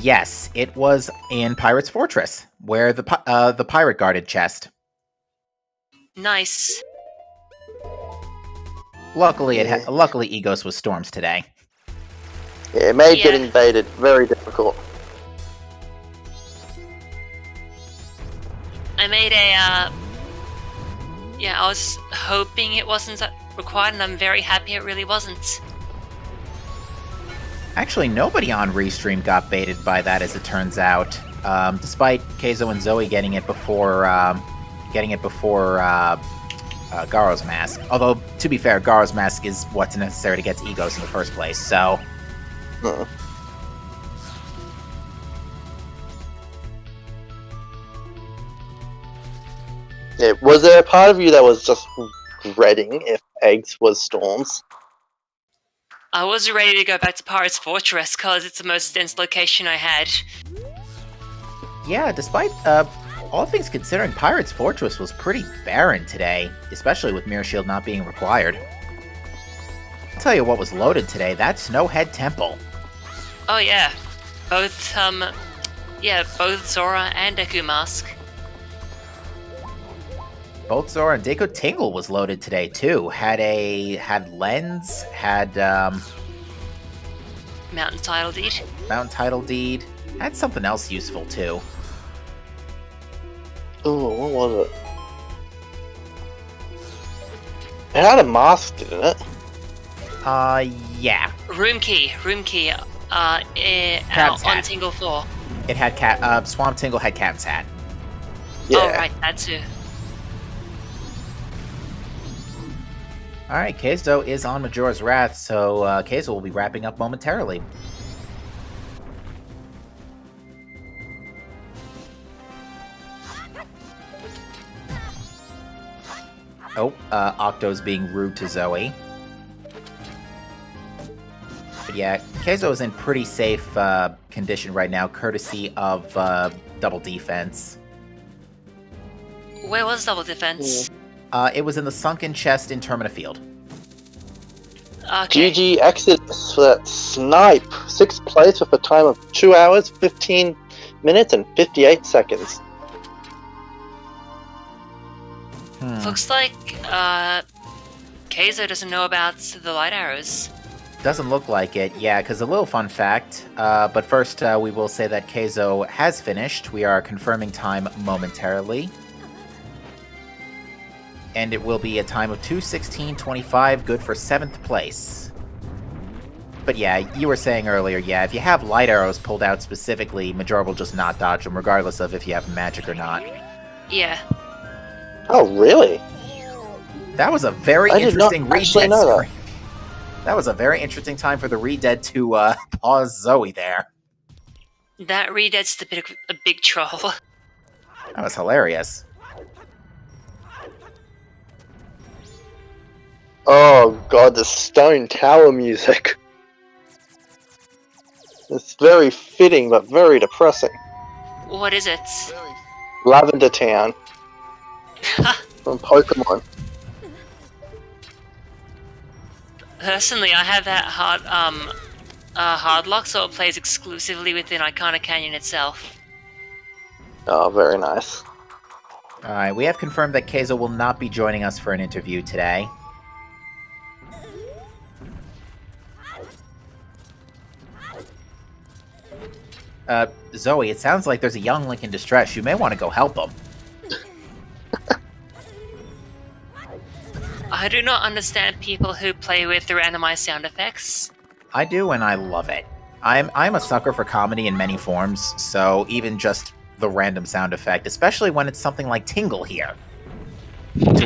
Yes, it was in Pirate's Fortress, where the pirate guarded chest. Nice. Luckily, luckily Egos was Storms today. Yeah, it made getting baited very difficult. I made a, I was hoping it wasn't required, and I'm very happy it really wasn't. Actually, nobody on Restream got baited by that, as it turns out. Despite Keizo and Zoe getting it before Garo's Mask. Although, to be fair, Garo's Mask is what's necessary to get to Egos in the first place, so... Yeah, was there a part of you that was just dreading if Eggs was Storms? I was ready to go back to Pirate's Fortress, because it's the most dense location I had. Yeah, despite, all things considering, Pirate's Fortress was pretty barren today, especially with Mirror Shield not being required. I'll tell you what was loaded today, that Snowhead Temple. Oh yeah. Both Zora and Deku Mask. Both Zora and Deku Tingle was loaded today too. Had Lens, had Mountain Title Deed. Mountain Title Deed. Had something else useful too. Oh, what was it? It had a mask, didn't it? Yeah. Room key. On Tingle 4. It had Swamp Tingle had Captain's Hat. Yeah. Oh, right, that too. Alright, Keizo is on Majora's Wrath, so Keizo will be wrapping up momentarily. Oh, Octo's being rude to Zoe. But yeah, Keizo is in pretty safe condition right now, courtesy of double defense. Where was double defense? It was in the sunken chest in Termina Field. Okay. GG Exodus for that snipe. 6th place with a time of 2 hours, 15 minutes, and 58 seconds. Looks like Keizo doesn't know about the light arrows. Doesn't look like it, yeah, because a little fun fact. But first, we will say that Keizo has finished. We are confirming time momentarily. And it will be a time of 2:16.25, good for 7th place. But yeah, you were saying earlier, yeah, if you have light arrows pulled out specifically, Majora will just not dodge them, regardless of if you have magic or not. Yeah. Oh, really? That was a very I did not interesting actually redead know that. story. That was a very interesting time for the redead to pause Zoe there. That redead's a big troll. That was hilarious. Oh god, the Stone Tower music. It's very fitting, but very depressing. What is it? Lavender Town. From Pokemon. Personally, I have that hard lock, so it plays exclusively within Icona Canyon itself. Oh, very nice. Alright, we have confirmed that Keizo will not be joining us for an interview today. Zoe, it sounds like there's a young Link in distress. You may want to go help him. I do not understand people who play with the randomized sound effects. I do, and I love it. I'm a sucker for comedy in many forms, so even just the random sound effect, especially when it's something like Tingle here. To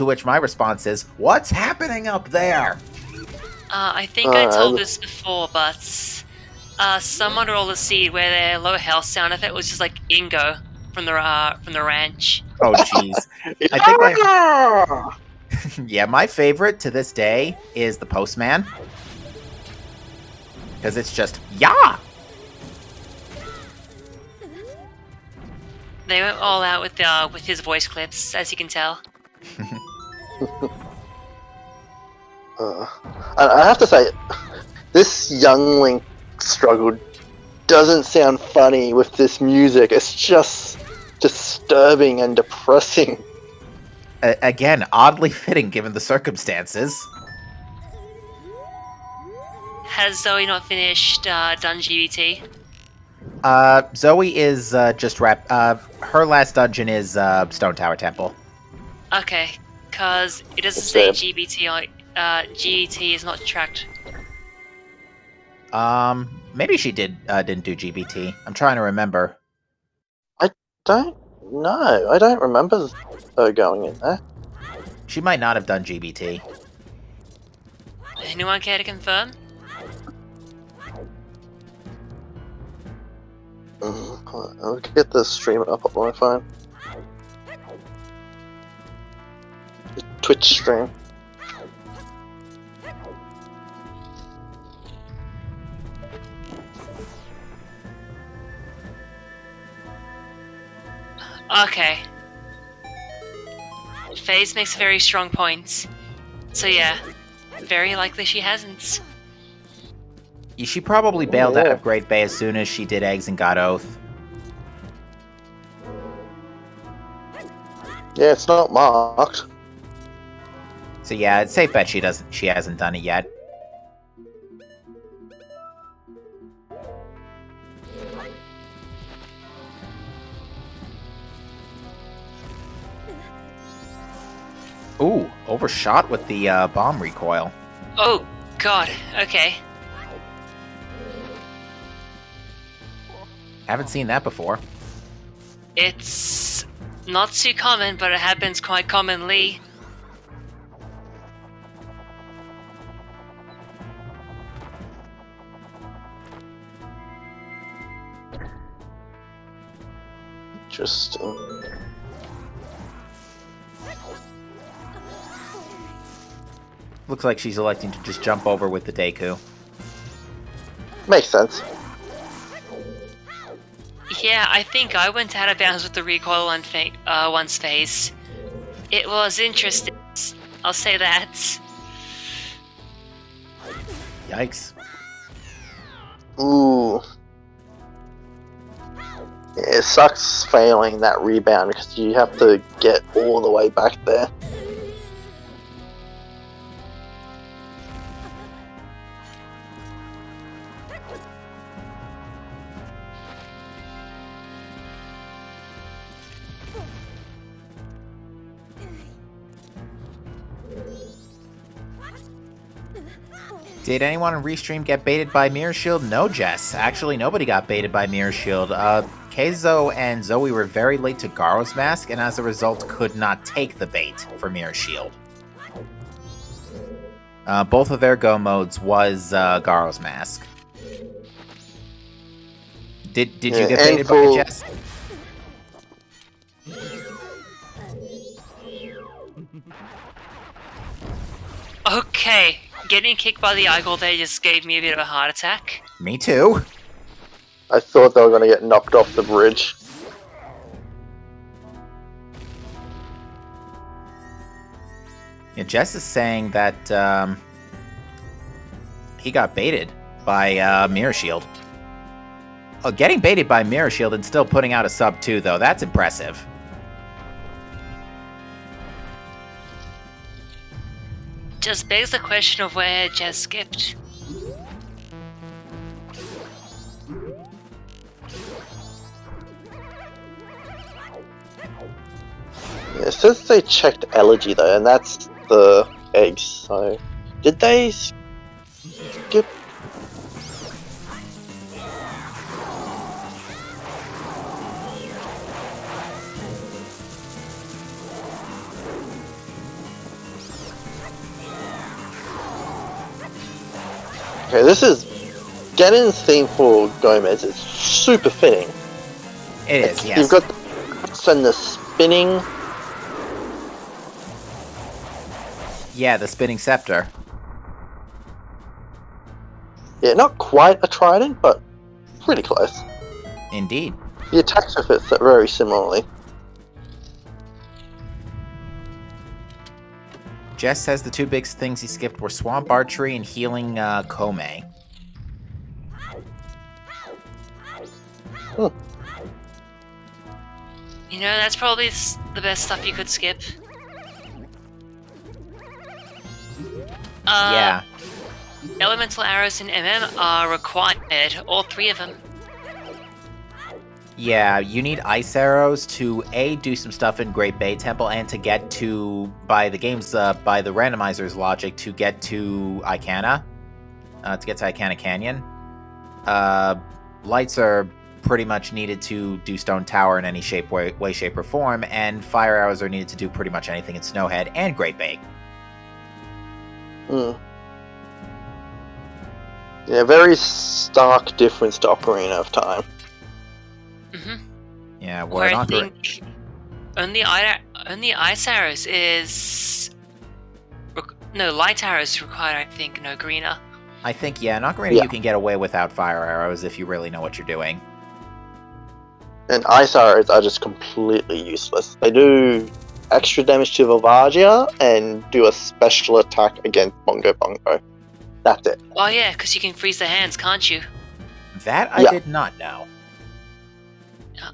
which my response is, "What's happening up there?" I think I told this before, but someone rolled a seed where their low health sound effect was just like Ingo from the ranch. Oh, jeez. I think yeah, my favorite to this day is the Postman. Because it's just, yeah! They went all out with his voice clips, as you can tell. I have to say, this young Link struggle doesn't sound funny with this music. It's just disturbing and depressing. Again, oddly fitting given the circumstances. Has Zoe not finished done GBT? Zoe is just her last dungeon is Stone Tower Temple. Okay, because it doesn't say GBT on GT is not tracked. Maybe she didn't do GBT. I'm trying to remember. I don't know. I don't remember her going in there. She might not have done GBT. Anyone care to confirm? I'll get the stream up on my phone. The Twitch stream. Okay. FaZe makes very strong points. So yeah, very likely she hasn't. She probably bailed out of Great Bay as soon as she did eggs and got oath. Yeah, it's not marked. So yeah, it's safe bet she hasn't done it yet. Ooh, overshot with the bomb recoil. Oh god, okay. Haven't seen that before. It's not too common, but it happens quite commonly. Interesting. Looks like she's electing to just jump over with the Deku. Makes sense. Yeah, I think I went out of bounds with the recoil once phase. It was interesting. I'll say that. Yikes. Ooh. Yeah, it sucks failing that rebound because you have to get all the way back there. Did anyone on Restream get baited by Mirror Shield? No, Jess. Actually, nobody got baited by Mirror Shield. Keizo and Zoe were very late to Garo's Mask, and as a result could not take the bait for Mirror Shield. Both of their go modes was Garo's Mask. Did you get baited by Jess? Okay, getting kicked by the eyeball there just gave me a bit of a heart attack. Me too. I thought they were going to get knocked off the bridge. Yeah, Jess is saying that he got baited by Mirror Shield. Oh, getting baited by Mirror Shield and still putting out a sub 2, though, that's impressive. Just begs the question of where Jess skipped. Yeah, it says they checked allergy though, and that's the eggs. So, did they skip? Okay, this is Ganon's theme for Gomez. It's super fitting. It is, yes. You've got the spinning. Yeah, the spinning scepter. Yeah, not quite a trident, but pretty close. Indeed. The attacks are fit very similarly. Jess says the two big things he skipped were Swamp Archery and healing Kome. You know, that's probably the best stuff you could skip. Yeah. Elemental arrows in MM are required, all 3 of them. Yeah, you need ice arrows to A, do some stuff in Great Bay Temple, and to get to, by the randomizer's logic, to get to Icana. To get to Icana Canyon. Lights are pretty much needed to do Stone Tower in any way, shape, or form, and fire arrows are needed to do pretty much anything in Snowhead and Great Bay. Yeah, very stark difference to Ocarina of Time. Yeah, Where I think only ice arrows is... No, light arrows required, I think, in Ocarina. I think, yeah, in Ocarina you can get away without fire arrows if you really know what you're doing. And ice arrows are just completely useless. They do extra damage to Volvagia and do a special attack against Bongo Bongo. That's it. Oh yeah, because you can freeze their hands, can't you? That I did not know.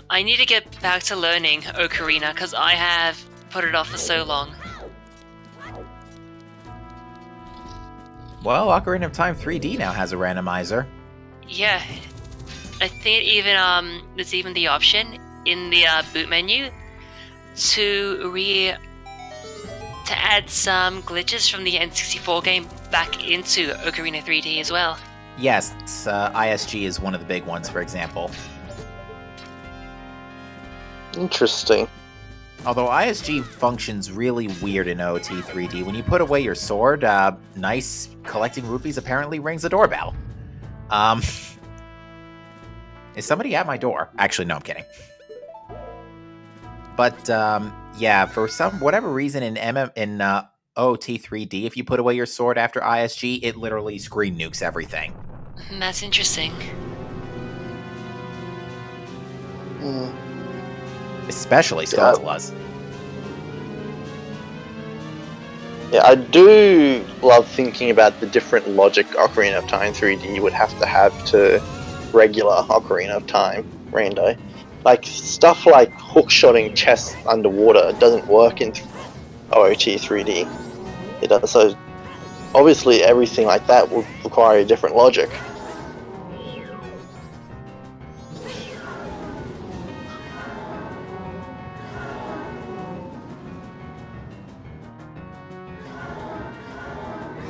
I need to get back to learning Ocarina, because I have put it off for so long. Well, Ocarina of Time 3D now has a randomizer. Yeah, I think there's even the option in the boot menu to add some glitches from the N64 game back into Ocarina 3D as well. Yes, ISG is one of the big ones, for example. Interesting. Although ISG functions really weird in OT 3D. When you put away your sword, nice collecting rupees apparently rings the doorbell. Is somebody at my door? Actually, no, I'm kidding. But, yeah, for whatever reason in OT 3D, if you put away your sword after ISG, it literally screen nukes everything. That's interesting. Especially Skulltulas. Yeah, I do love thinking about the different logic Ocarina of Time 3D would have to regular Ocarina of Time Rando. Like, stuff like hookshotting chests underwater doesn't work in OT 3D. It does, so obviously everything like that would require a different logic.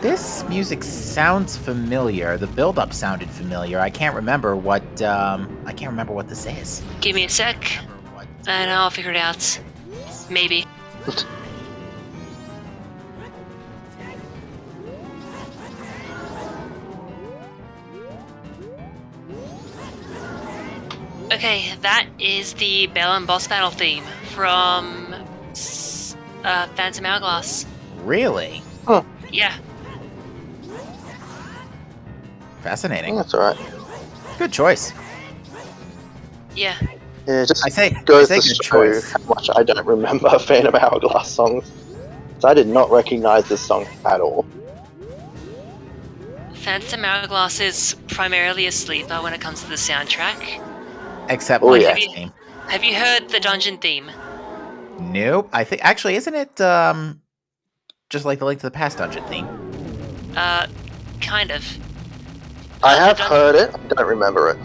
This music sounds familiar. The build-up sounded familiar. I can't remember what this is. Give me a sec, and I'll figure it out. Maybe. Okay, that is the Bell and Boss Battle theme from Phantom Hourglass. Really? Huh. Yeah. Fascinating. That's alright. Good choice. Yeah. Yeah, it just good goes to show choice. how much I don't remember Phantom Hourglass songs. So I did not recognize this song at all. Phantom Hourglass is primarily a sleeper when it comes to the soundtrack. Except Oh, my yeah. next theme. Have you heard the dungeon theme? Nope. I think actually, isn't it just like the Link to the Past dungeon theme? Kind of. I have heard it, I don't remember it.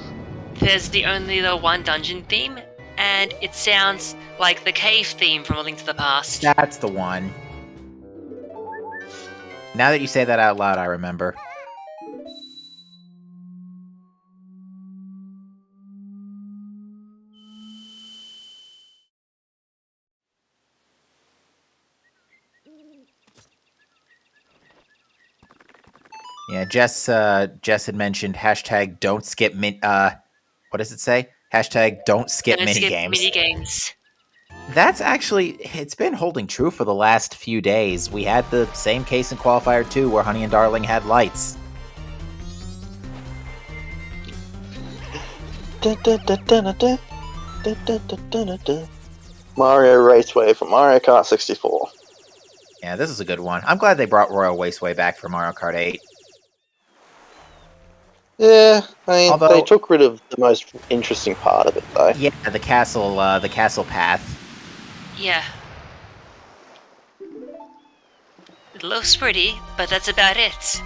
There's only the one dungeon theme, and it sounds like the cave theme from A Link to the Past. That's the one. Now that you say that out loud, I remember. Yeah, Jess had mentioned hashtag don't skip what does it say? Hashtag don't skip minigames. Minigames. That's actually, it's been holding true for the last few days. We had the same case in Qualifier 2 where Honey and Darling had lights. Mario Raceway for Mario Kart 64. Yeah, this is a good one. I'm glad they brought Royal Raceway back for Mario Kart 8. Yeah, I mean, Although- they took rid of the most interesting part of it, though. Yeah, the castle path. Yeah. It looks pretty, but that's about it.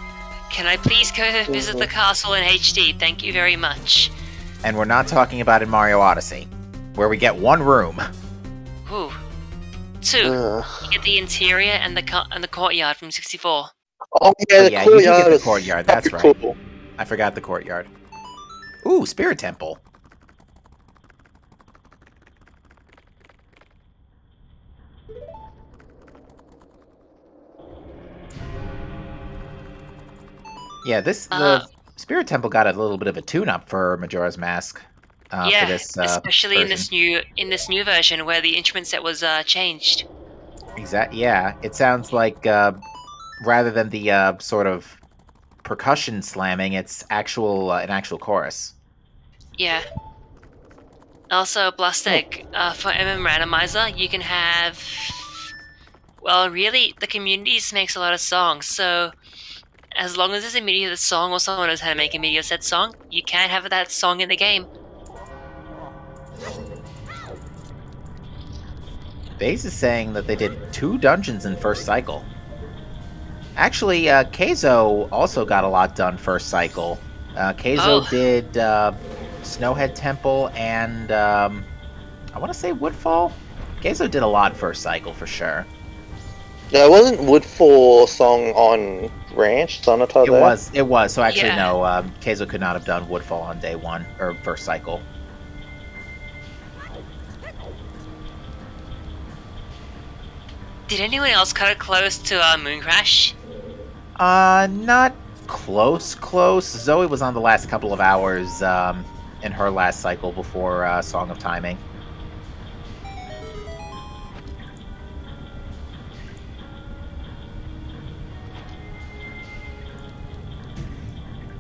Can I please go visit the castle in HD? Thank you very much. And we're not talking about in Mario Odyssey, where we get one room. Ooh. 2. You get the interior and the courtyard from 64. Oh yeah, the yeah, you do courtyard get the is courtyard, that's super right. cool. I forgot the courtyard. Ooh, Spirit Temple. Yeah, the Spirit Temple got a little bit of a tune-up for Majora's Mask. Yeah, for this, especially version. in this new version where the instrument set was changed. Yeah, it sounds like rather than the sort of percussion slamming, it's an actual chorus. Yeah. Also, Blast Egg, for Randomizer, you can have... Well, really, the communities makes a lot of songs, so as long as there's a media song or someone knows how to make a media set song, you can have that song in the game. Vase is saying that they did 2 dungeons in first cycle. Actually, Keizo also got a lot done first cycle. Keizo did Snowhead Temple and I want to say Woodfall. Keizo did a lot first cycle for sure. Yeah, wasn't Woodfall song on Ranch Sonata there? It was. So actually, Yeah. no, Keizo could not have done Woodfall on day 1 or first cycle. Did anyone else cut it close to Moon Crash? Not close. Zoe was on the last couple of hours in her last cycle before Song of Timing.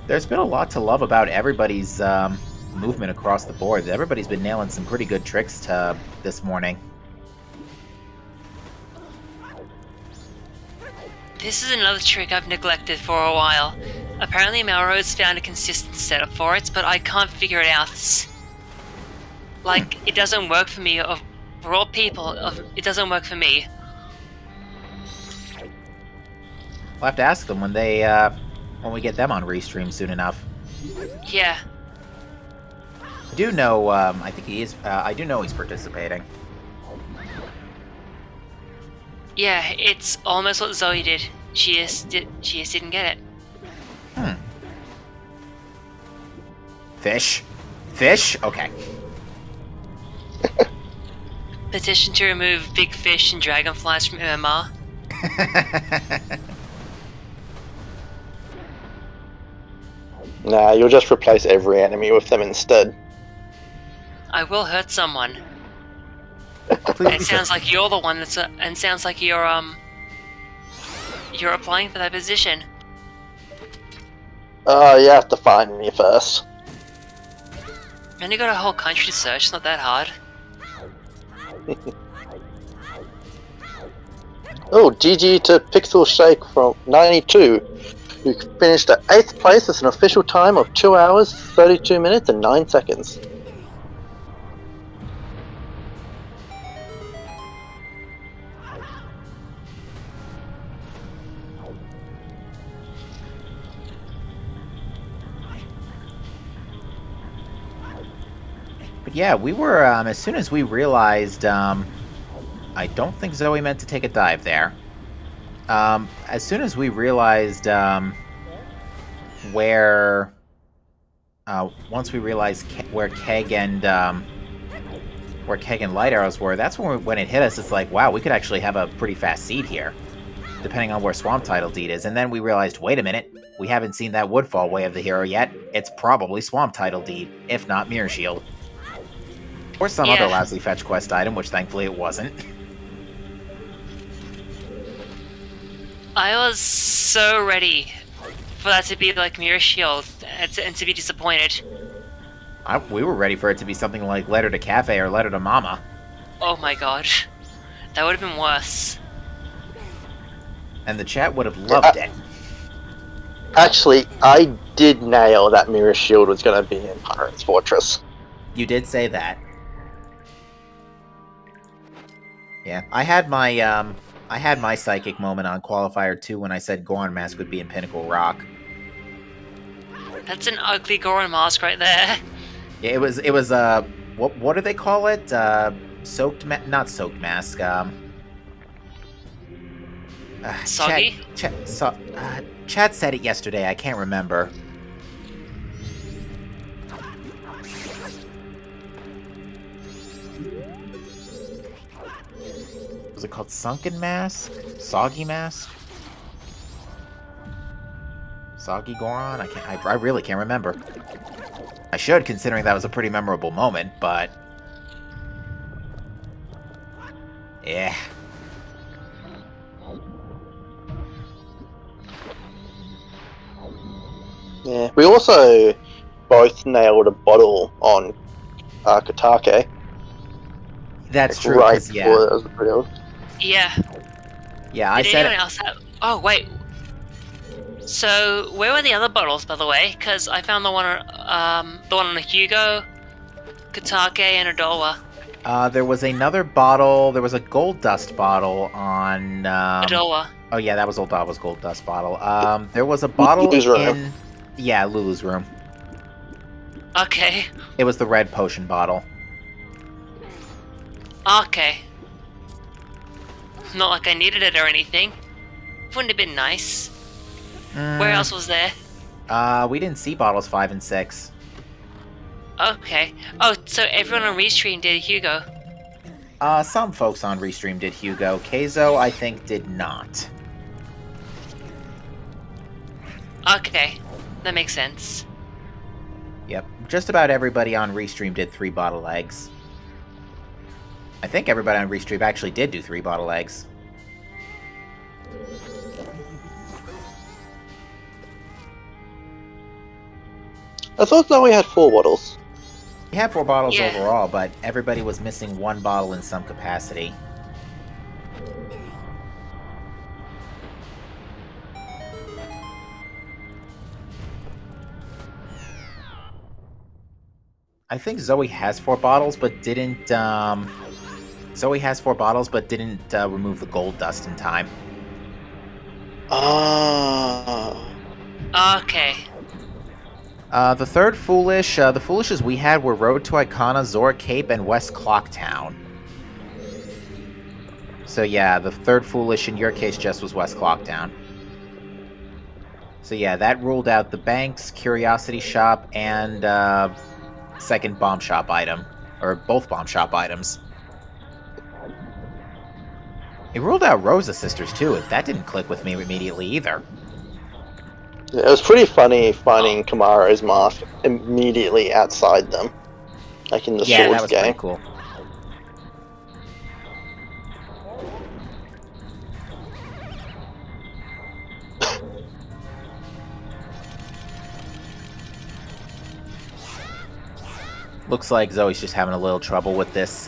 There's been a lot to love about everybody's movement across the board. Everybody's been nailing some pretty good tricks this morning. This is another trick I've neglected for a while. Apparently Melrose found a consistent setup for it, but I can't figure it out. Like, it doesn't work for me. For all people, it doesn't work for me. We'll have to ask them when we get them on Restream soon enough. Yeah. I do know, I think he is, I do know he's participating. Yeah, it's almost what Zoe did. She just didn't get it. Fish? Fish? Okay. Petition to remove big fish and dragonflies from MMR. Nah, you'll just replace every enemy with them instead. I will hurt someone. Please It sounds like you're the one that's and sounds like you're applying for that position. Oh, you have to find me first. And you got a whole country to search, it's not that hard. Oh, GG to Pixel Shake from 92, who finished at 8th place with an official time of 2 hours, 32 minutes and 9 seconds. But Yeah, we were, as soon as we realized, I don't think Zoe meant to take a dive there. As soon as we realized, where, once we realized where Keg and Light Arrows were, that's when it hit us, it's like, wow, we could actually have a pretty fast seed here, depending on where Swamp Tidal Deed is. And then we realized, wait a minute, we haven't seen that Woodfall Way of the Hero yet. It's probably Swamp Tidal Deed, if not Mirror Shield. Or some other lousy fetch quest item, which thankfully it wasn't. I was so ready for that to be like Mirror Shield and to be disappointed. We were ready for it to be something like Letter to Cafe or Letter to Mama. Oh my god. That would have been worse. And the chat would have loved it. Actually, I did nail that Mirror Shield was going to be in Pirate's Fortress. You did say that. Yeah, I had my psychic moment on Qualifier 2 when I said Goron Mask would be in Pinnacle Rock. That's an ugly Goron Mask right there. Yeah, it was what do they call it? Not soaked mask. Soggy? Chad said it yesterday. I can't remember. Was it called Sunken Mask? Soggy Mask? Soggy Goron? I really can't remember. I should, considering that was a pretty memorable moment, but... yeah. Yeah, we also both nailed a bottle on Katake. That's true, right 'cause, yeah. before that was revealed. Yeah. Yeah, Did anyone else have... Oh, wait. So, where were the other bottles, by the way? Because I found the one on Hugo, Katake, and Adowa. There was another bottle. There was a gold dust bottle on... Adowa. Oh yeah, that was Oldawa's gold dust bottle. There was a bottle Lulu's room. in... Yeah, Lulu's room. Okay. It was the red potion bottle. Okay. Not like I needed it or anything. Wouldn't have been nice. Where else was there? We didn't see bottles 5 and 6. Okay. Oh, so everyone on Restream did Hugo. Some folks on Restream did Hugo. Keizo, I think, did not. Okay. That makes sense. Yep. Just about everybody on Restream did 3 bottle eggs. I think everybody on Restream actually did do 3 bottle eggs. I thought that we had 4 bottles. We had 4 bottles Yeah. overall, but everybody was missing 1 bottle in some capacity. I think Zoe has 4 bottles, but didn't, Zoe has 4 bottles, but didn't remove the gold dust in time. Ah. Okay. The third Foolish, the Foolishes we had were Road to Icona, Zora Cape, and West Clocktown. So yeah, the third Foolish in your case just was West Clocktown. So yeah, that ruled out the banks, Curiosity Shop, and second Bomb Shop item. Or both Bomb Shop items. It ruled out Rosa Sisters too, that didn't click with me immediately either. It was pretty funny finding Kamaro's mask immediately outside them. Like in the Yeah, that Swords was game. pretty cool. Looks like Zoe's just having a little trouble with this,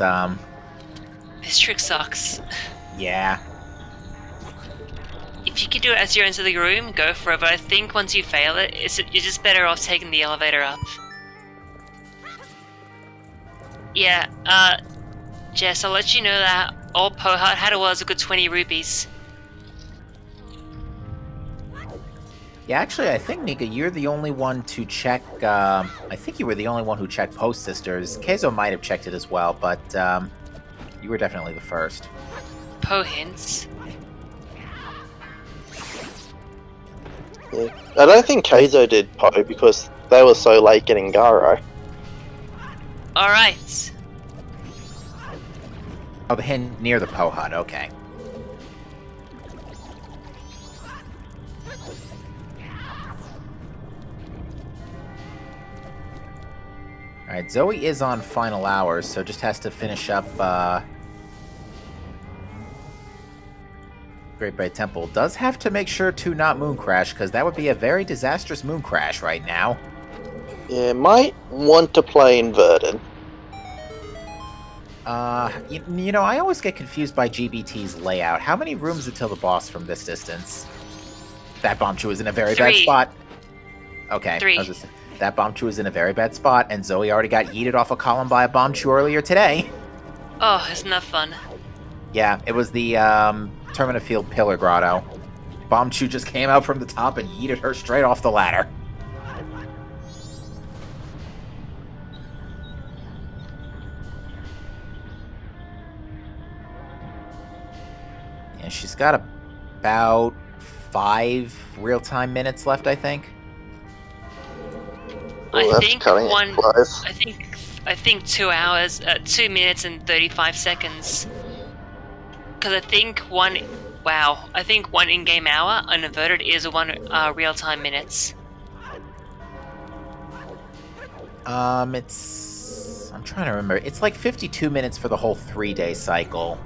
This trick sucks. yeah. If you can do it as you're into the room, go for it, but I think once you fail it, you're just better off taking the elevator up. Yeah, Jess, I'll let you know that old Pohart had a good 20 rupees. Yeah, actually, I think, Nika, you're the only one to check, I think you were the only one who checked Post Sisters. Keizo might have checked it as well, but, you were definitely the first. Po hints. Yeah. I don't think Keizo did Poe because they were so late getting Garo. Alright. Oh, the hint near the Poe hut, okay. Alright, Zoe is on final hours, so just has to finish up, Great Bay Temple. Does have to make sure to not moon crash, because that would be a very disastrous moon crash right now. Yeah, might want to play inverted. You know, I always get confused by GBT's layout. How many rooms until the boss from this distance? That Bombchu is in a very bad 3. spot. Okay. 3. That Bombchu is in a very bad spot, and Zoe already got yeeted off a column by a Bombchu earlier today. Oh, isn't that fun? Yeah, it was the, Termina Field Pillar Grotto. Bombchu just came out from the top and yeeted her straight off the ladder. And she's got about 5 real-time minutes left, I think. Oh, that's cutting it close. I think 2 hours, 2 minutes and 35 seconds. Because I think one in-game hour uninverted is 1 real-time minutes. I'm trying to remember. It's like 52 minutes for the whole 3-day cycle.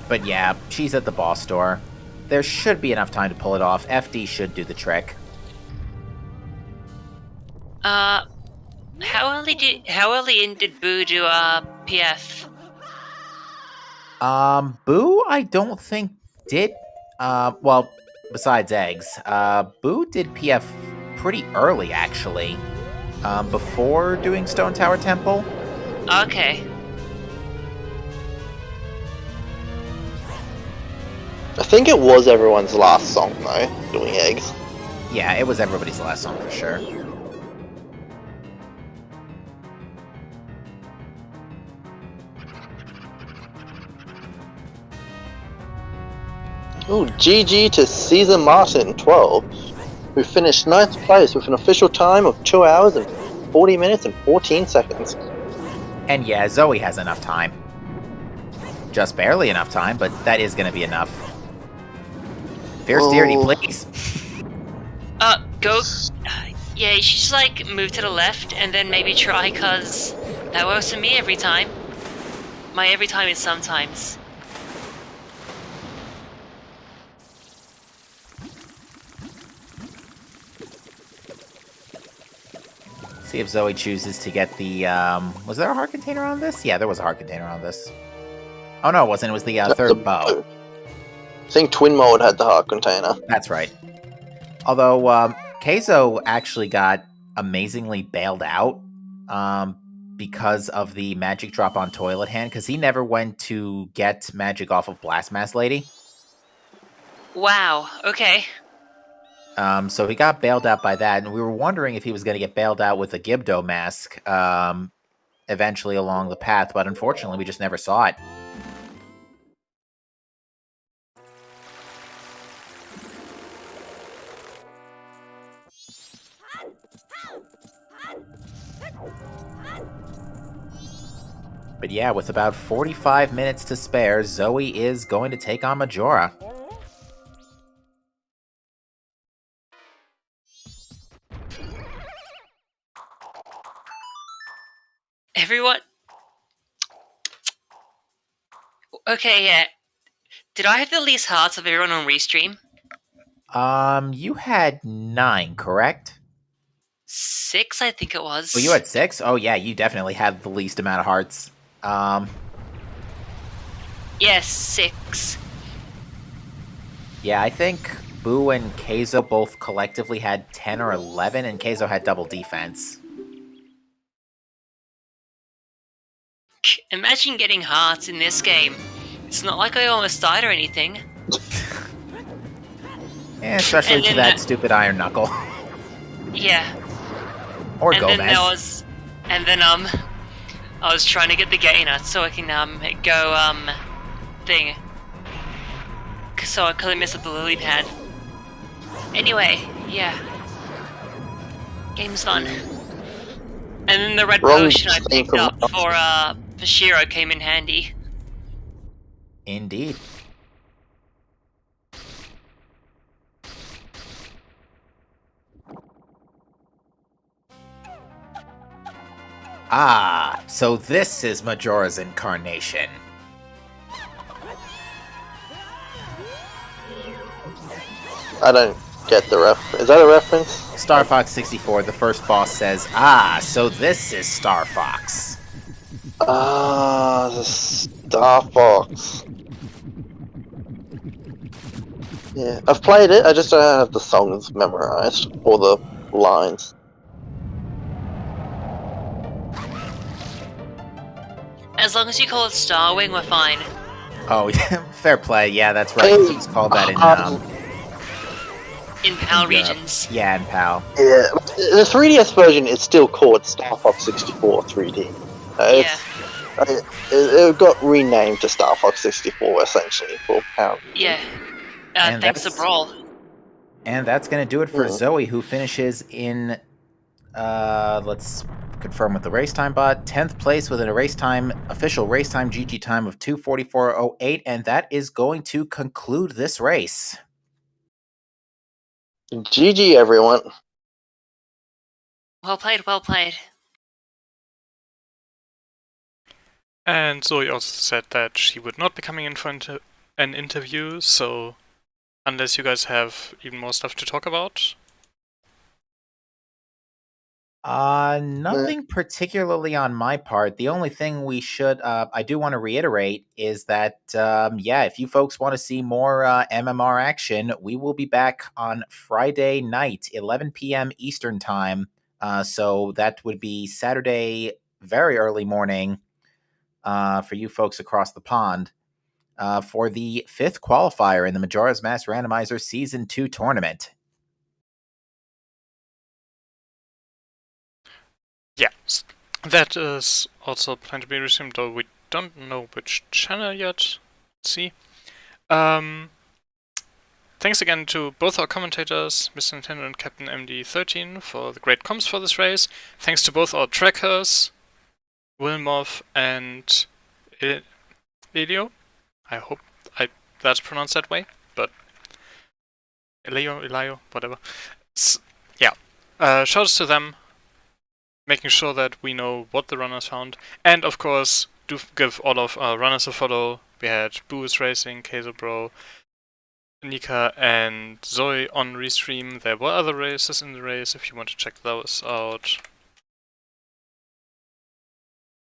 But yeah, she's at the boss door. There should be enough time to pull it off. FD should do the trick. How early in did Boo do PF? Boo, I don't think did. Well, besides eggs, Boo did PF pretty early actually. Before doing Stone Tower Temple. Okay. I think it was everyone's last song though, doing eggs. Yeah, it was everybody's last song for sure. Ooh, GG to Caesar Martin 12, who finished 9th place with an official time of 2 hours and 40 minutes and 14 seconds. And yeah, Zoe has enough time. Just barely enough time, but that is gonna be enough. Fierce Deity, please. Go. Yeah, you should just like move to the left and then maybe try, cause that works for me every time. My every time is sometimes. See if Zoe chooses to get the, was there a heart container on this? Yeah, there was a heart container on this. Oh no, it wasn't. It was the third bow. I think Twin Mode had the heart container. That's right. Although, Keizo actually got amazingly bailed out, because of the magic drop on Toilet Hand, because he never went to get magic off of Blast Mask Lady. Wow, okay. So he got bailed out by that, and we were wondering if he was going to get bailed out with a Gibdo mask, eventually along the path, but unfortunately we just never saw it. But yeah, with about 45 minutes to spare, Zoe is going to take on Majora. Everyone. Okay, yeah. Did I have the least hearts of everyone on Restream? You had 9, correct? 6, I think it was. Oh, you had 6? Oh yeah, you definitely had the least amount of hearts. Yes, 6. Yeah, I think Boo and Keizo both collectively had 10 or 11, and Keizo had double defense. Imagine getting hearts in this game. It's not like I almost died or anything. Especially And to then that stupid Iron Knuckle. Yeah. Or And Gomez. then there was, and then I was trying to get the gainer so I can go thing. So I couldn't mess up the lily pad. Anyway, yeah. Game's fun. And then the red Wrong potion I thing picked from up last for Shiro came in handy. Indeed. Ah, so this is Majora's incarnation. I don't get the reference. Is that a reference? Star Fox 64, the first boss says, "Ah, so this is Star Fox." Ah, the Star Fox. Yeah, I've played it. I just don't have the songs memorized or the lines. As long as you call it Starwing, we're fine. Oh, yeah, fair play. Yeah, that's right. Hey, He's called that In PAL Europe. regions. Yeah, in PAL. Yeah, the 3DS version is still called Star Fox 64 3D. Yeah. It got renamed to Star Fox 64 essentially for PAL. Yeah. And Thanks to that's- Brawl. And that's going to do it for Hmm. Zoe, who finishes in, let's confirm with the race time bot, 10th place with an official race time GG time of 2:44.08, and that is going to conclude this race. GG, everyone. Well played, well played. And Zoe also said that she would not be coming in for an interview, so unless you guys have even more stuff to talk about. Nothing particularly on my part. The only thing I do want to reiterate is that, if you folks want to see more MMR action, we will be back on Friday night, 11 p.m. Eastern Time. So that would be Saturday, very early morning for you folks across the pond for the 5th qualifier in the Majora's Mask Randomizer Season 2 tournament. Yes, that is also planned to be resumed, though we don't know which channel yet. Let's see. Thanks again to both our commentators, Mr. Nintendo and Captain MD13, for the great comms for this race. Thanks to both our trackers, Wilmoth and Elio. I hope that's pronounced that way, but Elio, whatever. Shoutouts to them, making sure that we know what the runners found. And of course, do give all of our runners a follow. We had Boo's Racing, Kazelbro, Nika and Zoe on Restream. There were other races in the race if you want to check those out.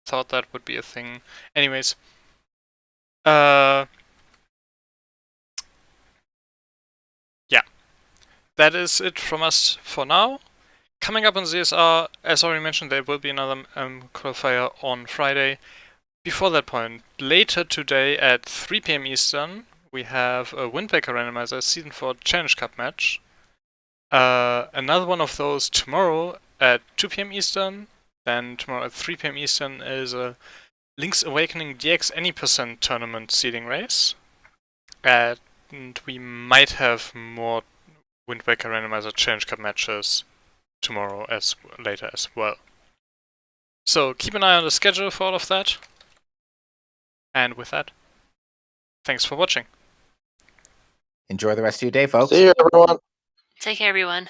Thought that would be a thing. Anyways. That is it from us for now. Coming up on ZSR, as already mentioned, there will be another qualifier on Friday. Before that point, later today at 3 PM Eastern, we have a Wind Waker Randomizer Season 4 Challenge Cup match. Another one of those tomorrow at 2 PM Eastern. Then tomorrow at 3 PM Eastern is a Link's Awakening DX Any % tournament seeding race. And we might have more Wind Waker Randomizer Challenge Cup matches tomorrow later as well. So keep an eye on the schedule for all of that. And with that, thanks for watching. Enjoy the rest of your day, folks. See you, everyone. Take care, everyone.